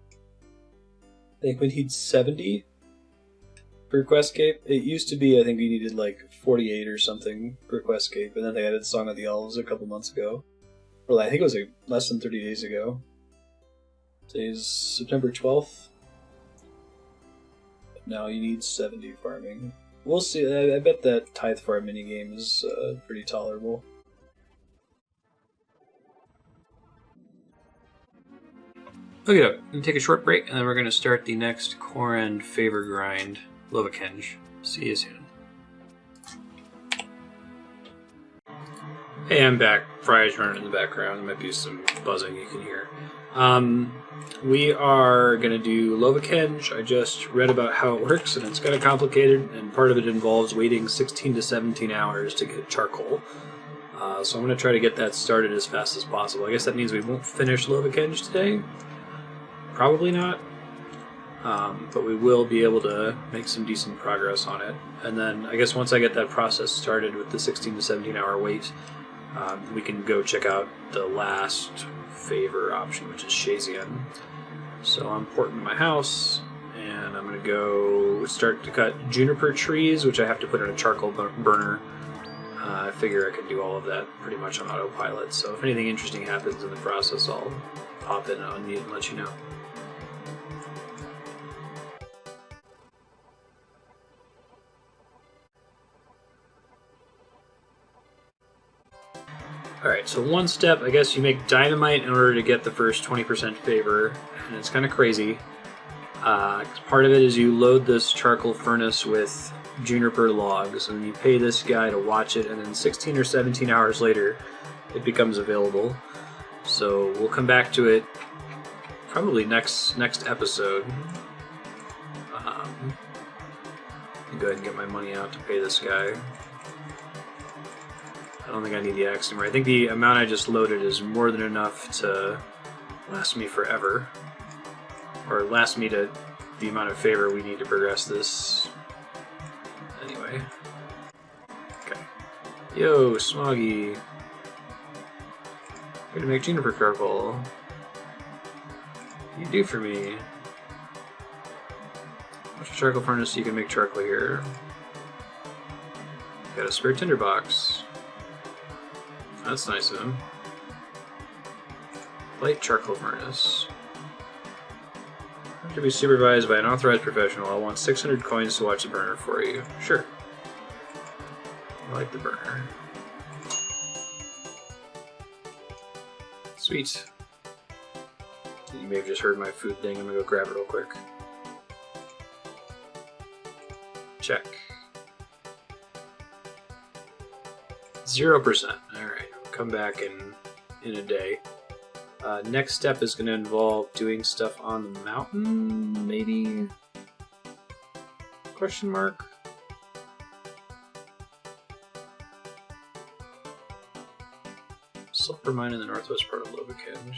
I think we need 70 per Questcape. It used to be, I think we needed like 48 or something per Questcape, and then they added Song of the Elves a couple months ago. Well, I think it was like less than 30 days ago. Today's September 12th. Now you need 70 farming. We'll see. I bet that Tithe Farm minigame is pretty tolerable. Okay, I'm going to take a short break, and then we're going to start the next Kourend Favour grind, Lovakengj. See you soon. Hey, I'm back. Fry's running in the background. There might be some buzzing you can hear. We are going to do Lovakengj. I just read about how it works, and it's kind of complicated, and part of it involves waiting 16 to 17 hours to get charcoal. So I'm going to try to get that started as fast as possible. I guess that means we won't finish Lovakengj today. Probably not. But we will be able to make some decent progress on it. And then I guess once I get that process started with the 16 to 17 hour wait, we can go check out the last Favour option, which is Shayzien. So I'm porting my house, and I'm going to go start to cut juniper trees, which I have to put in a charcoal burner. I figure I can do all of that pretty much on autopilot, so if anything interesting happens in the process, I'll pop in and unmute and let you know. Alright, so one step, I guess you make dynamite in order to get the first 20% favor, and it's kind of crazy. Part of it is you load this charcoal furnace with juniper logs, and you pay this guy to watch it, and then 16 or 17 hours later, it becomes available. So we'll come back to it probably next episode. Go ahead and get my money out to pay this guy. I don't think I need the axe anymore. I think the amount I just loaded is more than enough to last me forever. Or last me to the amount of favor we need to progress this. Anyway. Okay. Yo, Smoggy. Here to make juniper charcoal. What do you do for me? What's a charcoal furnace? You can make charcoal here. Got a spare tinderbox. That's nice of him. Light charcoal furnace. Have to be supervised by an authorized professional. I want 600 coins to watch the burner for you. Sure. I like the burner. Sweet. You may have just heard my food thing. I'm gonna go grab it real quick. Check. 0%. Alright, come back in a day. Next step is going to involve doing stuff on the mountain, maybe? Question mark? Sulphur mine in the northwest part of Lovakengj.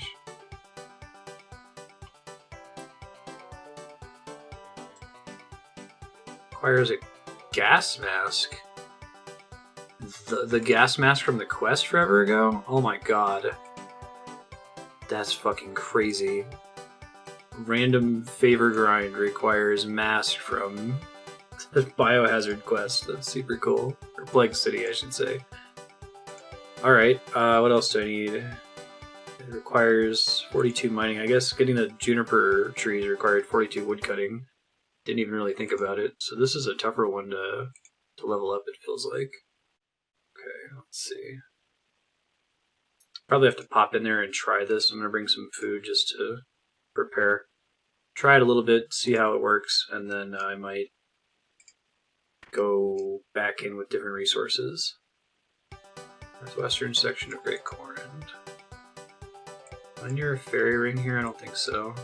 Requires a gas mask. The gas mask from the quest forever ago? Oh my god. That's fucking crazy. Random favor grind requires mask from the biohazard quest. That's super cool. Or Plague City, I should say. Alright, what else do I need? It requires 42 mining. I guess getting the juniper trees required 42 wood cutting. Didn't even really think about it. So this is a tougher one to level up, it feels like. Okay, let's see. Probably have to pop in there and try this. I'm going to bring some food just to prepare. Try it a little bit, see how it works, and then I might go back in with different resources. Northwestern section of Great Kourend. Am I near a fairy ring here? I don't think so.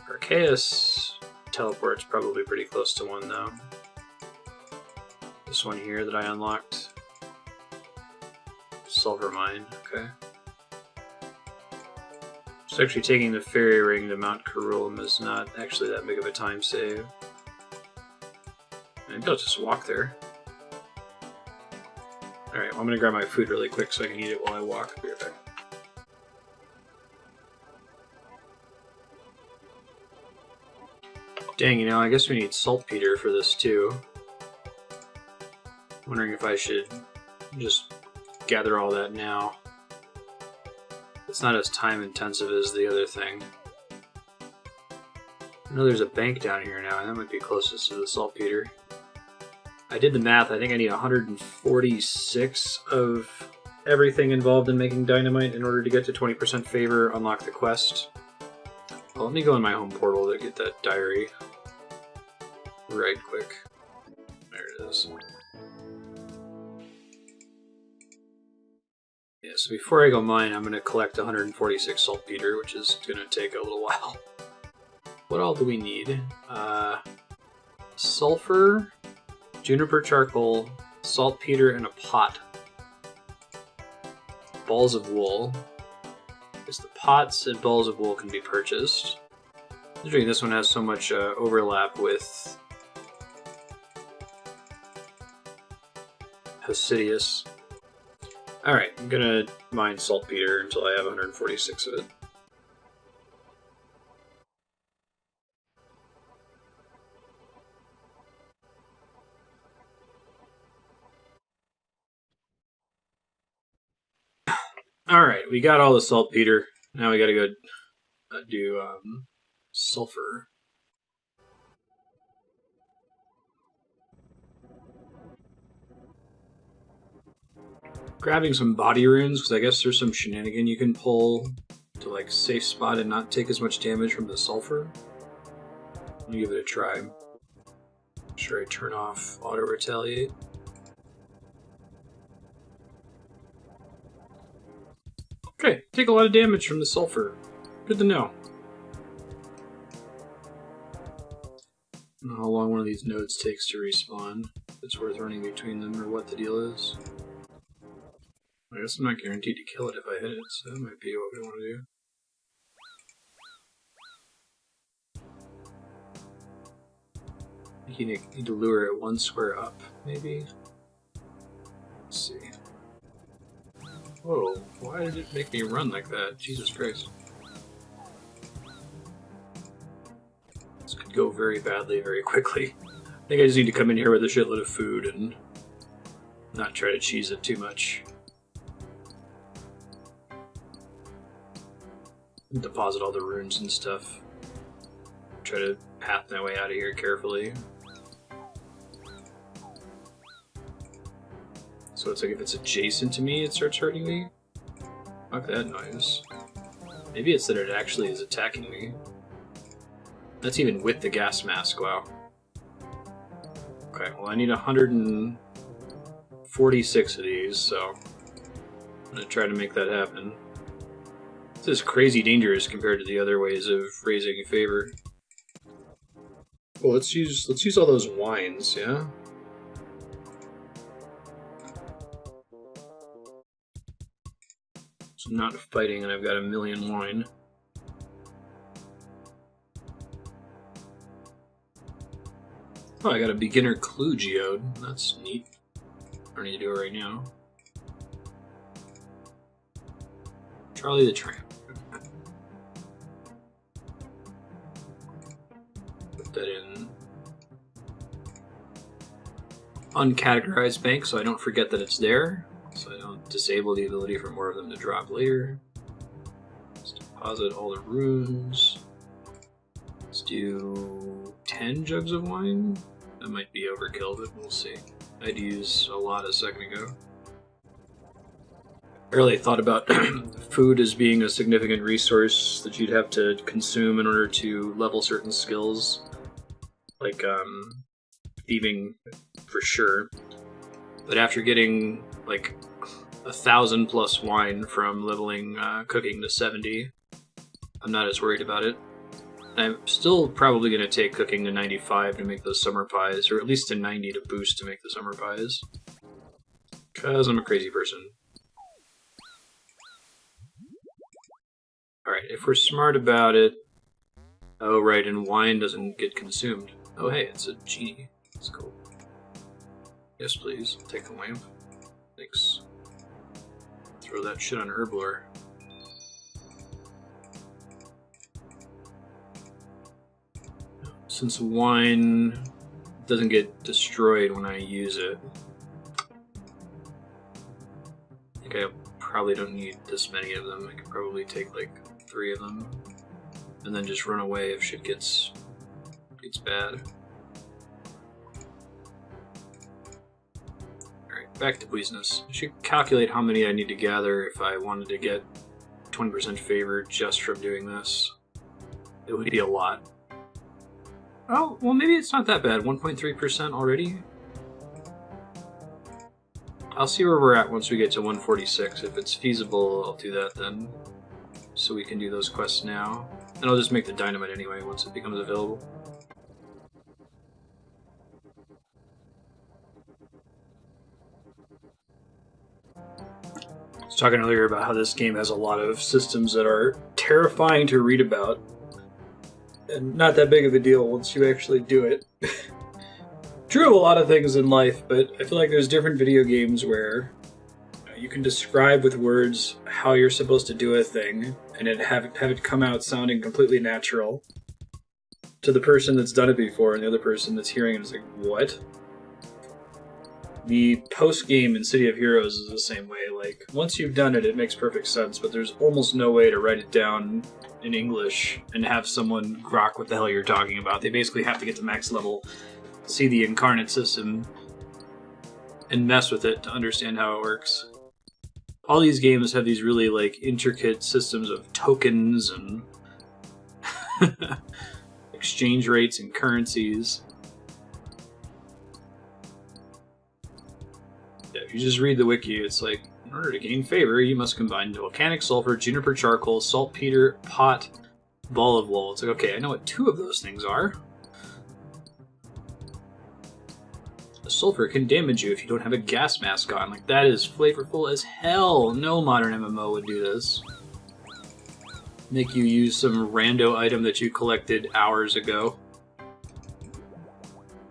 Arceuus teleport's probably pretty close to one, though. This one here that I unlocked. Sulphur mine, okay. So actually taking the fairy ring to Mount Kourend is not actually that big of a time save. Maybe I'll just walk there. Alright, well, I'm gonna grab my food really quick so I can eat it while I walk. I'll be right back. Dang, you know, I guess we need saltpetre for this too. Wondering if I should just gather all that now. It's not as time intensive as the other thing. I know there's a bank down here now, and that might be closest to the saltpetre. I did the math. I think I need 146 of everything involved in making dynamite in order to get to 20% favor, unlock the quest. Well, let me go in my home portal to get that diary right quick. There it is. Yeah, so before I go mine, I'm going to collect 146 saltpetre, which is going to take a little while. What all do we need? Sulphur, juniper charcoal, saltpetre, and a pot. Balls of wool. Because the pots and balls of wool can be purchased. Considering this one has so much overlap with Hosidius. Alright, I'm gonna mine saltpetre until I have 146 of it. Alright, we got all the saltpetre. Now we gotta go do sulphur. Grabbing some body runes, because I guess there's some shenanigan you can pull to like safe spot and not take as much damage from the sulphur. Let me give it a try. Make sure I turn off auto retaliate. Okay, take a lot of damage from the sulphur. Good to know. I don't know how long one of these nodes takes to respawn. If it's worth running between them or what the deal is. I guess I'm not guaranteed to kill it if I hit it, so that might be what we want to do. I think you need to lure it one square up, maybe? Let's see. Whoa, why did it make me run like that? Jesus Christ. This could go very badly very quickly. I think I just need to come in here with a shitload of food and not try to cheese it too much. Deposit all the runes and stuff. Try to path my way out of here carefully. So it's like if it's adjacent to me, it starts hurting me? Fuck that noise. Maybe it's that it actually is attacking me. That's even with the gas mask, wow. Okay, well I need 146 of these, so I'm gonna try to make that happen. This is crazy dangerous compared to the other ways of raising favor. Well, let's use all those wines, yeah? So I'm not fighting and I've got 1,000,000 wine. Oh, I got a beginner clue geode. That's neat. I don't need to do it right now. Charlie the Tramp. Put that in uncategorized bank so I don't forget that it's there. So I don't disable the ability for more of them to drop later. Let's deposit all the runes. Let's do 10 jugs of wine. That might be overkill, but we'll see. I'd use a lot a second ago. I really thought about food as being a significant resource that you'd have to consume in order to level certain skills. Like, thieving, for sure. But after getting, like, 1,000 plus wine from leveling cooking to 70, I'm not as worried about it. I'm still probably going to take cooking to 95 to make those summer pies, or at least to 90 to boost to make the summer pies. Because I'm a crazy person. Alright, if we're smart about it... Oh, right, and wine doesn't get consumed. Oh, hey, it's a genie. That's cool. Yes, please. I'll take the lamp. Thanks. Throw that shit on Herblore. Since wine doesn't get destroyed when I use it, I think I probably don't need this many of them. I could probably take like 3 of them and then just run away if shit gets bad. Alright, back to business. I should calculate how many I need to gather if I wanted to get 20% favor just from doing this. It would be a lot. Oh, well maybe it's not that bad. 1.3% already? I'll see where we're at once we get to 146. If it's feasible, I'll do that then. So we can do those quests now. And I'll just make the dynamite anyway once it becomes available. I was talking earlier about how this game has a lot of systems that are terrifying to read about. And not that big of a deal once you actually do it. True of a lot of things in life, but I feel like there's different video games where You can describe with words how you're supposed to do a thing, and have it come out sounding completely natural to the person that's done it before, and the other person that's hearing it is like, what? The post-game in City of Heroes is the same way. Like, once you've done it, it makes perfect sense, but there's almost no way to write it down in English and have someone grok what the hell you're talking about. They basically have to get to max level, see the incarnate system, and mess with it to understand how it works. All these games have these really, like, intricate systems of tokens and exchange rates and currencies. If you just read the wiki, it's like, in order to gain favor, you must combine volcanic sulfur, juniper charcoal, saltpetre, pot, ball of wool. It's like, okay, I know what 2 of those things are. The sulfur can damage you if you don't have a gas mask on. Like, that is flavorful as hell. No modern MMO would do this. Make you use some rando item that you collected hours ago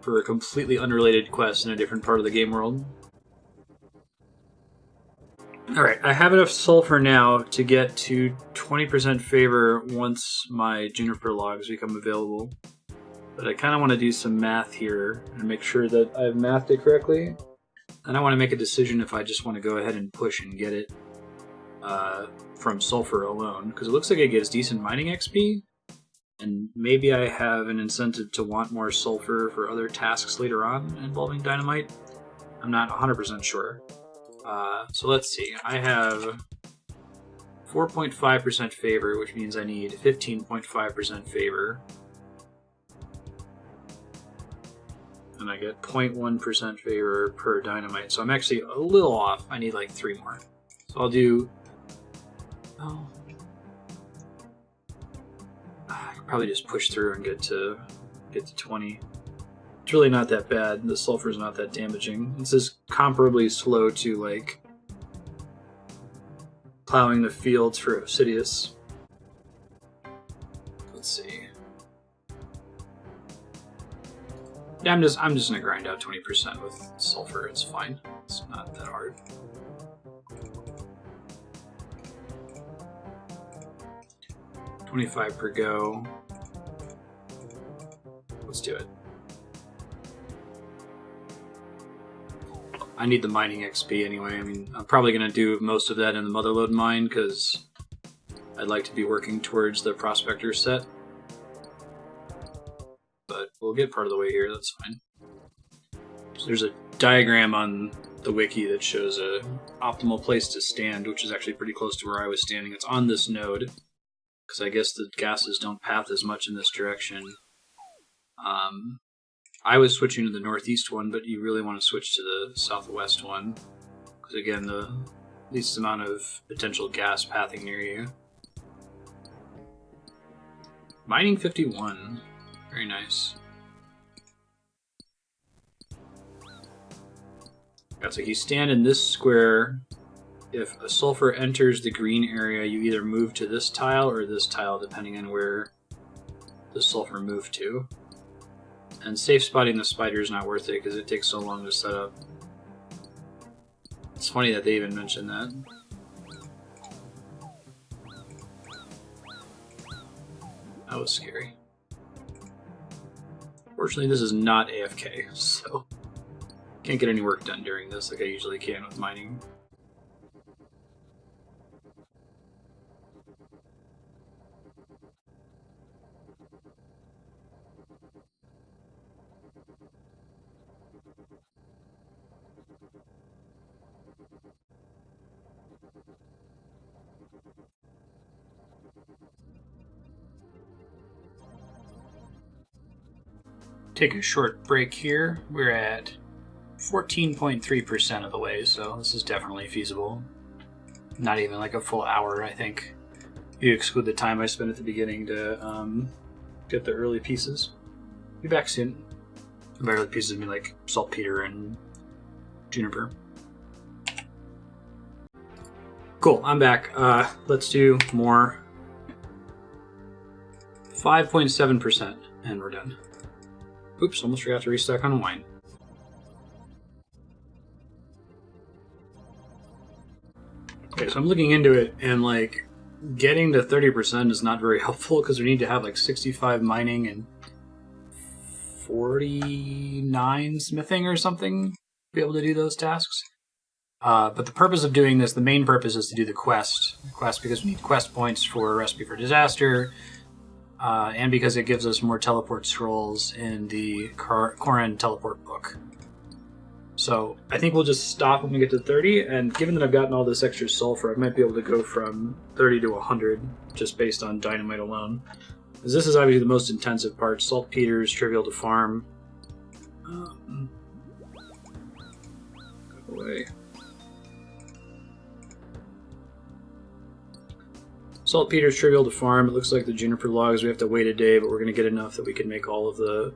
for a completely unrelated quest in a different part of the game world. Alright, I have enough sulfur now to get to 20% favor once my juniper logs become available. But I kind of want to do some math here and make sure that I've mathed it correctly. And I want to make a decision if I just want to go ahead and push and get it from sulfur alone. Because it looks like it gives decent mining XP. And maybe I have an incentive to want more sulfur for other tasks later on involving dynamite. I'm not 100% sure. So let's see. I have 4.5% favor, which means I need 15.5% favor. And I get 0.1% favor per dynamite. So I'm actually a little off. I need like 3 more. So I'll do... Oh. I could probably just push through and get to 20. It's really not that bad. The sulfur's not that damaging. It's just comparably slow to, like, plowing the fields for Hosidius. Let's see. Yeah, I'm just gonna grind out 20% with sulfur. It's fine. It's not that hard. $25 per go. Let's do it. I need the mining XP anyway. I mean, I'm probably going to do most of that in the Motherlode mine because I'd like to be working towards the Prospector set. But we'll get part of the way here, that's fine. So there's a diagram on the wiki that shows a optimal place to stand, which is actually pretty close to where I was standing. It's on this node, because I guess the gases don't path as much in this direction. I was switching to the northeast one, but you really want to switch to the southwest one. Because again, the least amount of potential gas pathing near you. Mining 51. Very nice. That's like you stand in this square. If a sulfur enters the green area, you either move to this tile or this tile, depending on where the sulfur moved to. And safe spotting the spider is not worth it because it takes so long to set up. It's funny that they even mentioned that. That was scary. Fortunately, this is not AFK, so can't get any work done during this like I usually can with mining. Take a short break here. We're at 14.3% of the way, so this is definitely feasible. Not even like a full hour, I think. If you exclude the time I spent at the beginning to get the early pieces. Be back soon. By early pieces, I mean like saltpetre and juniper. Cool, I'm back. Let's do more. 5.7%, and we're done. Oops, almost forgot to restock on wine. Okay, so I'm looking into it, and like getting to 30% is not very helpful because we need to have like 65 mining and 49 smithing or something to be able to do those tasks. But the purpose of doing this, the main purpose, is to do the quest. Because we need quest points for Recipe for Disaster, and because it gives us more teleport scrolls in the Kourend teleport book. So I think we'll just stop when we get to 30, and given that I've gotten all this extra sulphur, I might be able to go from 30 to 100 just based on dynamite alone. Because this is obviously the most intensive part. Saltpetre is trivial to farm. Go away. Saltpetre is trivial to farm. It looks like the juniper logs we have to wait a day, but we're going to get enough that we can make all of the...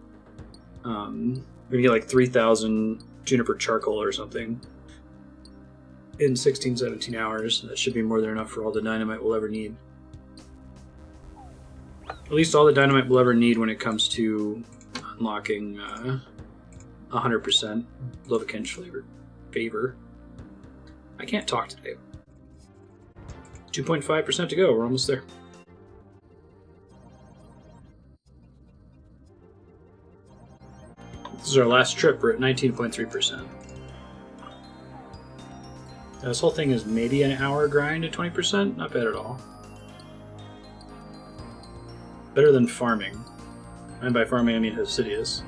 we're going to get like 3,000 juniper charcoal or something in 16, 17 hours. That should be more than enough for all the dynamite we'll ever need. At least all the dynamite we'll ever need when it comes to unlocking 100% Lovakengj Favour. I can't talk today. 2.5% to go. We're almost there. This is our last trip. We're at 19.3%. This whole thing is maybe an hour grind at 20%. Not bad at all. Better than farming. And by farming, I mean Hosidius.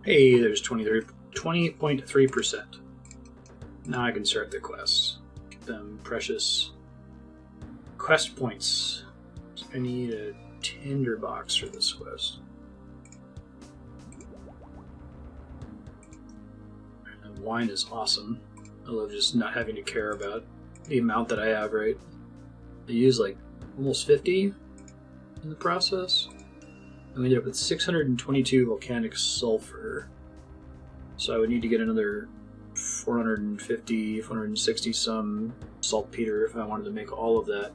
Hey, there's 20.3%. Now I can start the quests. Get them precious quest points. I need a tinderbox for this quest. And wine is awesome. I love just not having to care about the amount that I have, right? I use like almost 50 in the process. And we ended up with 622 volcanic sulphur. So I would need to get another 450, 460 some saltpetre if I wanted to make all of that.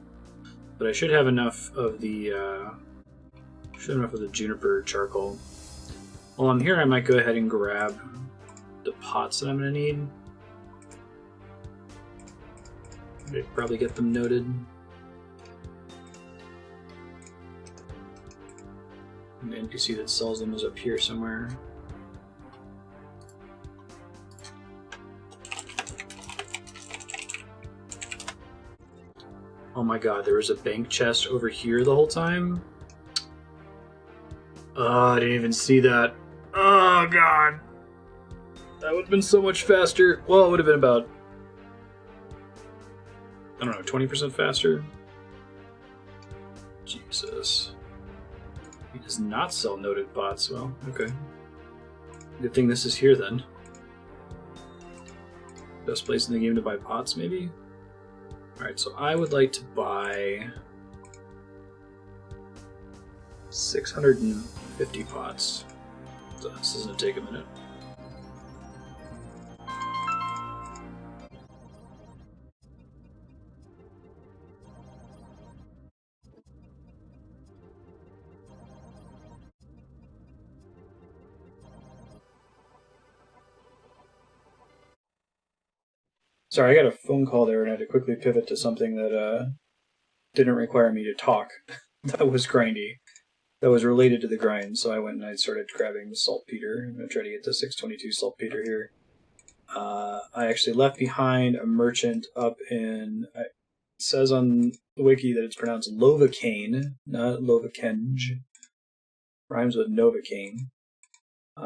But I should have enough of the juniper charcoal. While I'm here, I might go ahead and grab the pots that I'm going to need. I'd probably get them noted. And the NPC that sells them is up here somewhere. Oh my god, there was a bank chest over here the whole time? Oh, I didn't even see that. Oh god. That would have been so much faster. Well, it would have been about, I don't know, 20% faster? Jesus. He does not sell noted bots. Well, okay. Good thing this is here then. Best place in the game to buy pots, maybe? Alright, so I would like to buy 650 pots. So this is going to take a minute. Sorry, I got a phone call there and I had to quickly pivot to something that didn't require me to talk. That was grindy. That was related to the grind, so I went and I started grabbing the saltpetre. I'm going to try to get to 622 saltpetre here. I actually left behind a merchant up in... It says on the wiki that it's pronounced Lovakengj, not Lovakengj. Rhymes with Novakengj.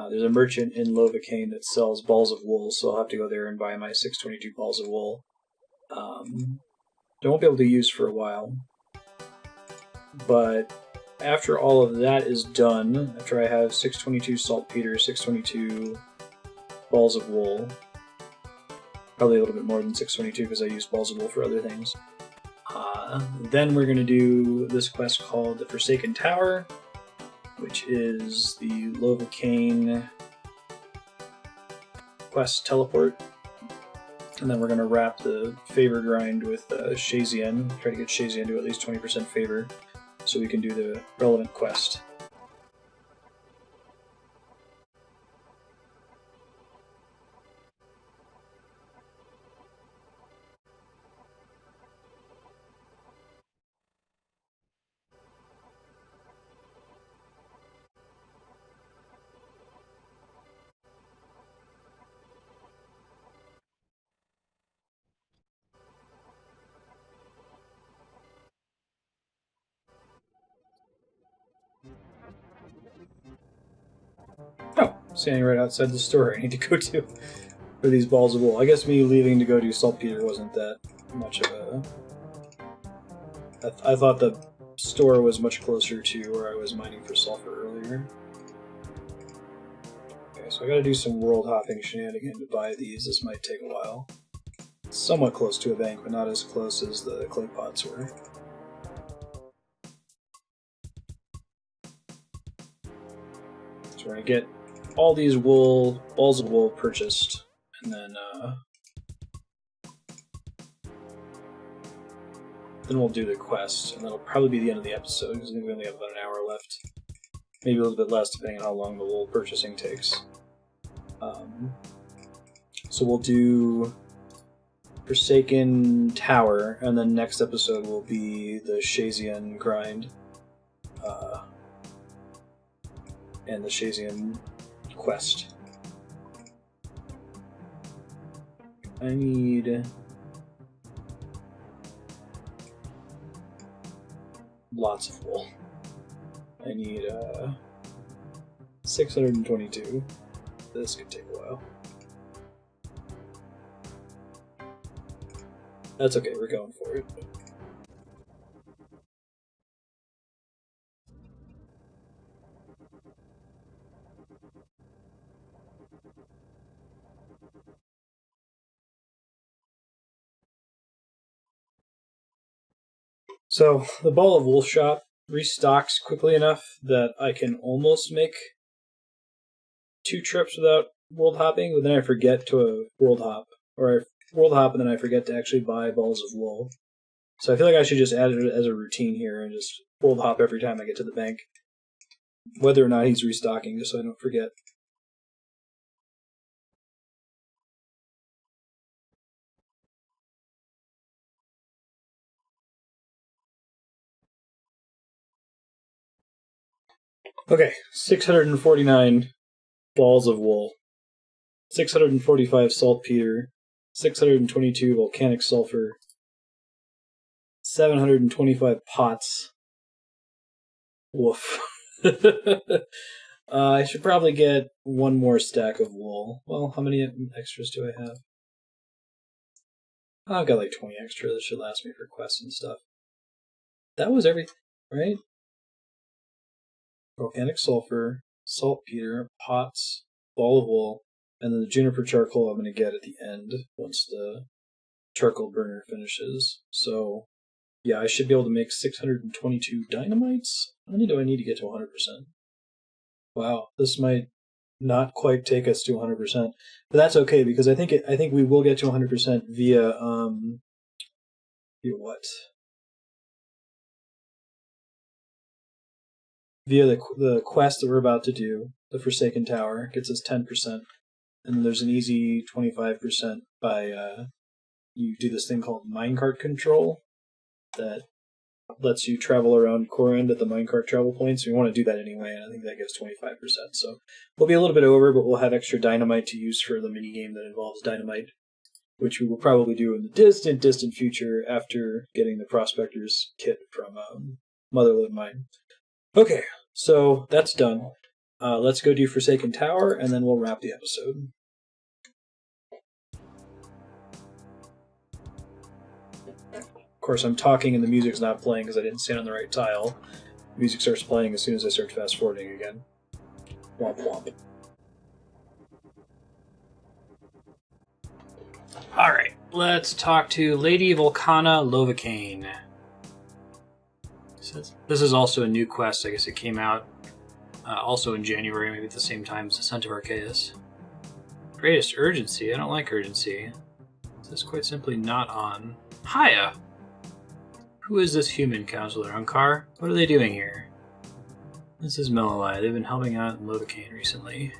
There's a merchant in Lovakengj that sells balls of wool, so I'll have to go there and buy my 622 balls of wool. I won't be able to use for a while. But after all of that is done, after I have 622 saltpetre, 622 balls of wool, probably a little bit more than 622 because I use balls of wool for other things, then we're going to do this quest called the Forsaken Tower, which is the Lovakengj quest teleport. And then we're going to wrap the Favour grind with Shayzien, try to get Shayzien to at least 20% Favour, so we can do the relevant quest. standing right outside the store I need to go to for these balls of wool. I guess me leaving to go do saltpetre wasn't that much of a... I thought the store was much closer to where I was mining for sulphur earlier. Okay, so I gotta do some world hopping shenanigan to buy these. This might take a while. It's somewhat close to a bank, but not as close as the clay pots were. So we're gonna get all these balls of wool purchased, and then we'll do the quest, and that'll probably be the end of the episode, because I think we only have about an hour left. Maybe a little bit less, depending on how long the wool purchasing takes. So we'll do Forsaken Tower, and then next episode will be the Shayzien grind, and the Shayzien quest. I need lots of wool. I need 622. This could take a while. That's okay, we're going for it. So, the Ball of Wool shop restocks quickly enough that I can almost make 2 trips without world hopping, but then I forget to world hop. Or I world hop and then I forget to actually buy balls of wool. So I feel like I should just add it as a routine here and just world hop every time I get to the bank. Whether or not he's restocking, just so I don't forget. Okay, 649 balls of wool, 645 saltpetre, 622 volcanic sulphur, 725 pots. Woof. I should probably get one more stack of wool. Well, how many extras do I have? I've got like 20 extra that should last me for quests and stuff. That was everything, right? Volcanic sulphur, saltpetre, pots, ball of wool, and then the juniper charcoal I'm going to get at the end once the charcoal burner finishes. So, yeah, I should be able to make 622 dynamites. How many do I need to get to 100%? Wow, this might not quite take us to 100%, but that's okay because I think we will get to 100% via what? Via the quest that we're about to do, the Forsaken Tower, gets us 10%, and then there's an easy 25% by you do this thing called minecart control that lets you travel around Kourend at the minecart travel points. We want to do that anyway, and I think that gives 25%. So we'll be a little bit over, but we'll have extra dynamite to use for the minigame that involves dynamite, which we will probably do in the distant future after getting the Prospector's kit from Motherlode Mine. Okay, so that's done. Let's go do Forsaken Tower, and then we'll wrap the episode. Of course, I'm talking and the music's not playing because I didn't stand on the right tile. The music starts playing as soon as I start fast-forwarding again. Womp womp. Alright, let's talk to Lady Volcana Lovakengj. This is also a new quest. I guess it came out also in January, maybe at the same time as Ascent of Arceuus. Greatest urgency? I don't like urgency. This is quite simply not on. Hiya! Who is this human, Counselor Unkar? What are they doing here? This is Mellamy. They've been helping out in Lovakengj recently.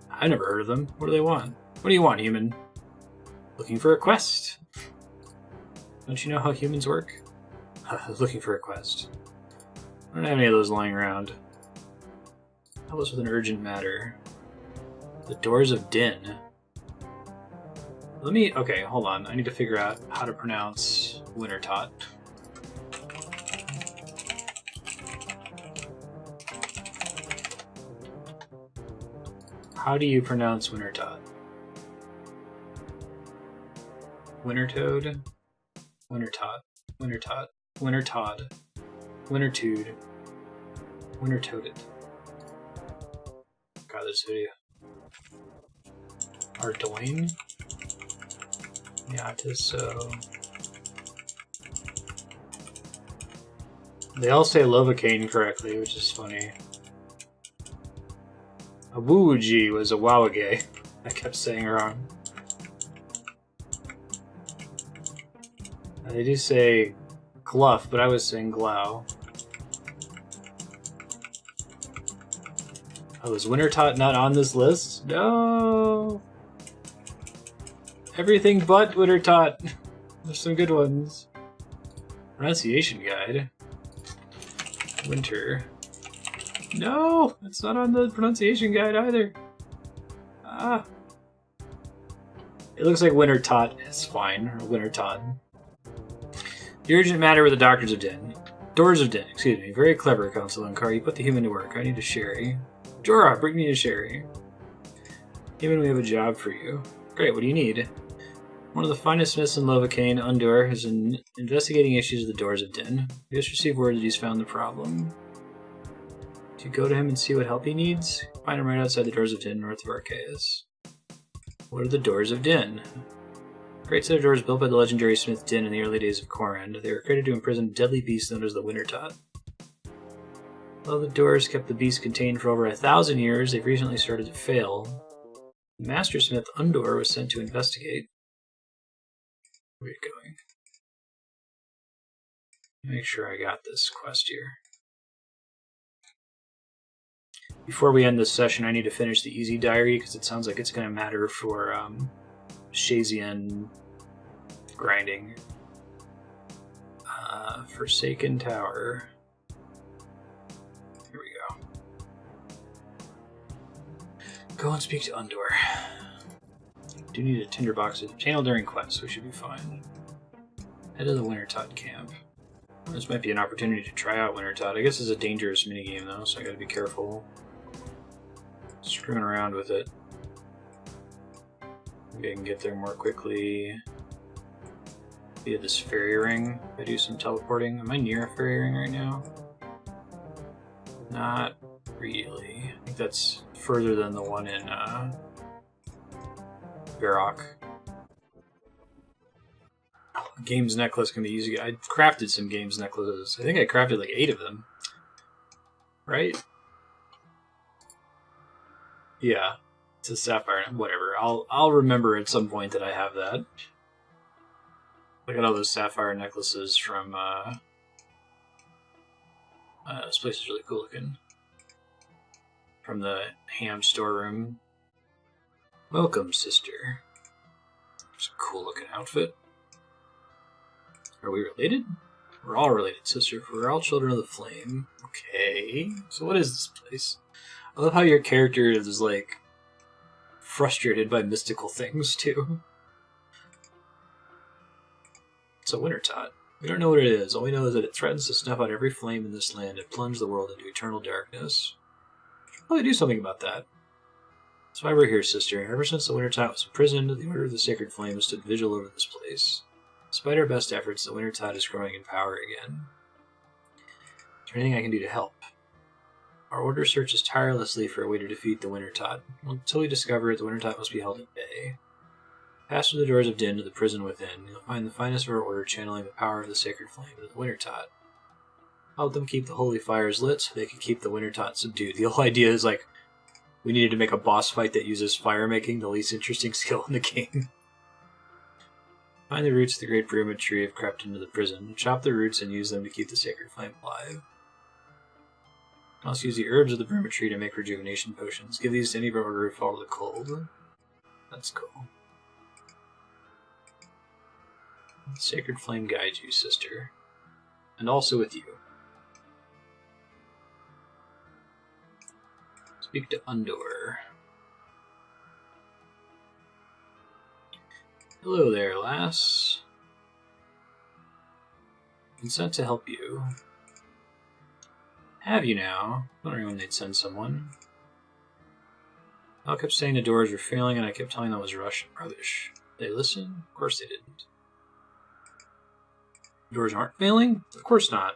I've never heard of them. What do they want? What do you want, human? Looking for a quest. Don't you know how humans work? Looking for a quest. I don't have any of those lying around. Help us with an urgent matter. The Doors of Din. Okay, hold on. I need to figure out how to pronounce Wintertot. How do you pronounce Wintertot? Wintertoad? Wintertot. Wintertot. Wintertod. Wintertude. Wintertoaded. God, this video. Ardoin? Yatiso. They all say Lovakengj correctly, which is funny. A Wuwuji was a Wawage. I kept saying wrong. They do say Gluff, but I was saying Glow. Oh, is Wintertot not on this list? No! Everything but Wintertot. There's some good ones. Pronunciation guide. Winter. No! It's not on the pronunciation guide either. Ah. It looks like Wintertot is fine, or Wintertot. The urgent matter with the Doctors of Din. Doors of Din, excuse me. Very clever, Council Unkar. You put the human to work. I need a sherry. Jorah, bring me a sherry. Human, we have a job for you. Great, what do you need? One of the finest smiths in Lovakengj, Undur, is investigating issues of the Doors of Din. We just received word that he's found the problem. Do you go to him and see what help he needs? Find him right outside the Doors of Din, north of Arceuus. What are the Doors of Din? Great set of doors built by the legendary smith Din in the early days of Kourend. They were created to imprison a deadly beast known as the Wintertot. Though the doors kept the beast contained for over 1,000 years, they've recently started to fail. The master smith Undur was sent to investigate. Where are you going? Make sure I got this quest here. Before we end this session, I need to finish the easy diary because it sounds like it's going to matter for Shayzien grinding. Forsaken Tower. Here we go. Go and speak to Undur. Do need a tinderbox to channel during quests. We should be fine. Head to the Wintertot camp. This might be an opportunity to try out Wintertot. I guess it's a dangerous minigame though, so I gotta be careful. Screwing around with it. Maybe I can get there more quickly via this fairy ring. If I do some teleporting. Am I near a fairy ring right now? Not really. I think that's further than the one in Varrock. Games necklace can be easy. I crafted some games necklaces. I think I crafted like 8 of them. Right? Yeah. It's a sapphire. Whatever. I'll remember at some point that I have that. Look at all those sapphire necklaces from this place is really cool looking. From the ham storeroom. Welcome, sister. It's a cool looking outfit. Are we related? We're all related, sister. We're all children of the flame. Okay. So what is this place? I love how your character is like frustrated by mystical things too. It's a Wintertot. We don't know what it is. All we know is that it threatens to snuff out every flame in this land and plunge the world into eternal darkness. Should probably do something about that. That's why we're here, sister. Ever since the Wintertot was imprisoned, the Order of the Sacred Flame has stood vigil over this place. Despite our best efforts, the Wintertot is growing in power again. Is there anything I can do to help? Our order searches tirelessly for a way to defeat the Wintertot. Until we discover it, the Wintertot must be held at bay. Pass through the Doors of Din to the prison within. You'll find the finest of our order channeling the power of the sacred flame of the Wintertot. Help them keep the holy fires lit so they can keep the Wintertot subdued. The whole idea is like, we needed to make a boss fight that uses fire making, the least interesting skill in the game. Find the roots of the great bruma tree have crept into the prison. Chop the roots and use them to keep the sacred flame alive. Also use the herbs of the bruma tree to make rejuvenation potions. Give these to any of our order who follow the cold. That's cool. The sacred flame guides you, sister. And also with you. Speak to Undur. Hello there, lass. Been sent to help you. Have you now? Wondering when they'd send someone. I kept saying the doors were failing, and I kept telling them it was rubbish. Did they listen? Of course they didn't. The doors aren't failing? Of course not.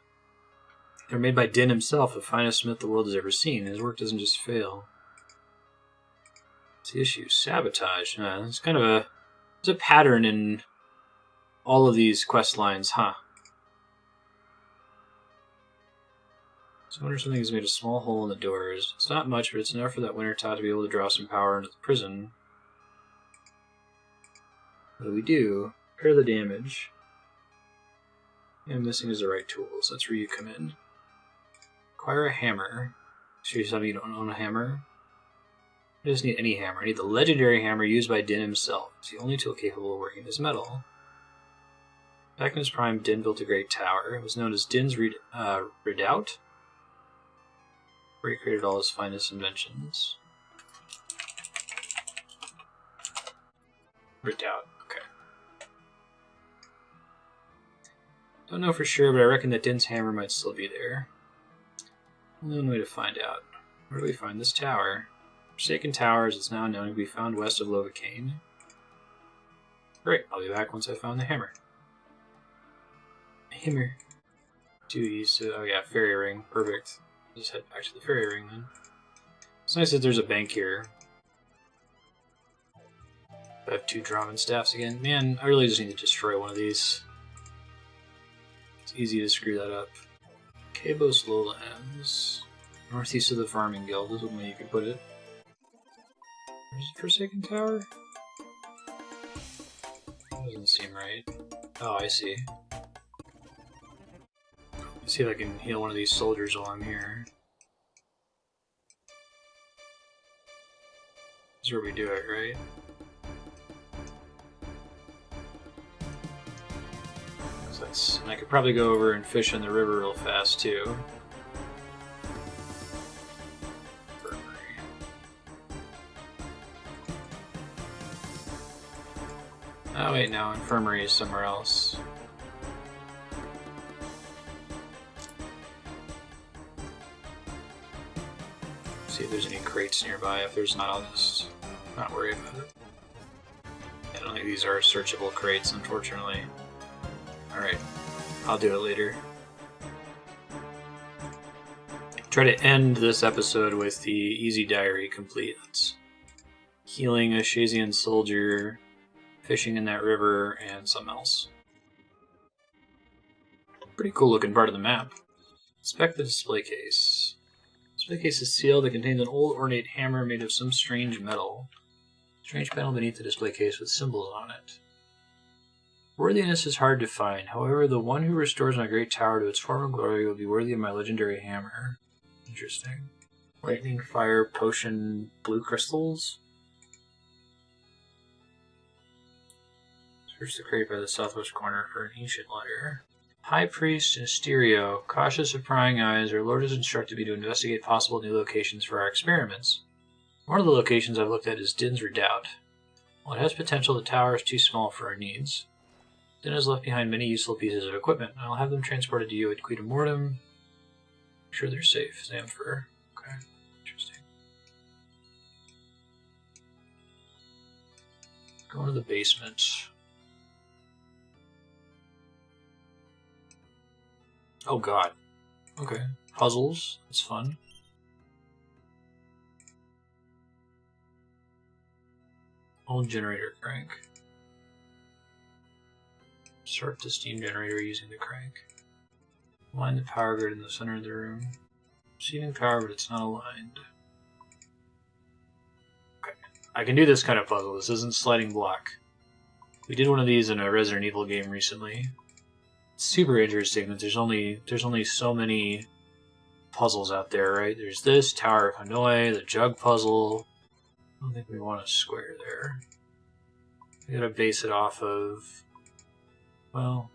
They're made by Din himself, the finest smith the world has ever seen. His work doesn't just fail. It's the issue. Sabotage. It's kind of a... There's a pattern in all of these quest lines, huh? So I wonder if something has made a small hole in the doors. It's not much, but it's enough for that Wintertot to be able to draw some power into the prison. What do we do? Repair the damage. And missing is the right tools. That's where you come in. Acquire a hammer. Show you something you don't own a hammer? I just need any hammer. I need the legendary hammer used by Din himself. It's the only tool capable of working this metal. Back in his prime, Din built a great tower. It was known as Din's Redoubt, where he created all his finest inventions. Redoubt, okay. Don't know for sure, but I reckon that Din's hammer might still be there. Only one way to find out. Where do we find this tower? Forsaken Tower, as it's now known, to be found west of Lovakengj. Great, I'll be back once I found the hammer. Hammer. Duties. Oh yeah, fairy ring. Perfect. I'll just head back to the fairy ring then. It's nice that there's a bank here. I have 2 Draman staffs again. Man, I really just need to destroy one of these. It's easy to screw that up. Kebos Lowlands. Northeast of the Farming Guild is one way you could put it. Where's the Forsaken Tower? That doesn't seem right. Oh, I see. Let's see if I can heal one of these soldiers while I'm here. This is where we do it, right? And I could probably go over and fish in the river real fast, too. Oh wait, no, infirmary is somewhere else. See if there's any crates nearby. If there's not, I'll just not worry about it. I don't think these are searchable crates, unfortunately. Alright, I'll do it later. Try to end this episode with the easy diary complete. That's healing a Shayzien soldier, fishing in that river, and something else. Pretty cool looking part of the map. Inspect the display case. The display case is sealed. It contains an old ornate hammer made of some strange metal. Strange panel beneath the display case with symbols on it. Worthiness is hard to find. However, the one who restores my great tower to its former glory will be worthy of my legendary hammer. Interesting. Lightning, fire, potion, blue crystals. Search the crate by the southwest corner for an ancient letter. High Priest and Asterio, cautious of prying eyes, our Lord has instructed me to investigate possible new locations for our experiments. One of the locations I've looked at is Din's Redoubt. While it has potential, the tower is too small for our needs. Din has left behind many useful pieces of equipment. I'll have them transported to you at Quita Mortem. Make sure they're safe. Zamfir. Okay, interesting. Go into the basement. Oh god. Okay. Puzzles. That's fun. Old generator crank. Start the steam generator using the crank. Align the power grid in the center of the room. Receiving power, but it's not aligned. Okay. I can do this kind of puzzle. This isn't sliding block. We did one of these in a Resident Evil game recently. It's super interesting that there's only so many puzzles out there, right? There's this, Tower of Hanoi, the jug puzzle. I don't think we want a square there. We gotta base it off of... Well,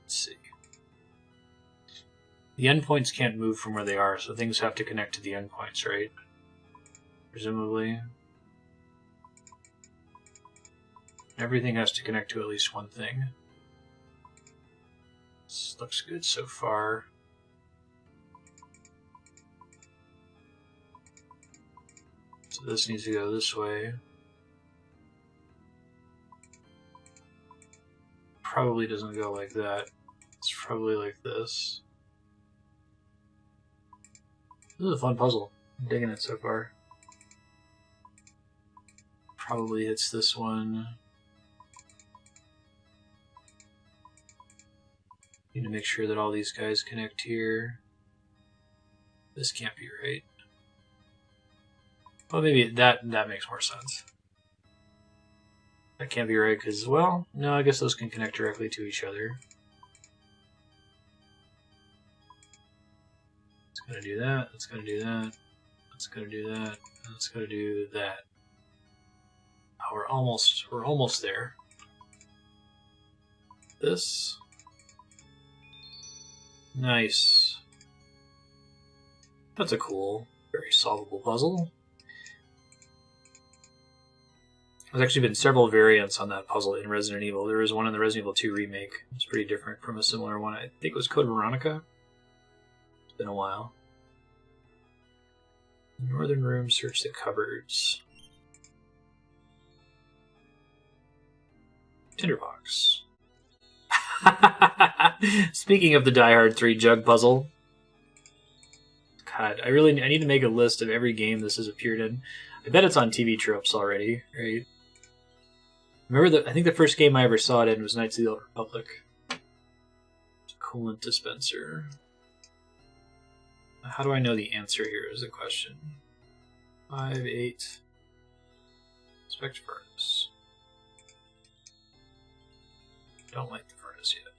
let's see. The endpoints can't move from where they are, so things have to connect to the endpoints, right? Presumably. Everything has to connect to at least one thing. This looks good so far. So this needs to go this way. Probably doesn't go like that. It's probably like this. This is a fun puzzle. I'm digging it so far. Probably hits this one. Need to make sure that all these guys connect here. This can't be right. Well, maybe that makes more sense. That can't be right because, well, no, I guess those can connect directly to each other. It's gonna do that, it's gonna do that, it's gonna do that, and it's gonna do that. Oh, we're almost there. This. Nice. That's a cool, very solvable puzzle. There's actually been several variants on that puzzle in Resident Evil. There was one in the Resident Evil 2 remake. It's pretty different from a similar one. I think it was Code Veronica. It's been a while. Northern room, search the cupboards. Tinderbox. Speaking of the Die Hard 3 jug puzzle. God, I need to make a list of every game this has appeared in. I bet it's on TV Tropes already, right? Remember, I think the first game I ever saw it in was Knights of the Old Republic. Coolant dispenser. How do I know the answer here is the question. 5, 8. Inspect furnace. Don't like the furnace yet.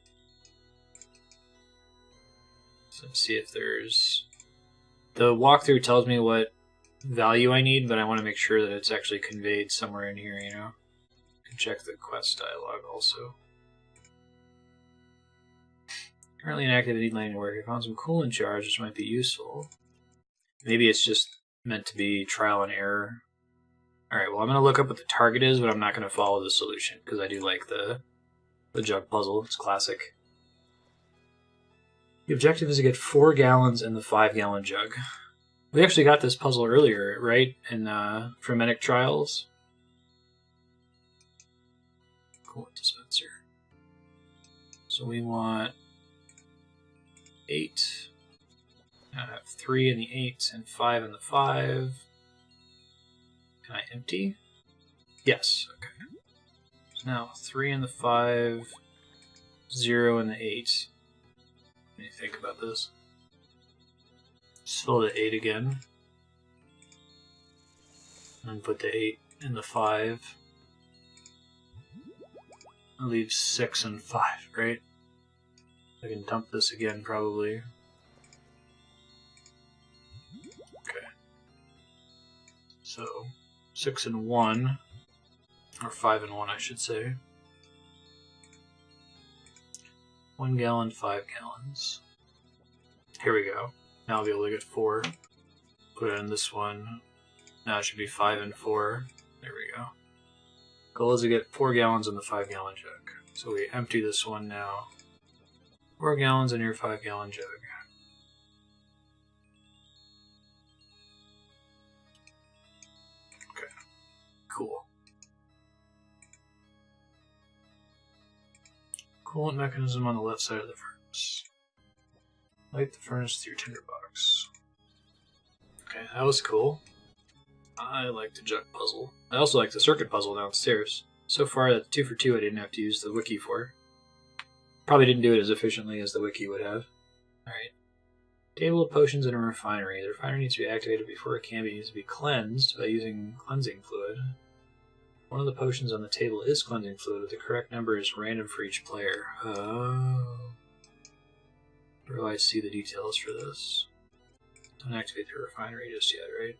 So let's see if there's... The walkthrough tells me what value I need, but I want to make sure that it's actually conveyed somewhere in here, you know? Check the quest dialogue also. Currently inactive and need landing work. I found some coolant jars which might be useful. Maybe it's just meant to be trial and error. Alright, well I'm going to look up what the target is, but I'm not going to follow the solution, because I do like the jug puzzle. It's classic. The objective is to get 4 gallons in the 5-gallon jug. We actually got this puzzle earlier, right? In Frenetic Trials. Dispenser. So we want 8. I have 3 in the 8 and 5 in the 5. Can I empty? Yes. Okay. So now 3 in the 5, 0 in the 8. What do you think about this? Just fill the 8 again. And put the 8 in the 5. I'll leave 6 and 5, right? I can dump this again, probably. Okay. So, 6 and 1. Or 5 and 1, I should say. 1 gallon, 5 gallons. Here we go. Now I'll be able to get 4. Put it in this one. Now it should be 5 and 4. There we go. Goal is to get 4 gallons in the 5-gallon jug. So we empty this one now. 4 gallons in your 5-gallon jug. Okay. Cool. Coolant mechanism on the left side of the furnace. Light the furnace through your tinderbox. Okay, that was cool. I like the jug puzzle. I also like the circuit puzzle downstairs. So far, that's 2 for 2 I didn't have to use the wiki for. Probably didn't do it as efficiently as the wiki would have. Alright. Table of potions in a refinery. The refinery needs to be activated before it can be used to be cleansed by using cleansing fluid. One of the potions on the table is cleansing fluid, but the correct number is random for each player. Oh. Where do I see the details for this? Don't activate the refinery just yet, right?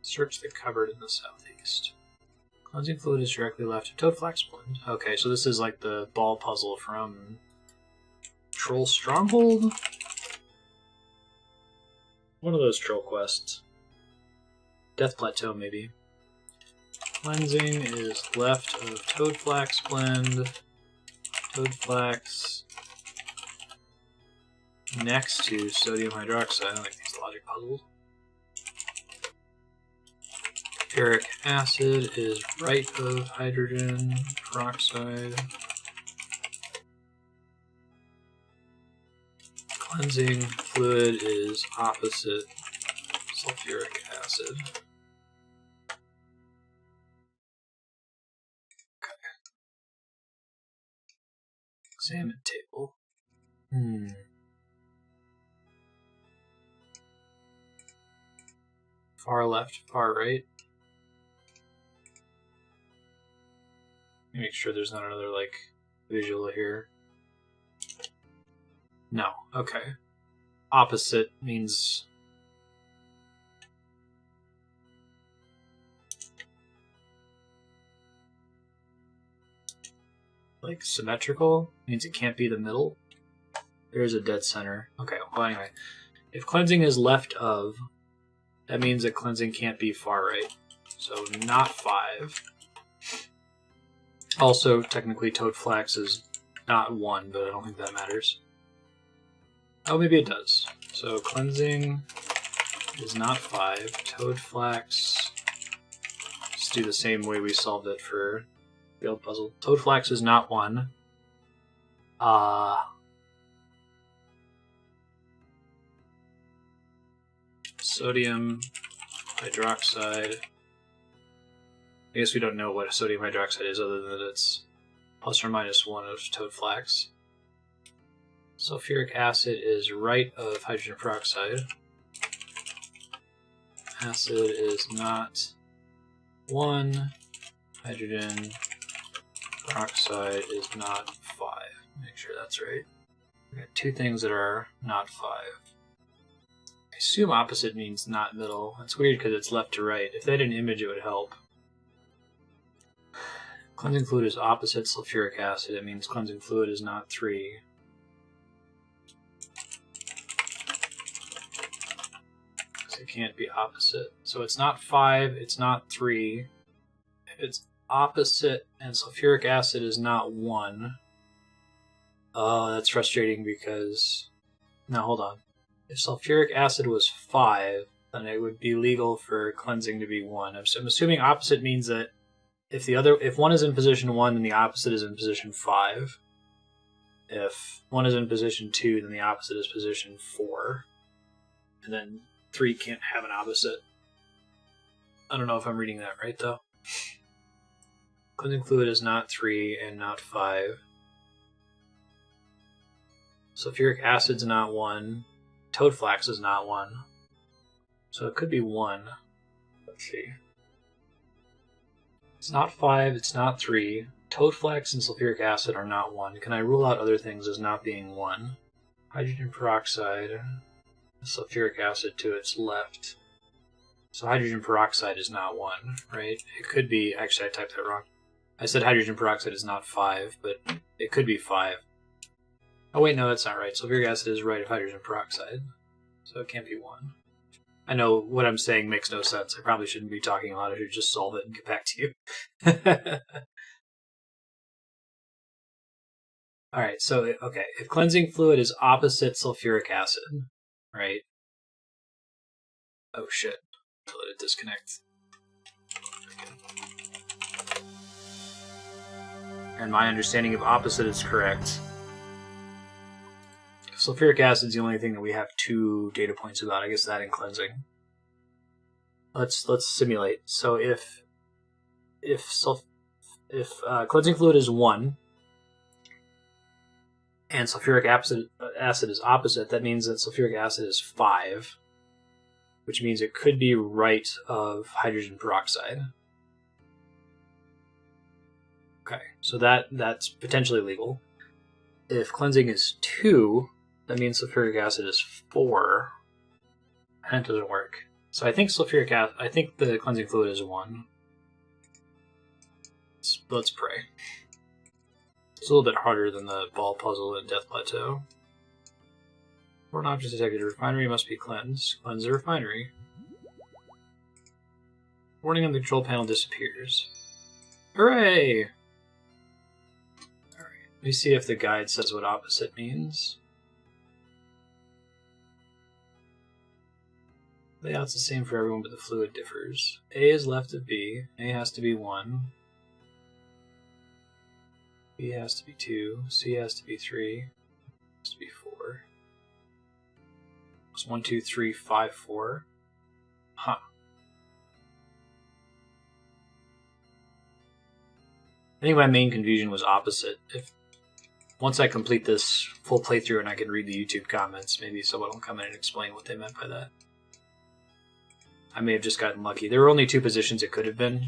Search the cupboard in the southeast. Cleansing fluid is directly left of Toadflax Blend. Okay, so this is like the ball puzzle from Troll Stronghold? One of those troll quests. Death Plateau, maybe. Cleansing is left of Toadflax Blend. Toadflax next to sodium hydroxide. I like these logic puzzles. Sulphuric acid is right of hydrogen peroxide. Cleansing fluid is opposite sulphuric acid. Okay. Examine table. Far left, far right. Make sure there's not another, like, visual here. No, okay. Opposite means... like, symmetrical? Means it can't be the middle? There's a dead center. Okay, well, anyway. If cleansing is left of, that means that cleansing can't be far right. So, not 5. Also, technically, toad flax is not 1, but I don't think that matters. Oh, maybe it does. So, cleansing is not 5. Toad flax. Let's do the same way we solved it for failed puzzle. Toad flax is not 1. Sodium hydroxide. I guess we don't know what sodium hydroxide is other than that it's plus or minus 1 of toad flax. Sulfuric acid is right of hydrogen peroxide. Acid is not 1. Hydrogen peroxide is not 5. Make sure that's right. We got 2 things that are not 5. I assume opposite means not middle. That's weird because it's left to right. If they had an image, it would help. Cleansing fluid is opposite sulfuric acid. It means cleansing fluid is not 3. So it can't be opposite. So it's not 5, it's not 3. If it's opposite and sulfuric acid is not 1. Oh, that's frustrating because... No, hold on. If sulfuric acid was 5, then it would be legal for cleansing to be 1. I'm assuming opposite means that if one is in position 1, then the opposite is in position 5. If one is in position 2, then the opposite is position 4. And then 3 can't have an opposite. I don't know if I'm reading that right, though. Cleansing fluid is not 3 and not 5. Sulfuric acid's not 1. Toad flax is not 1. So it could be 1. Let's see. It's not 5, it's not 3. Toad flax and sulfuric acid are not 1. Can I rule out other things as not being 1? Hydrogen peroxide, sulfuric acid to its left. So hydrogen peroxide is not 1, right? It could be... Actually, I typed that wrong. I said hydrogen peroxide is not 5, but it could be 5. Oh wait, no, that's not right. Sulfuric acid is right of hydrogen peroxide, so it can't be 1. I know what I'm saying makes no sense. I probably shouldn't be talking a lot. I should just solve it and get back to you. Alright, so, okay. If cleansing fluid is opposite sulfuric acid, right? Oh shit. Let it disconnect. And my understanding of opposite is correct. Sulfuric acid is the only thing that we have 2 data points about. I guess that and cleansing. Let's simulate. So if cleansing fluid is 1 and sulfuric acid is opposite, that means that sulfuric acid is 5, which means it could be right of hydrogen peroxide. Okay, so that's potentially legal. If cleansing is 2, that means sulfuric acid is 4, and it doesn't work. So I think I think the cleansing fluid is 1. Let's pray. It's a little bit harder than the ball puzzle in Death Plateau. For an object detected, a refinery must be cleansed. Cleanse the refinery. Warning on the control panel disappears. Hooray! Alright, let me see if the guide says what opposite means. Layout's the same for everyone, but the fluid differs. A is left of B. A has to be 1. B has to be 2. C has to be 3. Has to be 4. It's 1, 2, 3, 5, 4. Huh. I think my main confusion was opposite. If once I complete this full playthrough and I can read the YouTube comments, maybe someone will come in and explain what they meant by that. I may have just gotten lucky. There were only 2 positions it could have been,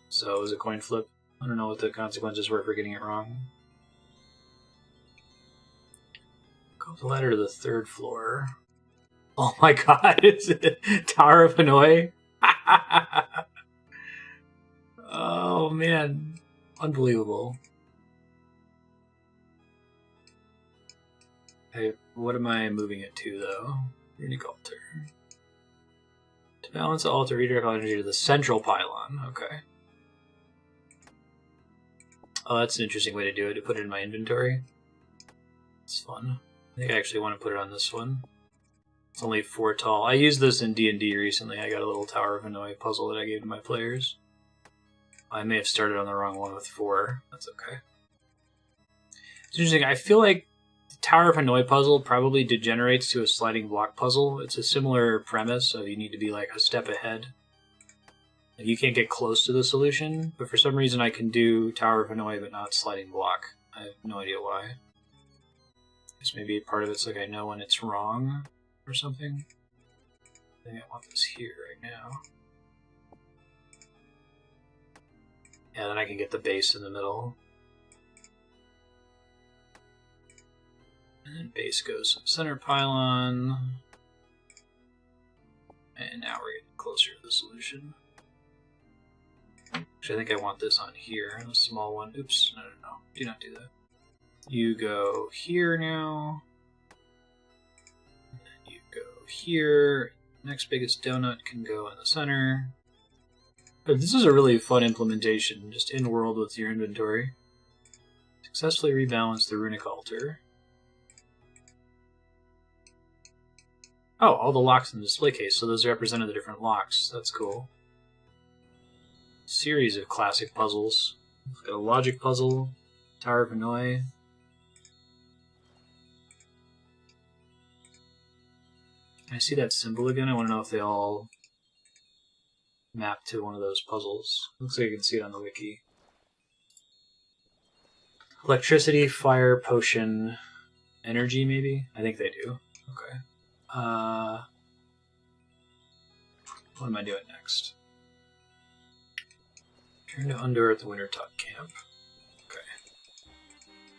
so it was a coin flip. I don't know what the consequences were for getting it wrong. Go up the ladder to the 3rd floor. Oh my god, is it Tower of Hanoi? Oh man, unbelievable. Hey, what am I moving it to though? Unique altar. To balance the altar, redirect energy to the central pylon. Okay. Oh, that's an interesting way to do it, to put it in my inventory. It's fun. I think I actually want to put it on this one. It's only 4 tall. I used this in D&D recently. I got a little Tower of Hanoi puzzle that I gave to my players. I may have started on the wrong one with 4. That's okay. It's interesting. I feel like the Tower of Hanoi puzzle probably degenerates to a sliding block puzzle. It's a similar premise, so you need to be like a step ahead. You can't get close to the solution, but for some reason I can do Tower of Hanoi but not sliding block. I have no idea why. I guess maybe part of it's like I know when it's wrong or something. I think I want this here right now. Yeah, then I can get the base in the middle. And then base goes center pylon. And now we're getting closer to the solution. Actually, I think I want this on here, the small one. Oops, no. Do not do that. You go here now. And then you go here. Next biggest donut can go in the center. But this is a really fun implementation, just in-world with your inventory. Successfully rebalance the runic altar. Oh, all the locks in the display case, so those represented the different locks. That's cool. Series of classic puzzles. We've got a logic puzzle, Tower of Hanoi. I see that symbol again. I want to know if they all map to one of those puzzles. Looks like you can see it on the wiki. Electricity, fire, potion, energy, maybe? I think they do. Okay. What am I doing next? Turn to Undor at the Wintertot camp. Okay.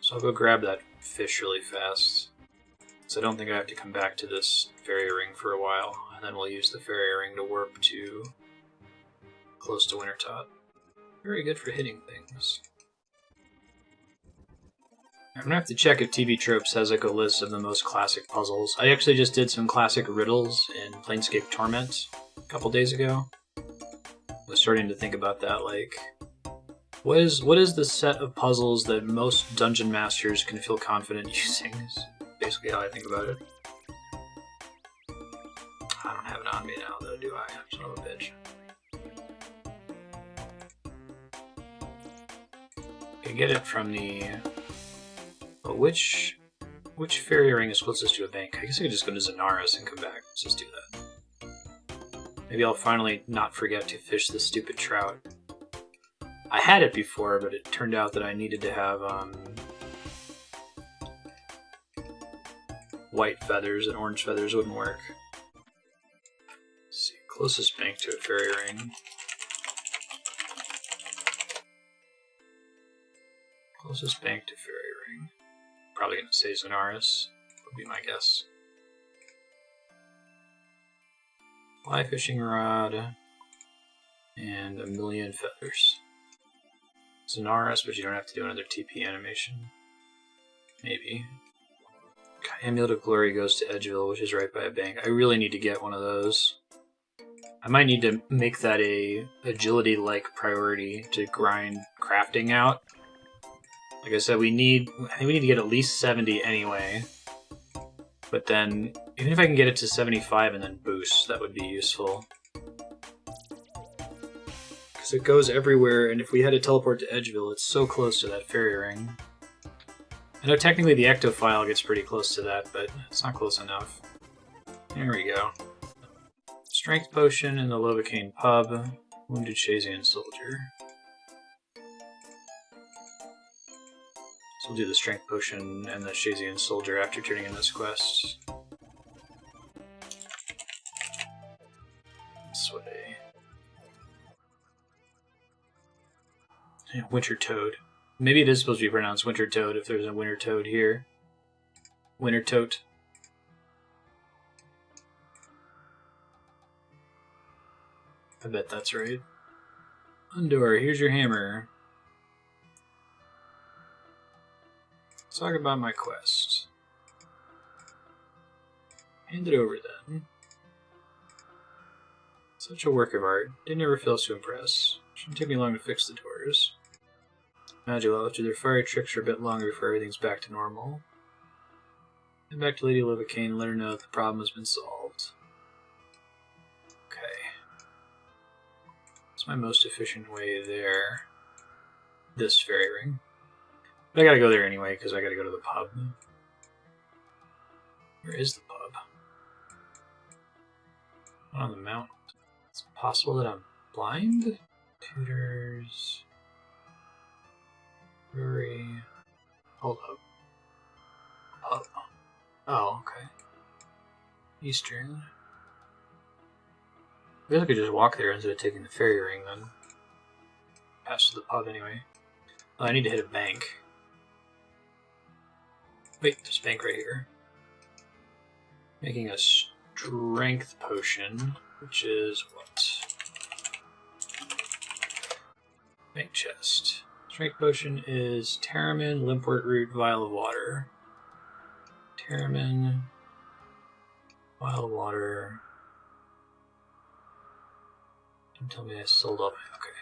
So I'll go grab that fish really fast. So I don't think I have to come back to this fairy ring for a while. And then we'll use the fairy ring to warp to close to Wintertot. Very good for hitting things. I'm gonna have to check if TV Tropes has like a list of the most classic puzzles. I actually just did some classic riddles in Planescape Torment a couple days ago. I was starting to think about that, like, what is the set of puzzles that most dungeon masters can feel confident using? Is basically how I think about it. I don't have it on me now, though, do I? Son of a bitch. I get it from the... But which fairy ring is closest to a bank? I guess I could just go to Zanaris and come back. Let's just do that. Maybe I'll finally not forget to fish this stupid trout. I had it before, but it turned out that I needed to have white feathers, and orange feathers wouldn't work. Let's see, closest bank to a fairy ring. Closest bank to fairy ring. Probably going to say Zanaris, would be my guess. Fly fishing rod, and a million feathers. Zanaris, but you don't have to do another TP animation. Maybe. Amulet of Glory goes to Edgeville, which is right by a bank. I really need to get one of those. I might need to make that a agility-like priority to grind crafting out. Like I said, I think we need to get at least 70 anyway. But then, even if I can get it to 75 and then boost, that would be useful. Because it goes everywhere, and if we had to teleport to Edgeville, it's so close to that fairy ring. I know technically the ectophile gets pretty close to that, but it's not close enough. There we go. Strength potion in the Lovakengj pub. Wounded Shayzien soldier. So we'll do the strength potion and the Shayzien soldier after turning in this quest. This way. Yeah, Winter Toad. Maybe it is supposed to be pronounced Winter Toad if there's a Winter Toad here. Winter Tote. I bet that's right. Undor, here's your hammer. Let's talk about my quest. Hand it over then. Such a work of art. Didn't ever fail to impress. Shouldn't take me long to fix the doors. Imagine I'll have to do their fire tricks for a bit longer before everything's back to normal. Head back to Lady Lovakengj and let her know that the problem has been solved. Okay. That's my most efficient way there. This fairy ring. But I gotta go there anyway, because I gotta go to the pub. Where is the pub? On the mountain. It's possible that I'm blind? Tutors... Brewery... Hold up. Pub. Oh, okay. Eastern. I guess I could just walk there instead of taking the ferry ring then. Pass to the pub anyway. Oh, I need to hit a bank. Wait, there's a bank right here. Making a strength potion, which is what? Bank chest. Strength potion is Terramin, Limpwort Root, Vial of Water. Terramin, Vial of Water. Don't tell me I sold up. Okay.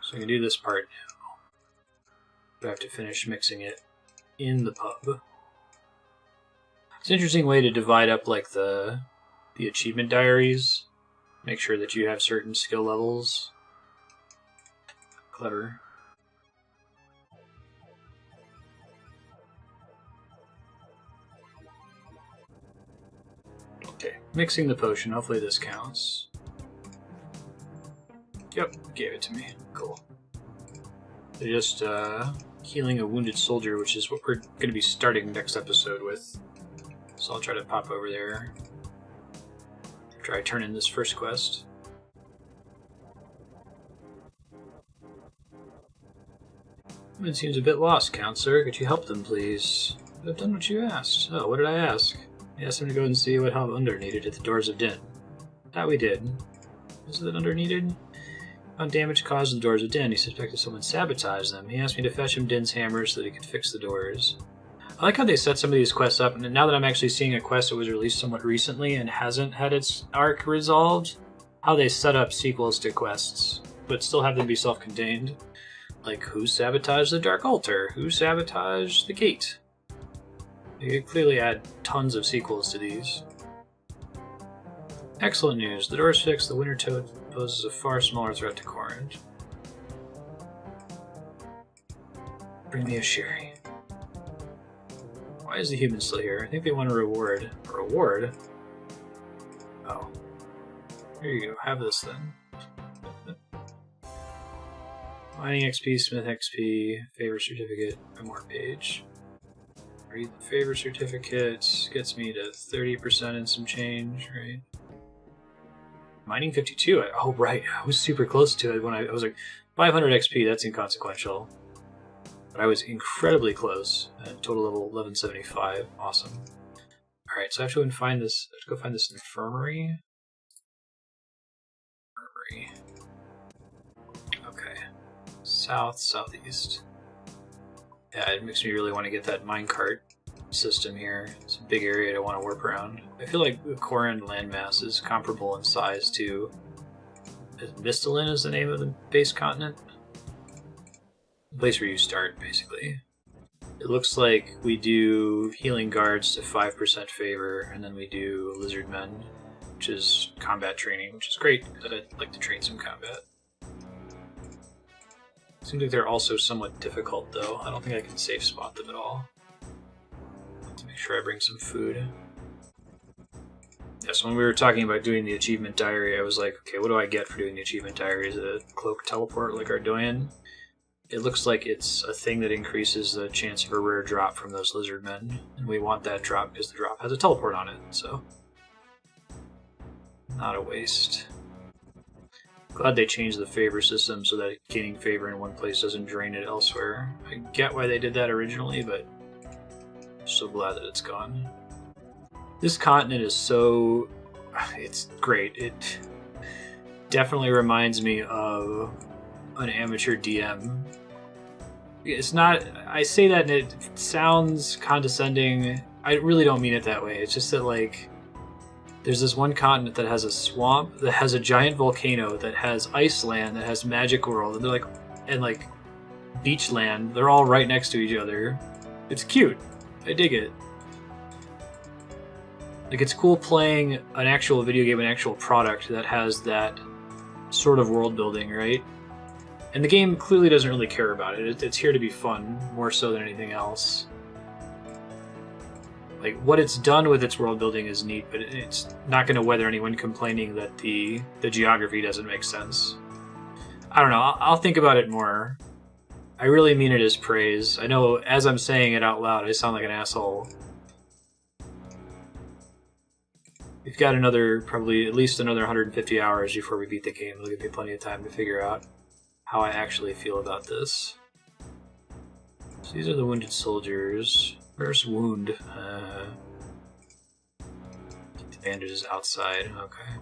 So I can do this part now. But I have to finish mixing it in the pub. It's an interesting way to divide up like the achievement diaries. Make sure that you have certain skill levels. Clever. Okay, mixing the potion. Hopefully this counts. Yep, gave it to me. Cool. They're just healing a wounded soldier, which is what we're going to be starting next episode with. So I'll try to pop over there after I turn in this first quest. It seems a bit lost, Counselor. Could you help them, please? I've done what you asked. Oh, what did I ask? I asked him to go and see what help Under needed at the doors of Din. That we did. Was it Under needed? Found damage caused in the doors of Din. He suspected someone sabotaged them. He asked me to fetch him Din's hammer so that he could fix the doors. I like how they set some of these quests up, and now that I'm actually seeing a quest that was released somewhat recently and hasn't had its arc resolved, how they set up sequels to quests, but still have them be self-contained. Like, who sabotaged the Dark Altar? Who sabotaged the gate? They could clearly add tons of sequels to these. Excellent news. The door's fixed. The Winter Toad poses a far smaller threat to Kourend. Bring me a sherry. Why is the human still here? I think they want a reward. A reward? Oh. Here you go. Have this then. Mining XP, Smith XP, Favour Certificate, Memoir page. Read the Favour Certificate, gets me to 30% and some change, right? Mining 52, oh right, I was super close to it when I was like, 500 XP, that's inconsequential. But I was incredibly close, at total level 1175, awesome. Alright, so I have to go find this, infirmary. Okay. Southeast. Yeah, it makes me really want to get that minecart system here. It's a big area to want to warp around. I feel like the Kourend landmass is comparable in size to... Mistalin is the name of the base continent? The place where you start, basically. It looks like we do healing guards to 5% favor, and then we do lizard men, which is combat training, which is great because I'd like to train some combat. Seems like they're also somewhat difficult, though. I don't think I can safe spot them at all. Let's make sure I bring some food. Yeah, so when we were talking about doing the achievement diary, I was like, okay, what do I get for doing the achievement diary? Is it a cloak teleport like Ardoyan? It looks like it's a thing that increases the chance of a rare drop from those lizard men, and we want that drop because the drop has a teleport on it, so not a waste. Glad they changed the favor system so that gaining favor in one place doesn't drain it elsewhere. I get why they did that originally, but I'm so glad that it's gone. This continent is so... it's great. It definitely reminds me of an amateur DM. It's not... I say that and it sounds condescending. I really don't mean it that way. It's just that, like, there's this one continent that has a swamp, that has a giant volcano, that has Iceland, that has Magic World, and they're like... and, like, Beachland. They're all right next to each other. It's cute. I dig it. Like, it's cool playing an actual video game, an actual product that has that sort of world building, right? And the game clearly doesn't really care about it. It's here to be fun, more so than anything else. Like, what it's done with its world building is neat, but it's not going to weather anyone complaining that the geography doesn't make sense. I don't know, I'll think about it more. I really mean it as praise. I know as I'm saying it out loud, I sound like an asshole. We've got another, probably at least another 150 hours before we beat the game. It'll give me plenty of time to figure out how I actually feel about this. So these are the wounded soldiers. Where's wound? Keep the bandages outside. Okay.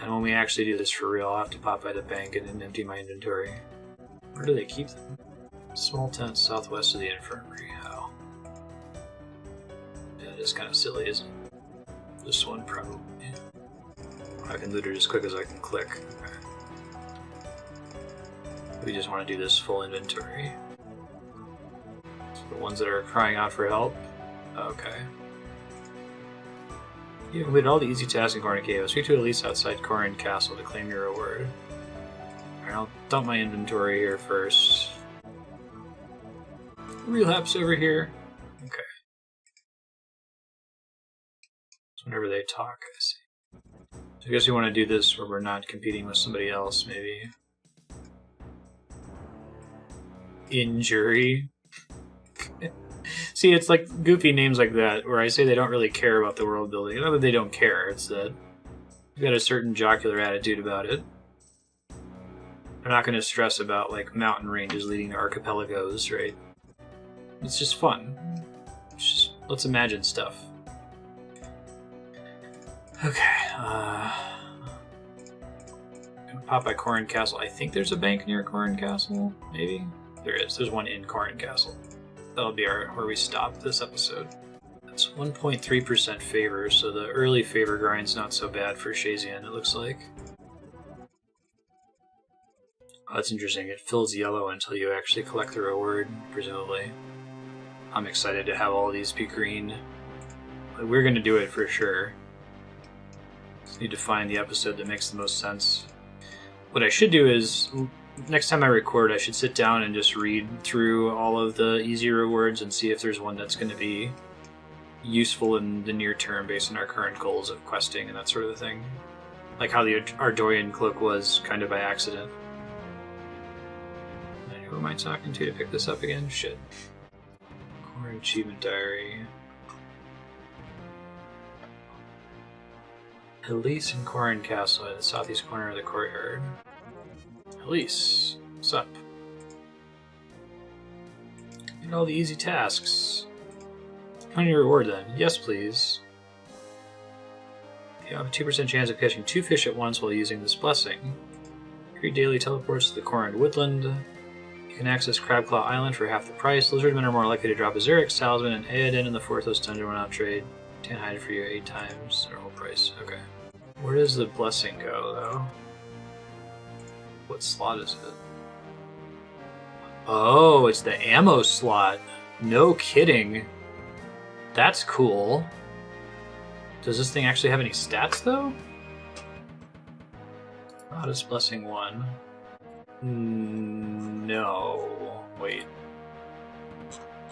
And when we actually do this for real, I'll have to pop by the bank and empty my inventory. Where do they keep them? Small tent southwest of the infirmary. How? Yeah, it is kind of silly, isn't it? This one, probably. I can loot it as quick as I can click. Okay. We just want to do this full inventory. So the ones that are crying out for help. Okay. You completed all the easy tasks in Kourend Kebos. Speak to Elise outside Kourend Castle to claim your reward. Alright, I'll dump my inventory here first. Relapse over here. Okay. Whenever they talk, I see. So I guess we want to do this where we're not competing with somebody else, maybe. Injury. See, it's like goofy names like that, where I say they don't really care about the world building. Not that they don't care, it's that they've got a certain jocular attitude about it. They're not going to stress about, like, mountain ranges leading to archipelagos, right? It's just fun. It's just, let's imagine stuff. Okay, gonna pop by Kourend Castle. I think there's a bank near Kourend Castle, maybe? There is. There's one in Kourend Castle. That'll be where we stop this episode. That's 1.3% favor, so the early favor grind's not so bad for Shayzien, it looks like. Oh, that's interesting. It fills yellow until you actually collect the reward, presumably. I'm excited to have all these be green. We're gonna do it for sure. Just need to find the episode that makes the most sense. What I should do is, next time I record, I should sit down and just read through all of the easy rewards and see if there's one that's going to be useful in the near term based on our current goals of questing and that sort of a thing. Like how the Ardoyan cloak was kind of by accident. Who am I talking to pick this up again? Shit. Kourend Achievement Diary. Elise in Kourend Castle at the southeast corner of the courtyard. Elise, what's up? And all the easy tasks. Find your reward then. Yes, please. You have a 2% chance of catching 2 fish at once while using this blessing. 3 daily teleports to the Kourend woodland. You can access Crabclaw Island for half the price. Lizardmen are more likely to drop a Xerix Talisman and Aeodin in the Forthos Dungeon when out trade. 10 hide for you 8 times normal price. Okay. Where does the blessing go, though? What slot is it? Oh, it's the ammo slot. No kidding. That's cool. Does this thing actually have any stats, though? Goddess Blessing 1. No. Wait.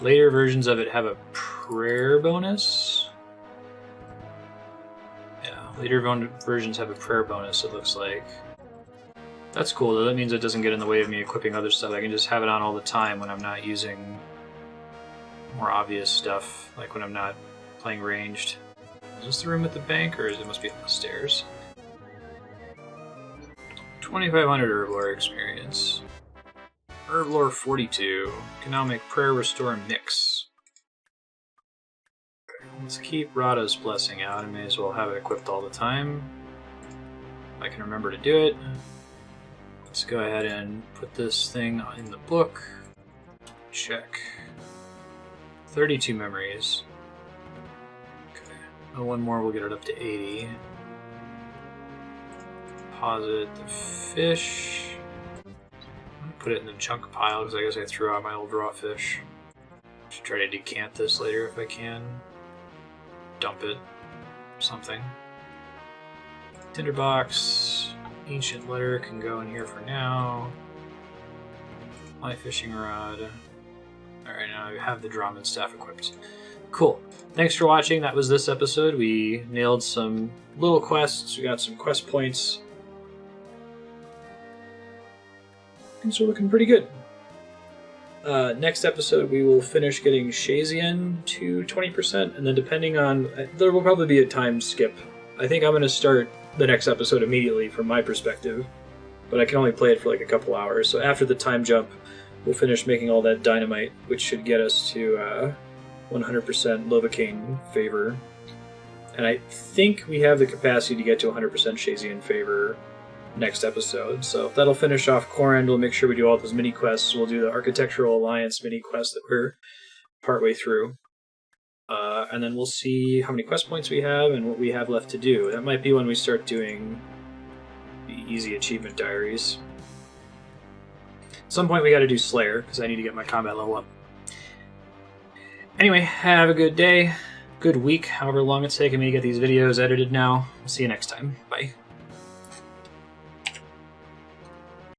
Later versions of it have a prayer bonus? Yeah, later versions have a prayer bonus, it looks like. That's cool, though. That means it doesn't get in the way of me equipping other stuff. I can just have it on all the time when I'm not using more obvious stuff, like when I'm not playing ranged. Is this the room at the bank, or it must be on the stairs? 2500 Herblore experience. Herblore 42. Economic Prayer Restore Mix. Okay, let's keep Rada's Blessing out. I may as well have it equipped all the time. If I can remember to do it. Let's go ahead and put this thing in the book. Check. 32 memories. Okay. Oh, one more, we'll get it up to 80. Deposit the fish. Put it in the junk pile because I guess I threw out my old raw fish. Should try to decant this later if I can. Dump it. Something. Tinderbox. Ancient letter can go in here for now. My fishing rod. Alright, now I have the Drahman staff equipped. Cool. Thanks for watching. That was this episode. We nailed some little quests. We got some quest points. Things are looking pretty good. Next episode, we will finish getting Shayzien to 20%, and then depending on... there will probably be a time skip. I think I'm going to start the next episode immediately from my perspective, but I can only play it for like a couple hours. So after the time jump, we'll finish making all that dynamite, which should get us to 100% Lovakengj Favour. And I think we have the capacity to get to 100% Shayzien Favour next episode. So that'll finish off Kourend. We'll make sure we do all those mini quests. We'll do the Architectural Alliance mini quest that we're partway through. And then we'll see how many quest points we have and what we have left to do. That might be when we start doing the easy achievement diaries. At some point we got to do Slayer, because I need to get my combat level up. Anyway, have a good day, good week, however long it's taken me to get these videos edited now. See you next time.